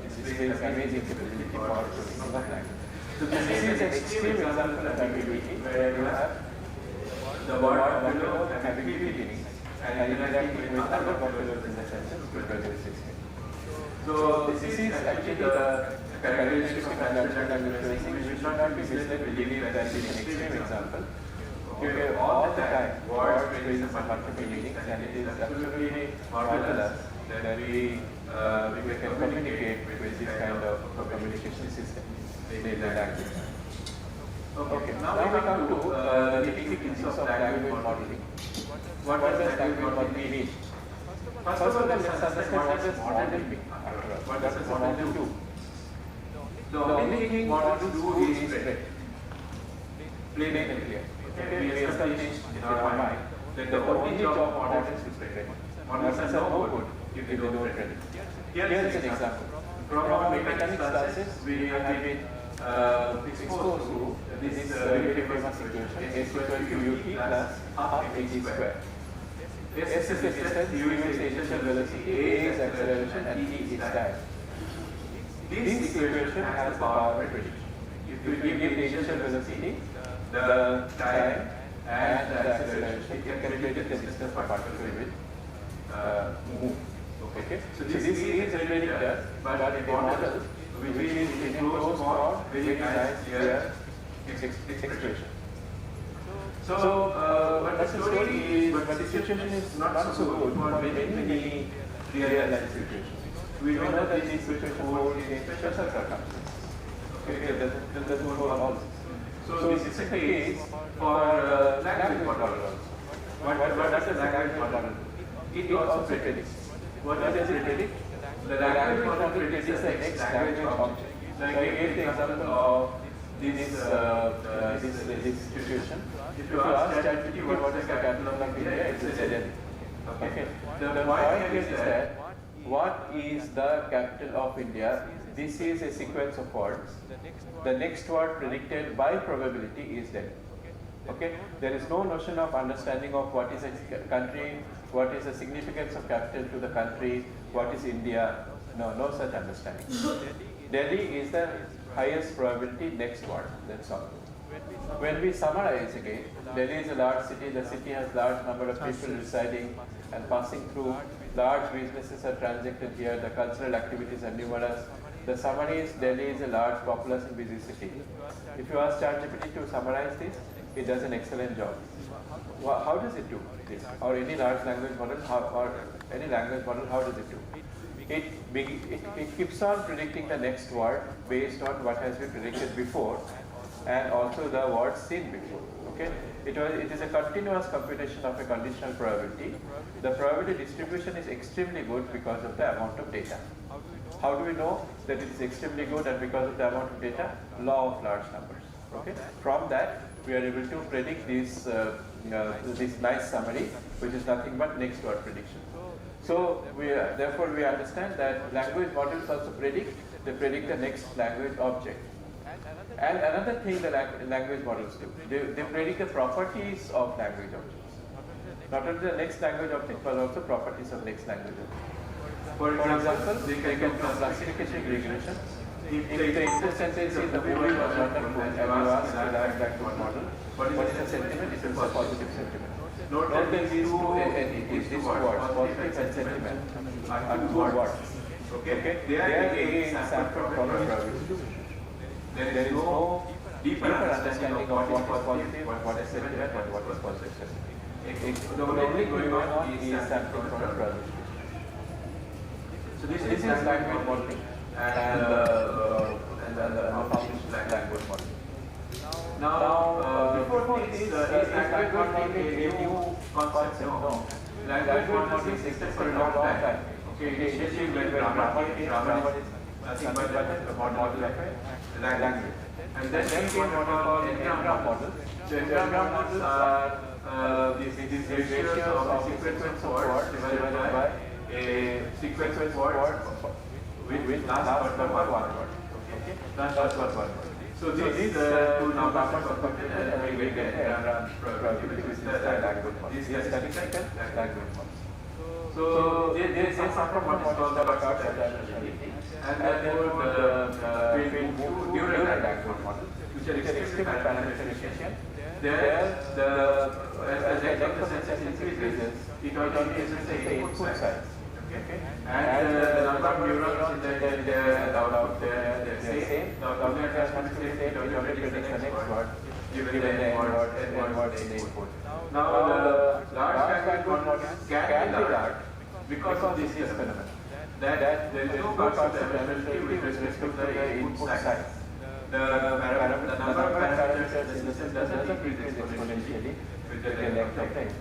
displays amazing capability for processing of language. So this is an extreme example of ambiguity where you have the word buffalo and ambiguity and interacting with other buffaloes in the sentence to produce this. So this is actually the characteristic of natural language processing. We should not be misled to believe that it's an extreme example. Okay, all the time, words traces multiple meanings, and it is absolutely marvelous that we can communicate with this kind of communication system in the language. Okay, now we come to the basic principles of language modeling. What does language modeling mean? First of all, let's understand what does modeling mean. What does model do? The only thing models do is predict. Plain and clear. Okay, we established in our mind that the only job of models is to predict. Models are no good if they don't predict. Here is an example. From our mechanics classes, we have been exposed to this very famous equation, S equal to ut plus half ag square. S is distance, u is initial velocity, a is acceleration, and t is time. This equation has the power of prediction. If you give the initial velocity, the time, and the acceleration, it can calculate the distance per particle will move. Okay? So this is a predictor, but a model which is in closed form, very nice, clear expression. So, but the story is, but the situation is not so good for many real life situations. We know that this situation holds in special circumstances. Okay, it doesn't hold all. So this is the case for language model. What does the language model do? It also predicts. What does it predict? The language model predicts the next language object. So I gave the example of this situation. If you ask ChatGPT what is the capital of India, it will say Delhi. Okay. The point here is that what is the capital of India? This is a sequence of words. The next word predicted by probability is Delhi. Okay. There is no notion of understanding of what is a country, what is the significance of capital to the country, what is India. No such understanding. Delhi is the highest probability next word. That's all. When we summarize again, Delhi is a large city. The city has large number of people residing and passing through. Large businesses are transacted here. The cultural activities are numerous. The summary is Delhi is a large, populous and busy city. If you ask ChatGPT to summarize this, it does an excellent job. How does it do this? Or any large language model, any language model, how does it do? It keeps on predicting the next word based on what has been predicted before, and also the words seen before. Okay, it is a continuous computation of a conditional probability. The probability distribution is extremely good because of the amount of data. How do we know that it is extremely good and because of the amount of data? Law of large numbers. Okay, from that we are able to predict this nice summary, which is nothing but next word prediction. So therefore we understand that language models also predict the next language object. And another thing the language models do, they predict the properties of language objects. Not only the next language object, but also properties of next language object. For example, they can do classification regression. If the input sentence is the movie was wonderful and you ask the large language model, what is the sentiment? It is a positive sentiment. Note that these two entities, these words, positive and sentiment, are two words. Okay? They are again sampled from the probability. There is no deeper understanding of what is positive, what is sentiment, and what is positive sentiment. The only going on is sampling from the probability. So this is language modeling and published language modeling. Now, before this, is language modeling a new concept? No. Language modeling existed for a long time. Okay, initially when grammar is nothing but a model of a language. And then came what we call Inaugural model. So Inaugural models are these ratios of sequence of words divided by a sequence of words with last but one word. Okay, last but one word. So these two numbers are computed and we get a probability which is the language model. This is statistical language model. So there is some what is called the short adaptability, and therefore we will move to neural language model, which are extreme parameterization. There, as the length of the sentence increases, it also increases the input size. Okay? And the number of neurons in the output there, they are same. The output has to be same, it already predicts the next word, given the end word in the input. Now the large language models can be large because of this phenomenon, that there is no concept of adaptability with respect to the input size. The number of parameters in the system doesn't increase exponentially with the length of time.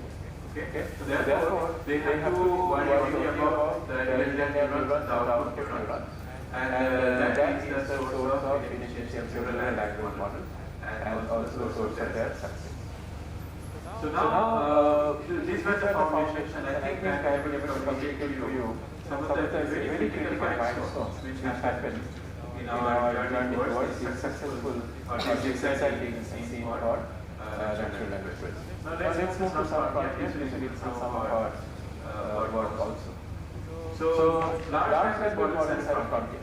Okay? So therefore, they have to worry only about the intelligent neurons, the output neurons, and that is the source of initiation of neural language model and also the source of their success. So now, these were the foundations, and I think I have been able to communicate to you some of the very critical milestones which have happened in our journey towards this successful or this exciting scene for natural language processing. Now let's move to some frontiers which will some of our work also. So large language models are a frontier.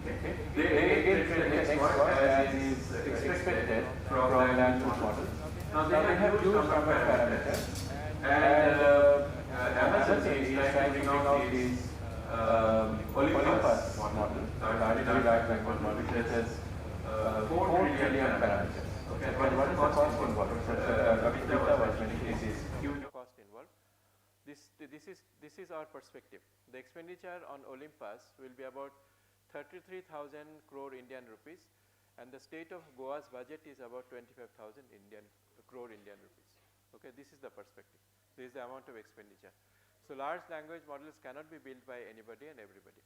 Okay. They get the next word as is expected from language models. Now they have huge number of parameters, and Amazon is trying to bring out this Olympus model, large language model, which has 4 trillion parameters. Okay, but what is the cost involved? This is huge cost involved. This is our perspective. The expenditure on Olympus will be about 33,000 crore Indian rupees, and the state of Goa's budget is about 25,000 crore Indian rupees. Okay, this is the perspective. This is the amount of expenditure. So large language models cannot be built by anybody and everybody.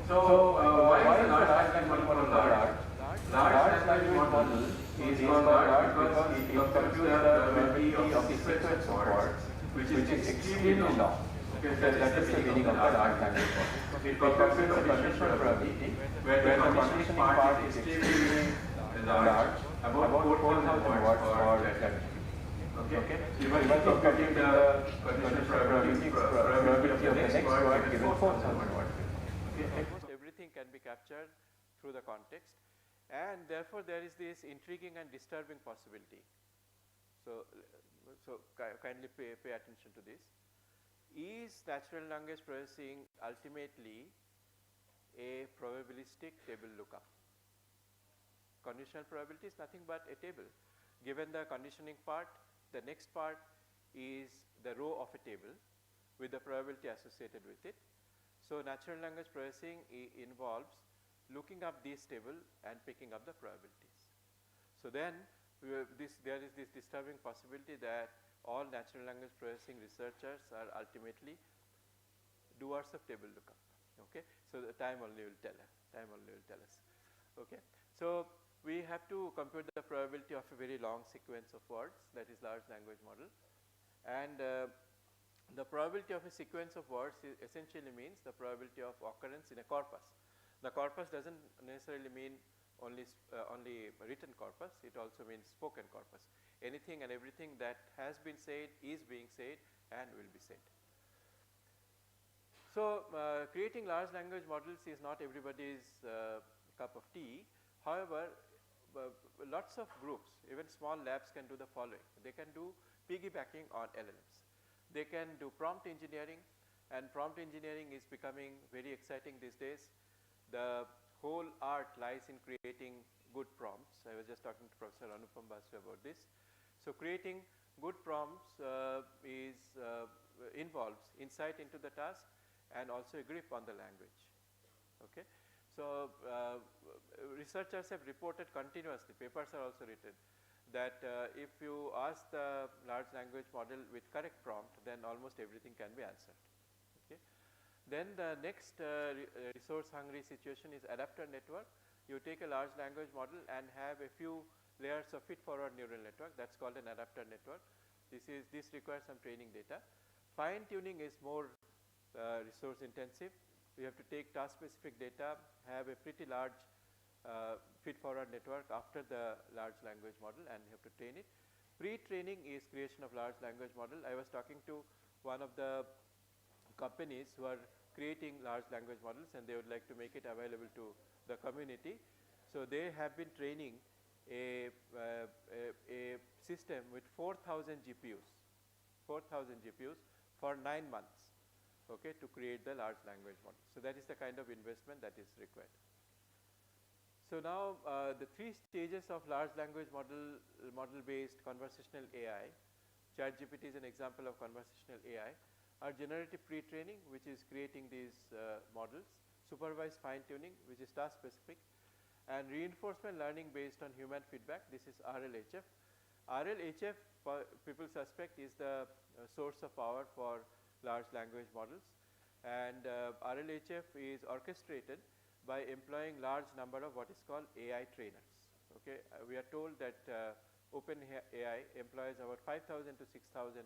So why is the large language model large? Large language model is called large because it computes the probability of sequence of words, which is extremely long. Okay, so that is the meaning of the large language model. It computes the conditional probability, where the conditioning part is extremely large, about 4,000 words for that. Okay. Even computing the conditional probability of the next word given 4,000 words. Almost everything can be captured through the context, and therefore there is this intriguing and disturbing possibility. So kindly pay attention to this. Is natural language processing ultimately a probabilistic table lookup? Conditional probability is nothing but a table. Given the conditioning part, the next part is the row of a table with the probability associated with it. So natural language processing involves looking up this table and picking up the probabilities. So then there is this disturbing possibility that all natural language processing researchers are ultimately doers of table lookup. Okay, so the time only will tell us. Okay, so we have to compute the probability of a very long sequence of words, that is large language model, and The probability of a sequence of words essentially means the probability of occurrence in a corpus. The corpus does not necessarily mean only written corpus, it also means spoken corpus. Anything and everything that has been said, is being said, and will be said. So, creating large language models is not everybody's cup of tea. However, lots of groups, even small labs, can do the following. They can do piggybacking on LLMs. They can do prompt engineering, and prompt engineering is becoming very exciting these days. The whole art lies in creating good prompts. I was just talking to Professor Anupam Basu about this. So, creating good prompts involves insight into the task and also a grip on the language. Okay. So, researchers have reported continuously, papers are also written, that if you ask the large language model with correct prompt, then almost everything can be answered. Okay. Then the next resource hungry situation is adapter network. You take a large language model and have a few layers of feed forward neural network, that is called an adapter network. This requires some training data. Fine tuning is more resource intensive. We have to take task specific data, have a pretty large feed forward network after the large language model, and you have to train it. Pre-training is creation of large language model. I was talking to one of the companies who are creating large language models, and they would like to make it available to the community. So, they have been training a system with 4,000 GPUs for 9 months, okay, to create the large language model. So, that is the kind of investment that is required. So, now the 3 stages of large language model based conversational AI, ChatGPT is an example of conversational AI, are generative pre-training, which is creating these models, supervised fine tuning, which is task specific, and reinforcement learning based on human feedback, this is RLHF. RLHF, people suspect, is the source of power for large language models, and RLHF is orchestrated by employing large number of what is called AI trainers. Okay. We are told that OpenAI employs about 5,000 to 6,000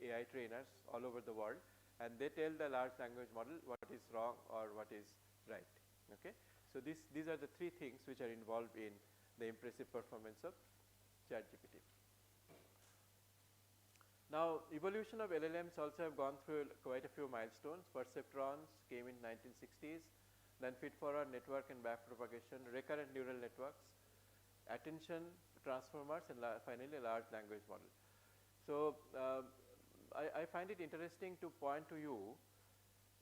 AI trainers all over the world, and they tell the large language model what is wrong or what is right. Okay. So, these are the 3 things which are involved in the impressive performance of ChatGPT. Now, evolution of LLMs also have gone through quite a few milestones. Perceptrons came in 1960s, then feed-forward network and backpropagation, recurrent neural networks, attention transformers, and finally large language model. So, I find it interesting to point to you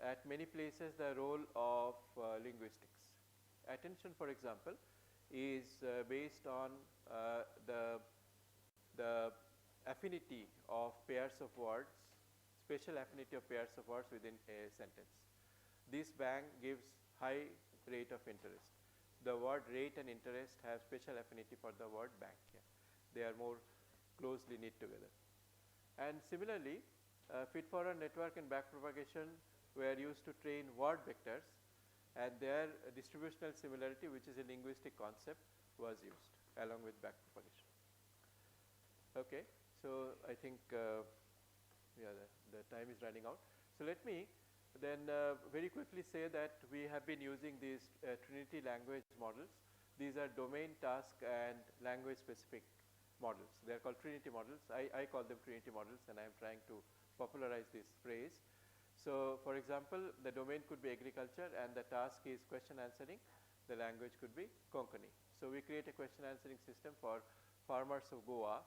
at many places the role of linguistics. Attention, for example, is based on the affinity of pairs of words, special affinity of pairs of words within a sentence. This bang gives high rate of interest. The word rate and interest have special affinity for the word bang. Yeah. They are more closely knit together. And similarly, feed-forward network and backpropagation were used to train word vectors, and their distributional similarity, which is a linguistic concept, was used along with backpropagation. Okay. So, I think yeah, the time is running out. So, let me then very quickly say that we have been using these Trinity language models. These are domain, task, and language specific models. They are called Trinity models. I call them Trinity models, and I am trying to popularize this phrase. So, for example, the domain could be agriculture and the task is question answering. The language could be Konkani. So, we create a question answering system for farmers of Goa,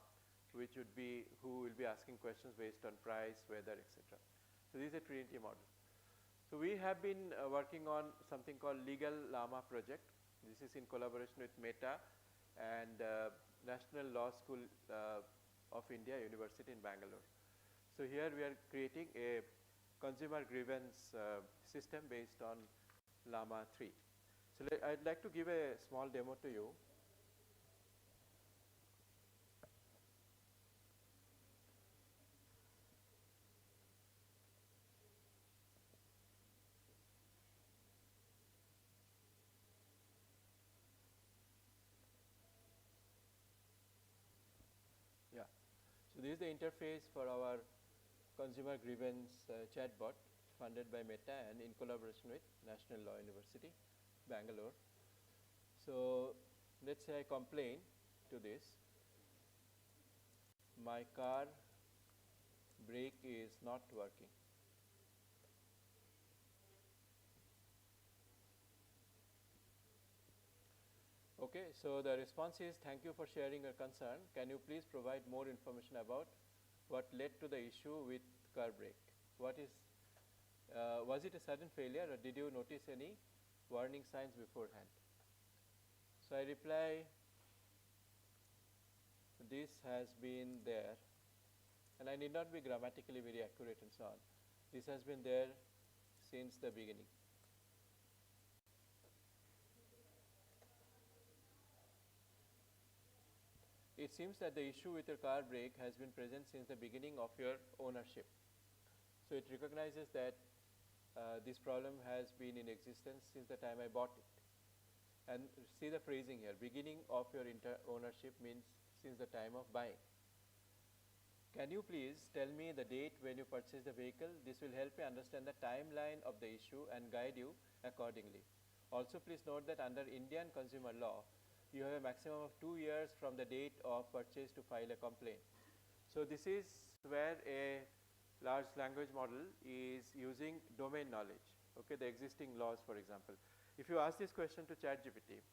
which would be who will be asking questions based on price, weather, etc. So, this is a Trinity model. So, we have been working on something called Legal Llama project. This is in collaboration with Meta and National Law School of India University in Bangalore. So, here we are creating a consumer grievance system based on Llama 3. So, I would like to give a small demo to you. Yeah. So, this is the interface for our consumer grievance chatbot funded by Meta and in collaboration with National Law University, Bangalore. So let's say I complain to this. My car brake is not working. Okay, so the response is, thank you for sharing your concern. Can you please provide more information about what led to the issue with car brake? What is, was it a sudden failure or did you notice any warning signs beforehand? So I reply, this has been there, and I need not be grammatically very accurate and so on. This has been there since the beginning. It seems that the issue with your car brake has been present since the beginning of your ownership. So it recognizes that this problem has been in existence since the time I bought it. And see the phrasing here, beginning of your ownership means since the time of buying. Can you please tell me the date when you purchased the vehicle? This will help me understand the timeline of the issue and guide you accordingly. Also, please note that under Indian consumer law, you have a maximum of 2 years from the date of purchase to file a complaint. So this is where a large language model is using domain knowledge, okay, the existing laws, for example. If you ask this question to ChatGPT,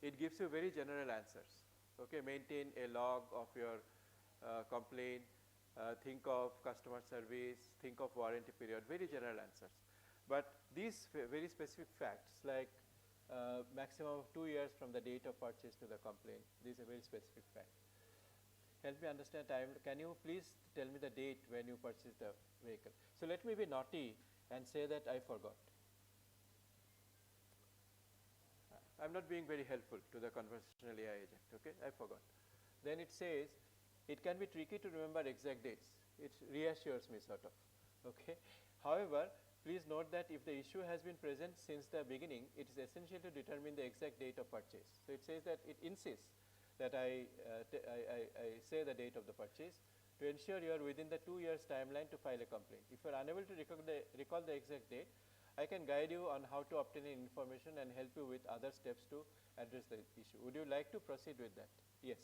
it gives you very general answers. Okay, maintain a log of your complaint, think of customer service, think of warranty period, very general answers. But these very specific facts like maximum of 2 years from the date of purchase to the complaint, this is a very specific fact. Help me understand time. Can you please tell me the date when you purchased the vehicle? So let me be naughty and say that I forgot. I am not being very helpful to the conversational AI agent, okay, I forgot. Then it says, it can be tricky to remember exact dates. It reassures me sort of, okay. However, please note that if the issue has been present since the beginning, it is essential to determine the exact date of purchase. So it says that it insists that I say the date of the purchase to ensure you are within the 2 years timeline to file a complaint. If you are unable to recall the exact date, I can guide you on how to obtain information and help you with other steps to address the issue. Would you like to proceed with that? Yes.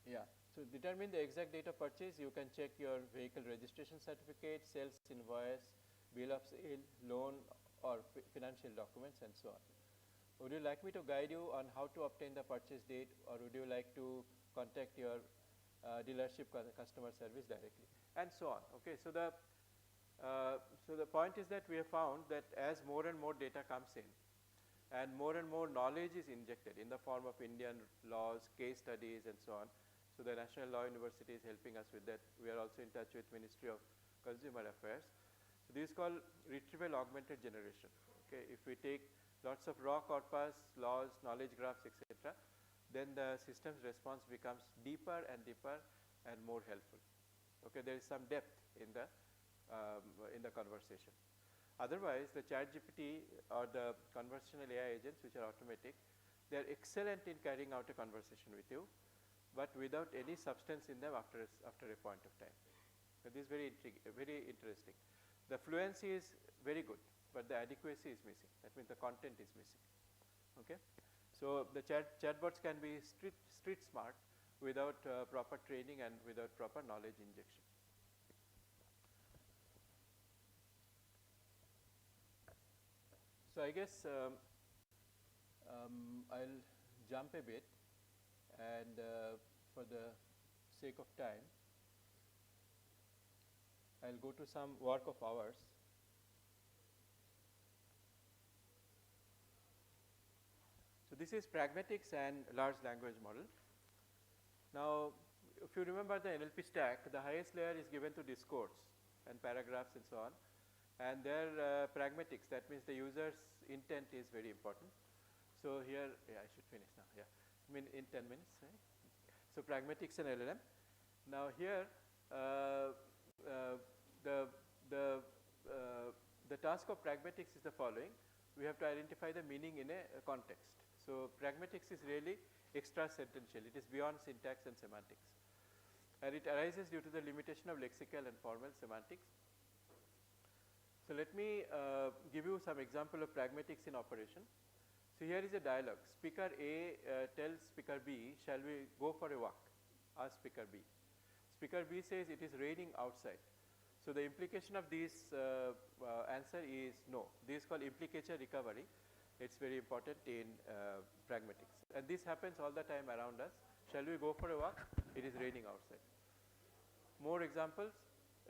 Yeah. So determine the exact date of purchase. You can check your vehicle registration certificate, sales invoice, bill of sale, loan or financial documents and so on. Would you like me to guide you on how to obtain the purchase date, or would you like to contact your dealership customer service directly, and so on. Okay, so the point is that we have found that as more and more data comes in, and more knowledge is injected in the form of Indian laws, case studies, and so on. So the National Law University is helping us with that. We are also in touch with Ministry of Consumer Affairs. So this is called retrieval augmented generation. Okay, if we take lots of raw corpus, laws, knowledge graphs, etc., then the system's response becomes deeper and deeper and more helpful. Okay, there is some depth in the conversation. Otherwise, the ChatGPT or the conversational AI agents, which are automatic, they are excellent in carrying out a conversation with you, but without any substance in them after a point of time. So this is very interesting. The fluency is very good, but the adequacy is missing. That means the content is missing. Okay. So the chatbots can be street smart without proper training and without proper knowledge injection. So I guess I'll jump a bit, and for the sake of time, I'll go to some work of ours. So this is pragmatics and large language model. Now, if you remember the NLP stack, the highest layer is given to discourse and paragraphs and so on. And their pragmatics, that means the user's intent is very important. So here, yeah, I should finish now. Yeah, I mean in 10 minutes. Right? So pragmatics and LLM. Now here, the task of pragmatics is the following. We have to identify the meaning in a context. So pragmatics is really extra-sentential. It is beyond syntax and semantics. And it arises due to the limitation of lexical and formal semantics. So let me give you some example of pragmatics in operation. So here is a dialogue. Speaker A tells speaker B, shall we go for a walk? Asks speaker B. Speaker B says it is raining outside. So the implication of this answer is no. This is called implicature recovery. It's very important in pragmatics. And this happens all the time around us. Shall we go for a walk? It is raining outside. More examples.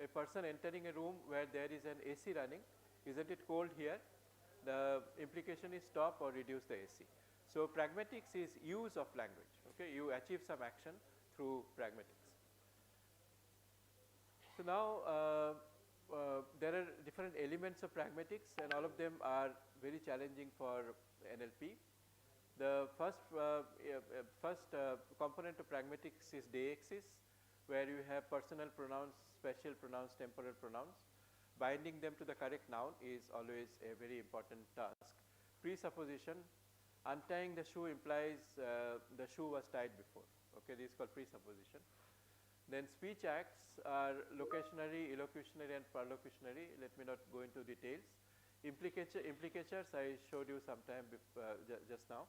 A person entering a room where there is an AC running. Isn't it cold here? The implication is stop or reduce the AC. So pragmatics is use of language. Okay, you achieve some action through pragmatics. So now there are different elements of pragmatics, and all of them are very challenging for NLP. The first component of pragmatics is deixis, where you have personal pronouns, special pronouns, temporal pronouns. Binding them to the correct noun is always a very important task. Presupposition, untying the shoe implies the shoe was tied before. Okay, this is called presupposition. Then speech acts are locutionary, illocutionary and perlocutionary. Let me not go into details. Implicatures I showed you sometime just now.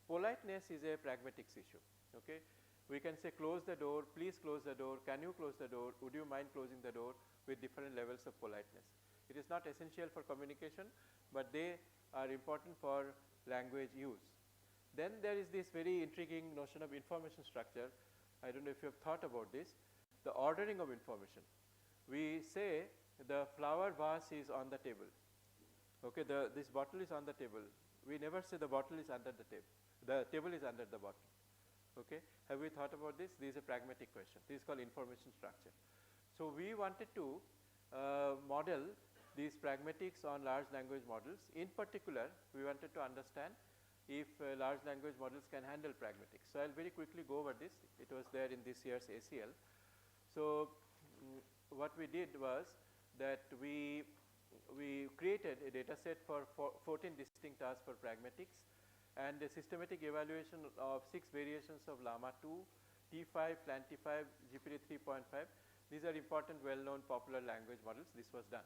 Politeness is a pragmatics issue. Okay, we can say close the door, please close the door, can you close the door, would you mind closing the door, with different levels of politeness. It is not essential for communication, but they are important for language use. Then there is this very intriguing notion of information structure. I don't know if you have thought about this. The ordering of information. We say the flower vase is on the table. Okay, this bottle is on the table. We never say the bottle is under the table. The table is under the bottle. Okay, have we thought about this? This is a pragmatic question. This is called information structure. So we wanted to model these pragmatics on large language models. In particular, we wanted to understand if large language models can handle pragmatics. So I'll very quickly go over this. It was there in this year's ACL. So what we did was that we created a data set for 14 distinct tasks for pragmatics and a systematic evaluation of 6 variations of Llama 2, T5, Plan-T5, GPT 3.5. These are important, well-known, popular language models. This was done.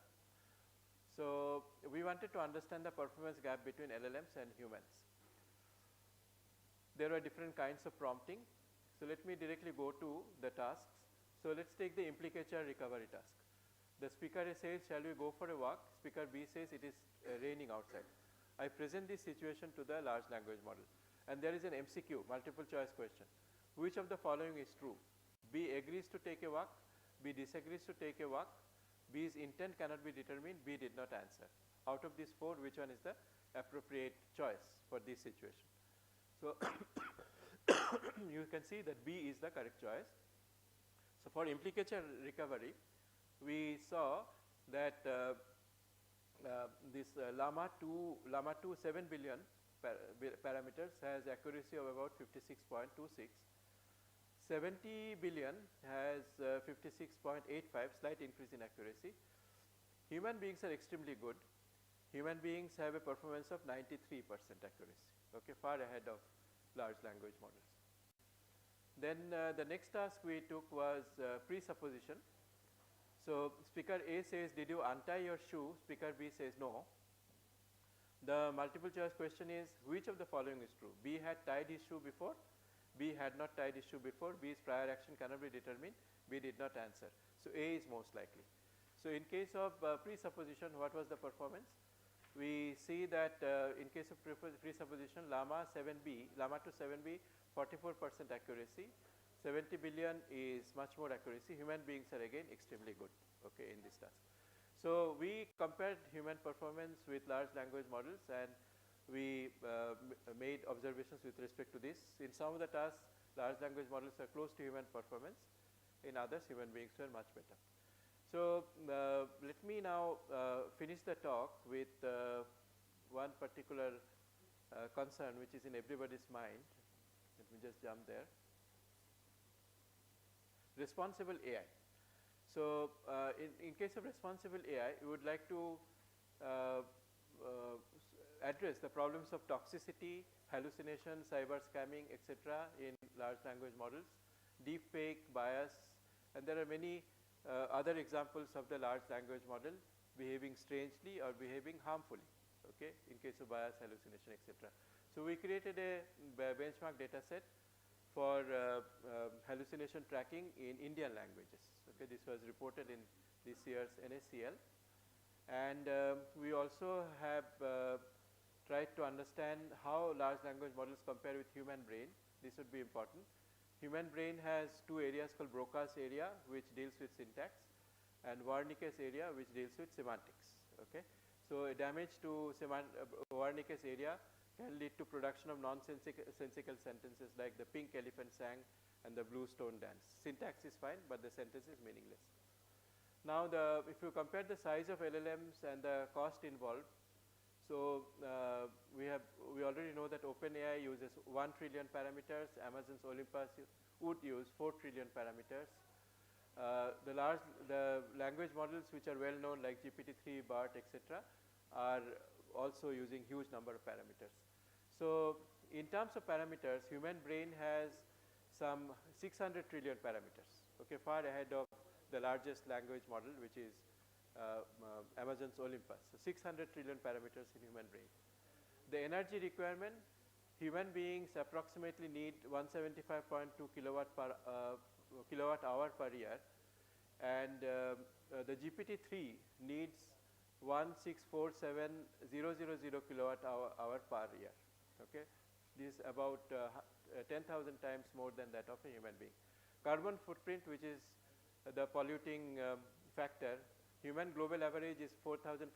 So we wanted to understand the performance gap between LLMs and humans. There were different kinds of prompting. So let me directly go to the tasks. So let's take the implicature recovery task. The speaker A says, shall we go for a walk? Speaker B says, it is raining outside. I present this situation to the large language model. And there is an MCQ, multiple choice question. Which of the following is true? B agrees to take a walk. B disagrees to take a walk. B's intent cannot be determined. B did not answer. Out of these 4, which one is the appropriate choice for this situation? So you can see that B is the correct choice. So for implicature recovery, we saw that this Llama 2 7 billion parameters has accuracy of about 56.26. 70 billion has 56.85, slight increase in accuracy. Human beings are extremely good. Human beings have a performance of 93% accuracy, okay, far ahead of large language models. Then the next task we took was presupposition. So speaker A says, did you untie your shoe? Speaker B says no. The multiple choice question is, which of the following is true? B had tied his shoe before. B had not tied his shoe before. B's prior action cannot be determined. B did not answer. So A is most likely. So in case of presupposition, what was the performance? We see that in case of presupposition, Llama 7B, Llama to 7B, 44% accuracy. 70 billion is much more accuracy. Human beings are again extremely good, okay, in this task. So we compared human performance with large language models, and we made observations with respect to this. In some of the tasks, large language models are close to human performance. In others, human beings were much better. So let me now finish the talk with one particular concern which is in everybody's mind. Let me just jump there. Responsible AI. So in case of responsible AI, we would like to address the problems of toxicity, hallucination, cyber scamming, etc. in large language models, deep fake, bias, and there are many other examples of the large language model behaving strangely or behaving harmfully, okay, in case of bias, hallucination, etc. So, we created a benchmark data set for hallucination tracking in Indian languages. Okay, this was reported in this year's NACL, and we also have tried to understand how large language models compare with human brain. This would be important. Human brain has two areas called Broca's area, which deals with syntax, and Wernicke's area, which deals with semantics. Okay. So, a damage to Wernicke's area can lead to production of nonsensical sentences like the pink elephant sang and the blue stone dance. Syntax is fine, but the sentence is meaningless. Now, if you compare the size of LLMs and the cost involved, so we already know that OpenAI uses 1 trillion parameters, Amazon's Olympus would use 4 trillion parameters. The language models which are well known like GPT-3, BART, etc., are also using huge number of parameters. So, in terms of parameters, human brain has some 600 trillion parameters, okay, far ahead of the largest language model, which is Amazon's Olympus. So, 600 trillion parameters in human brain. The energy requirement, human beings approximately need 175.2 kilowatt hour per year, and the GPT-3 needs 1647000 kilowatt hour per year. Okay. This is about 10,000 times more than that of a human being. Carbon footprint, which is the polluting factor, human global average is 4,500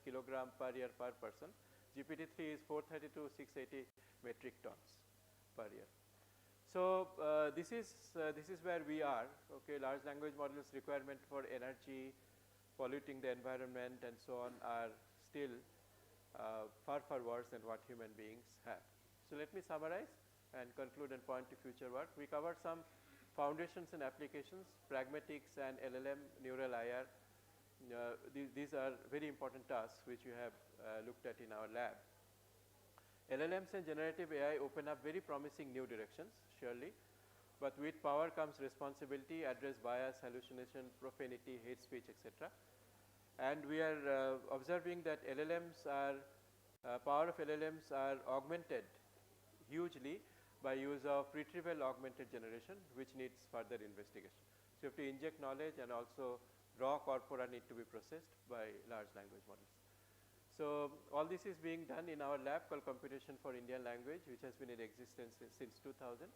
kilogram per year per person. GPT-3 is 430 to 680 metric tons per year. So, this is where we are. Okay, large language models requirement for energy, polluting the environment, and so on are still far worse than what human beings have. So, let me summarize and conclude and point to future work. We covered some foundations and applications, pragmatics and LLM, neural IR. These are very important tasks which we have looked at in our lab. LLMs and generative AI open up very promising new directions, surely, but with power comes responsibility, address bias, hallucination, profanity, hate speech, etc. And we are observing that power of LLMs are augmented hugely by use of retrieval augmented generation, which needs further investigation. So, you have to inject knowledge, and also raw corpora need to be processed by large language models. So, all this is being done in our lab called Computation for Indian Language, which has been in existence since 2000,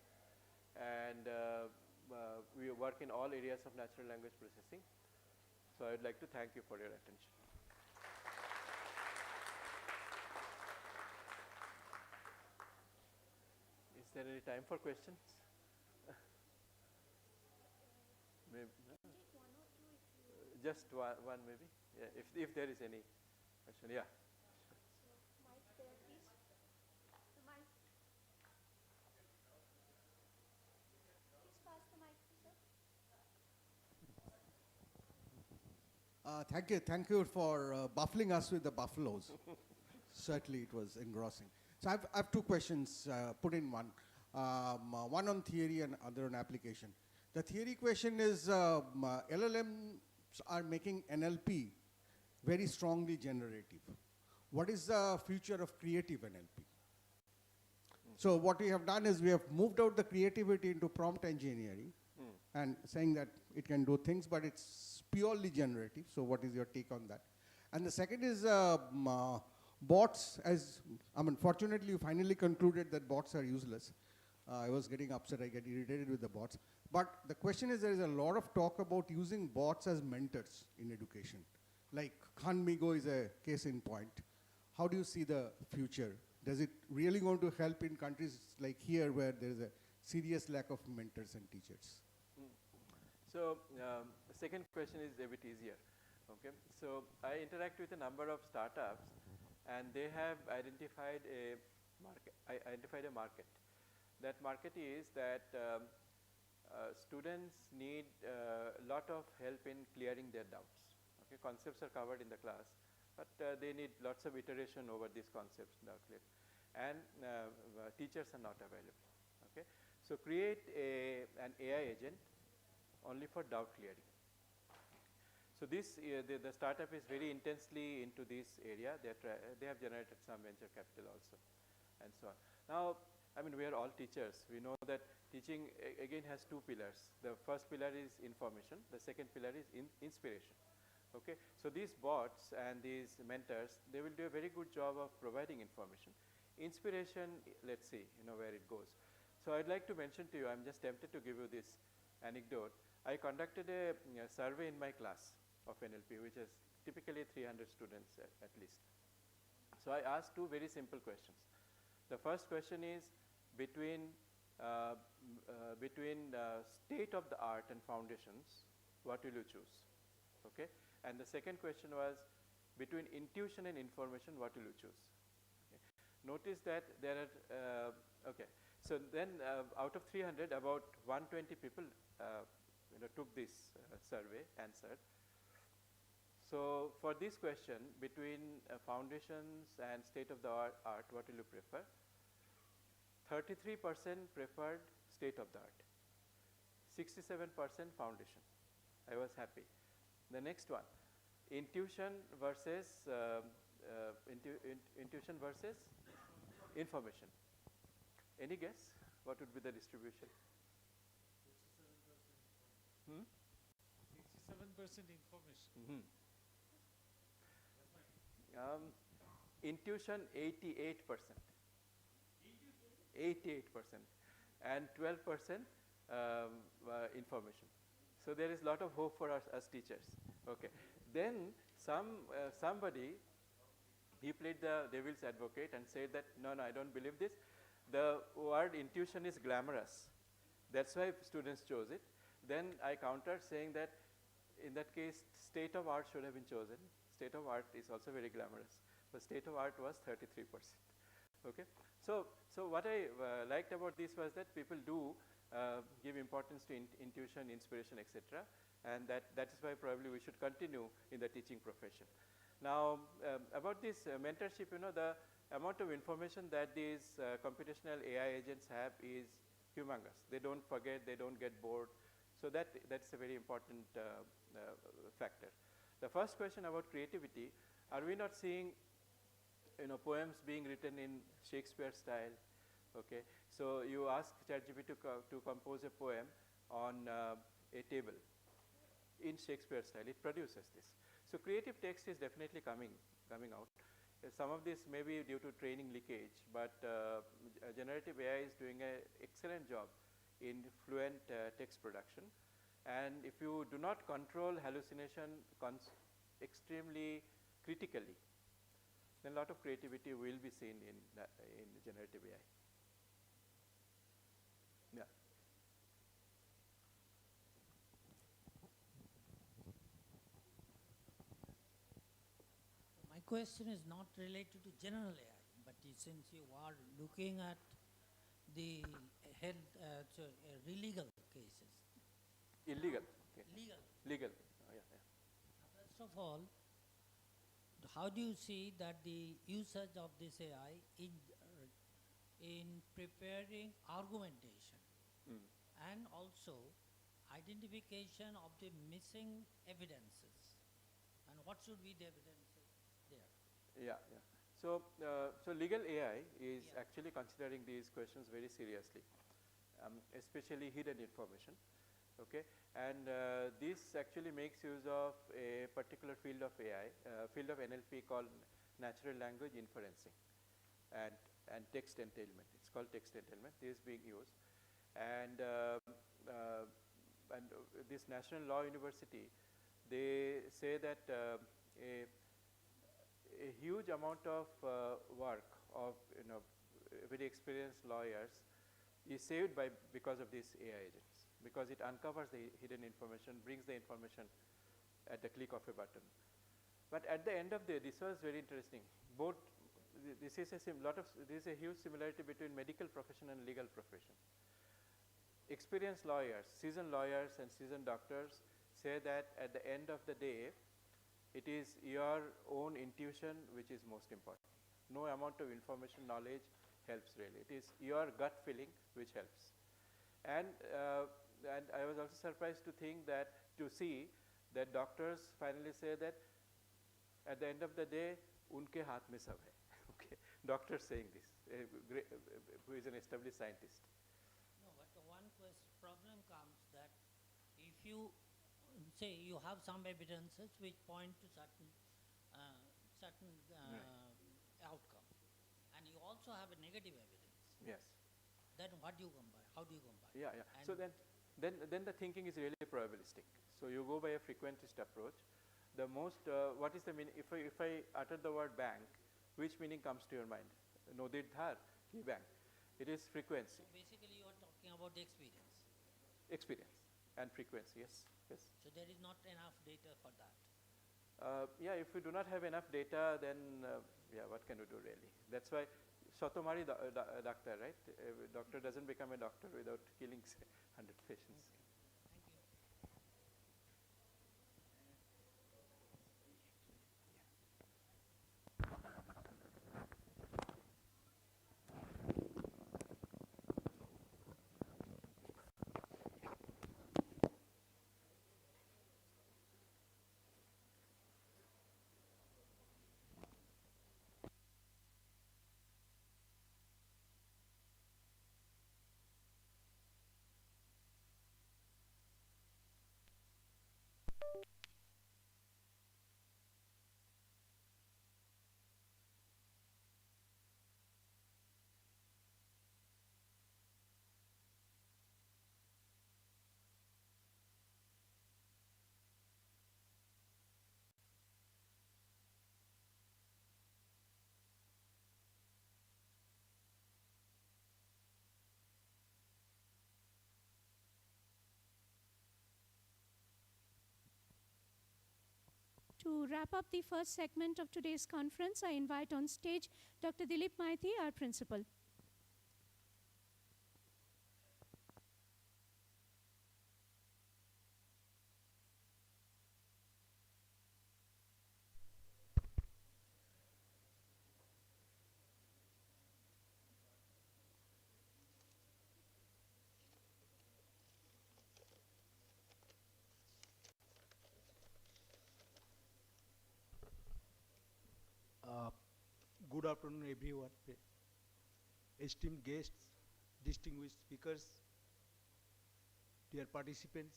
and we work in all areas of natural language processing. So, I would like to thank you for your attention. Is there any time for questions? Maybe, no? Just one maybe, yeah, if there is any question, yeah. So, mic there, please. The mic. Please pass the mic to sir. Thank you for buffling us with the buffaloes. Certainly, it was engrossing. So, I have two questions put in one. One on theory and other on application. The theory question is LLMs are making NLP very strongly generative. What is the future of creative NLP? So what we have done is we have moved out the creativity into prompt engineering and saying that it can do things, but it's purely generative. So what is your take on that? And the second is bots. Fortunately, you finally concluded that bots are useless. I was getting upset, I get irritated with the bots. But the question is, there is a lot of talk about using bots as mentors in education. Like Khan Migo is a case in point. How do you see the future? Does it really going to help in countries like here where there is a serious lack of mentors and teachers? So, the second question is a bit easier. Okay. So, I interact with a number of startups, and they have identified a market. That market is that students need a lot of help in clearing their doubts. Okay. Concepts are covered in the class, but they need lots of iteration over these concepts now clear. And teachers are not available. Okay. So create an AI agent only for doubt clearing. So this the startup is very intensely into this area. They have generated some venture capital also, and so on. Now, I mean, we are all teachers. We know that teaching again has two pillars. The first pillar is information. The second pillar is inspiration. Okay. So these bots and these mentors, they will do a very good job of providing information. Inspiration, let's see, where it goes. So I'd like to mention to you, I'm just tempted to give you this anecdote. I conducted a survey in my class of NLP, which is typically 300 students at least. So I asked two very simple questions. The first question is between state of the art and foundations, what will you choose? Okay. And the second question was between intuition and information, what will you choose? Okay. Notice that there are okay. So then out of 300, about 120 people took this survey, answered. So for this question, between foundations and state of the art, what will you prefer? 33% preferred state of the art, 67% foundation. I was happy. The next one, intuition versus information. Any guess? What would be the distribution? 67% information. Intuition 88%. 88% and 12% information. So there is a lot of hope for us as teachers. Okay. Then somebody, he played the devil's advocate and said that no, I don't believe this. The word intuition is glamorous. That's why students chose it. Then I countered saying that in that case, state of art should have been chosen. State of art is also very glamorous, but state of art was 33%. Okay. So what I liked about this was that people do give importance to intuition, inspiration, etc. And that is why probably we should continue in the teaching profession. Now, about this mentorship, the amount of information that these computational AI agents have is humongous. They don't forget, they don't get bored. So that's a very important factor. The first question about creativity, are we not seeing poems being written in Shakespeare style? Okay. So you ask ChatGPT to compose a poem on a table in Shakespeare style, it produces this. So creative text is definitely coming out. Some of this may be due to training leakage, but generative AI is doing an excellent job in fluent text production. And if you do not control hallucination extremely critically, then a lot of creativity will be seen in generative AI. Yeah. My question is not related to general AI, but since you are looking at the illegal cases. Illegal. Okay. Legal. Oh, yeah. First of all, how do you see that the usage of this AI in preparing argumentation and also identification of the missing evidences, and what should be the evidences there? Yeah. So legal AI is actually considering these questions very seriously, especially hidden information. Okay, and this actually makes use of a particular field of AI, field of NLP called natural language inferencing and text entailment. It's called text entailment. This is being used, and this National Law University, they say that a huge amount of work of very experienced lawyers is saved because of these AI agents, because it uncovers the hidden information, brings the information at the click of a button. But at the end of the day, this was very interesting. Both this is a huge similarity between medical profession and legal profession. Experienced lawyers, seasoned lawyers and seasoned doctors say that at the end of the day, It is your own intuition which is most important. No amount of information, knowledge helps really. It is your gut feeling which helps. And I was also surprised to think that, to see that doctors finally say that at the end of the day, unke haath mein sab hai. Okay, doctor saying this, who is an established scientist. No, but one problem comes that if you say you have some evidences which point to certain outcome, and you also have a negative evidence. Yes. Then what do you combine? How do you combine? Yeah, yeah. And so then the thinking is really probabilistic. So you go by a frequentist approach. The most, what is the meaning? If I utter the word bank, which meaning comes to your mind? Nodid dhar, ki bank. It is frequency. So basically you are talking about the experience. Experience and frequency, yes, yes. So there is not enough data for that. Yeah, if we do not have enough data, then yeah, what can we do really? That's why Sotomari doctor, right? A doctor doesn't become a doctor without killing 100 patients. Thank you. To wrap up the first segment of today's conference, I invite on stage Dr. Dilip Maithi, our principal. Good afternoon, everyone. Esteemed guests, distinguished speakers, dear participants,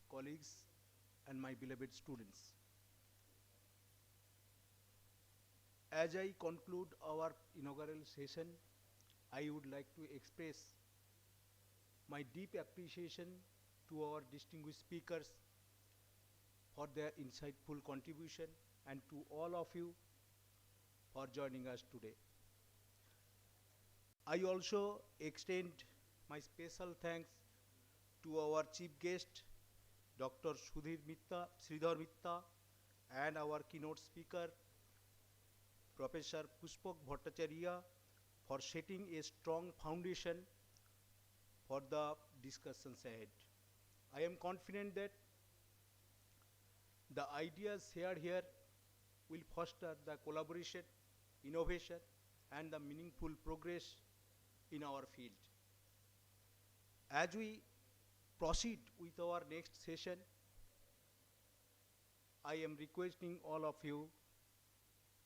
colleagues, and my beloved students. As I conclude our inaugural session, I would like to express my deep appreciation to our distinguished speakers for their insightful contribution, and to all of you for joining us today. I also extend my special thanks to our chief guest, Dr. Sridhar Mitta, and our keynote speaker, Professor Pushpak Bhattacharya, for setting a strong foundation for the discussions ahead. I am confident that the ideas shared here will foster the collaboration, innovation, and the meaningful progress in our field. As we proceed with our next session, I am requesting all of you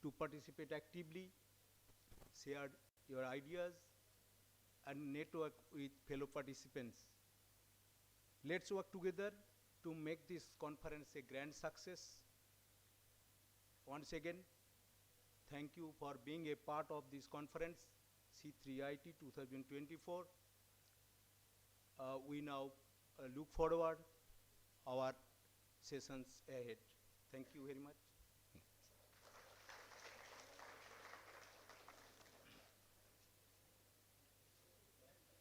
to participate actively, share your ideas, and network with fellow participants. Let's work together to make this conference a grand success. Once again, thank you for being a part of this conference, C3IT 2024. We now look forward our sessions ahead. Thank you very much.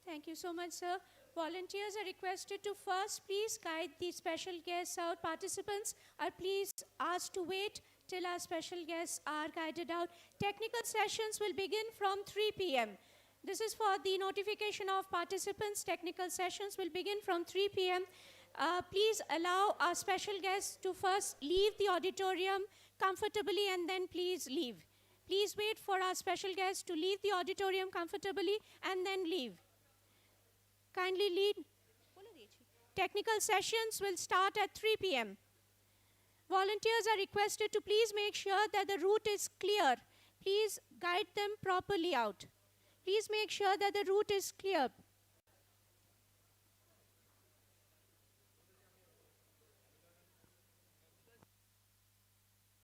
Thank you so much, sir. Volunteers are requested to first please guide the special guests out. Participants are please asked to wait till our special guests are guided out. Technical sessions will begin from 3 p.m. This is for the notification of participants. Technical sessions will begin from 3 p.m. Please allow our special guests to first leave the auditorium comfortably and then please leave. Please wait for our special guests to leave the auditorium comfortably and then leave. Kindly lead. Technical sessions will start at 3 p.m. Volunteers are requested to please make sure that the route is clear. Please guide them properly out. Please make sure that the route is clear.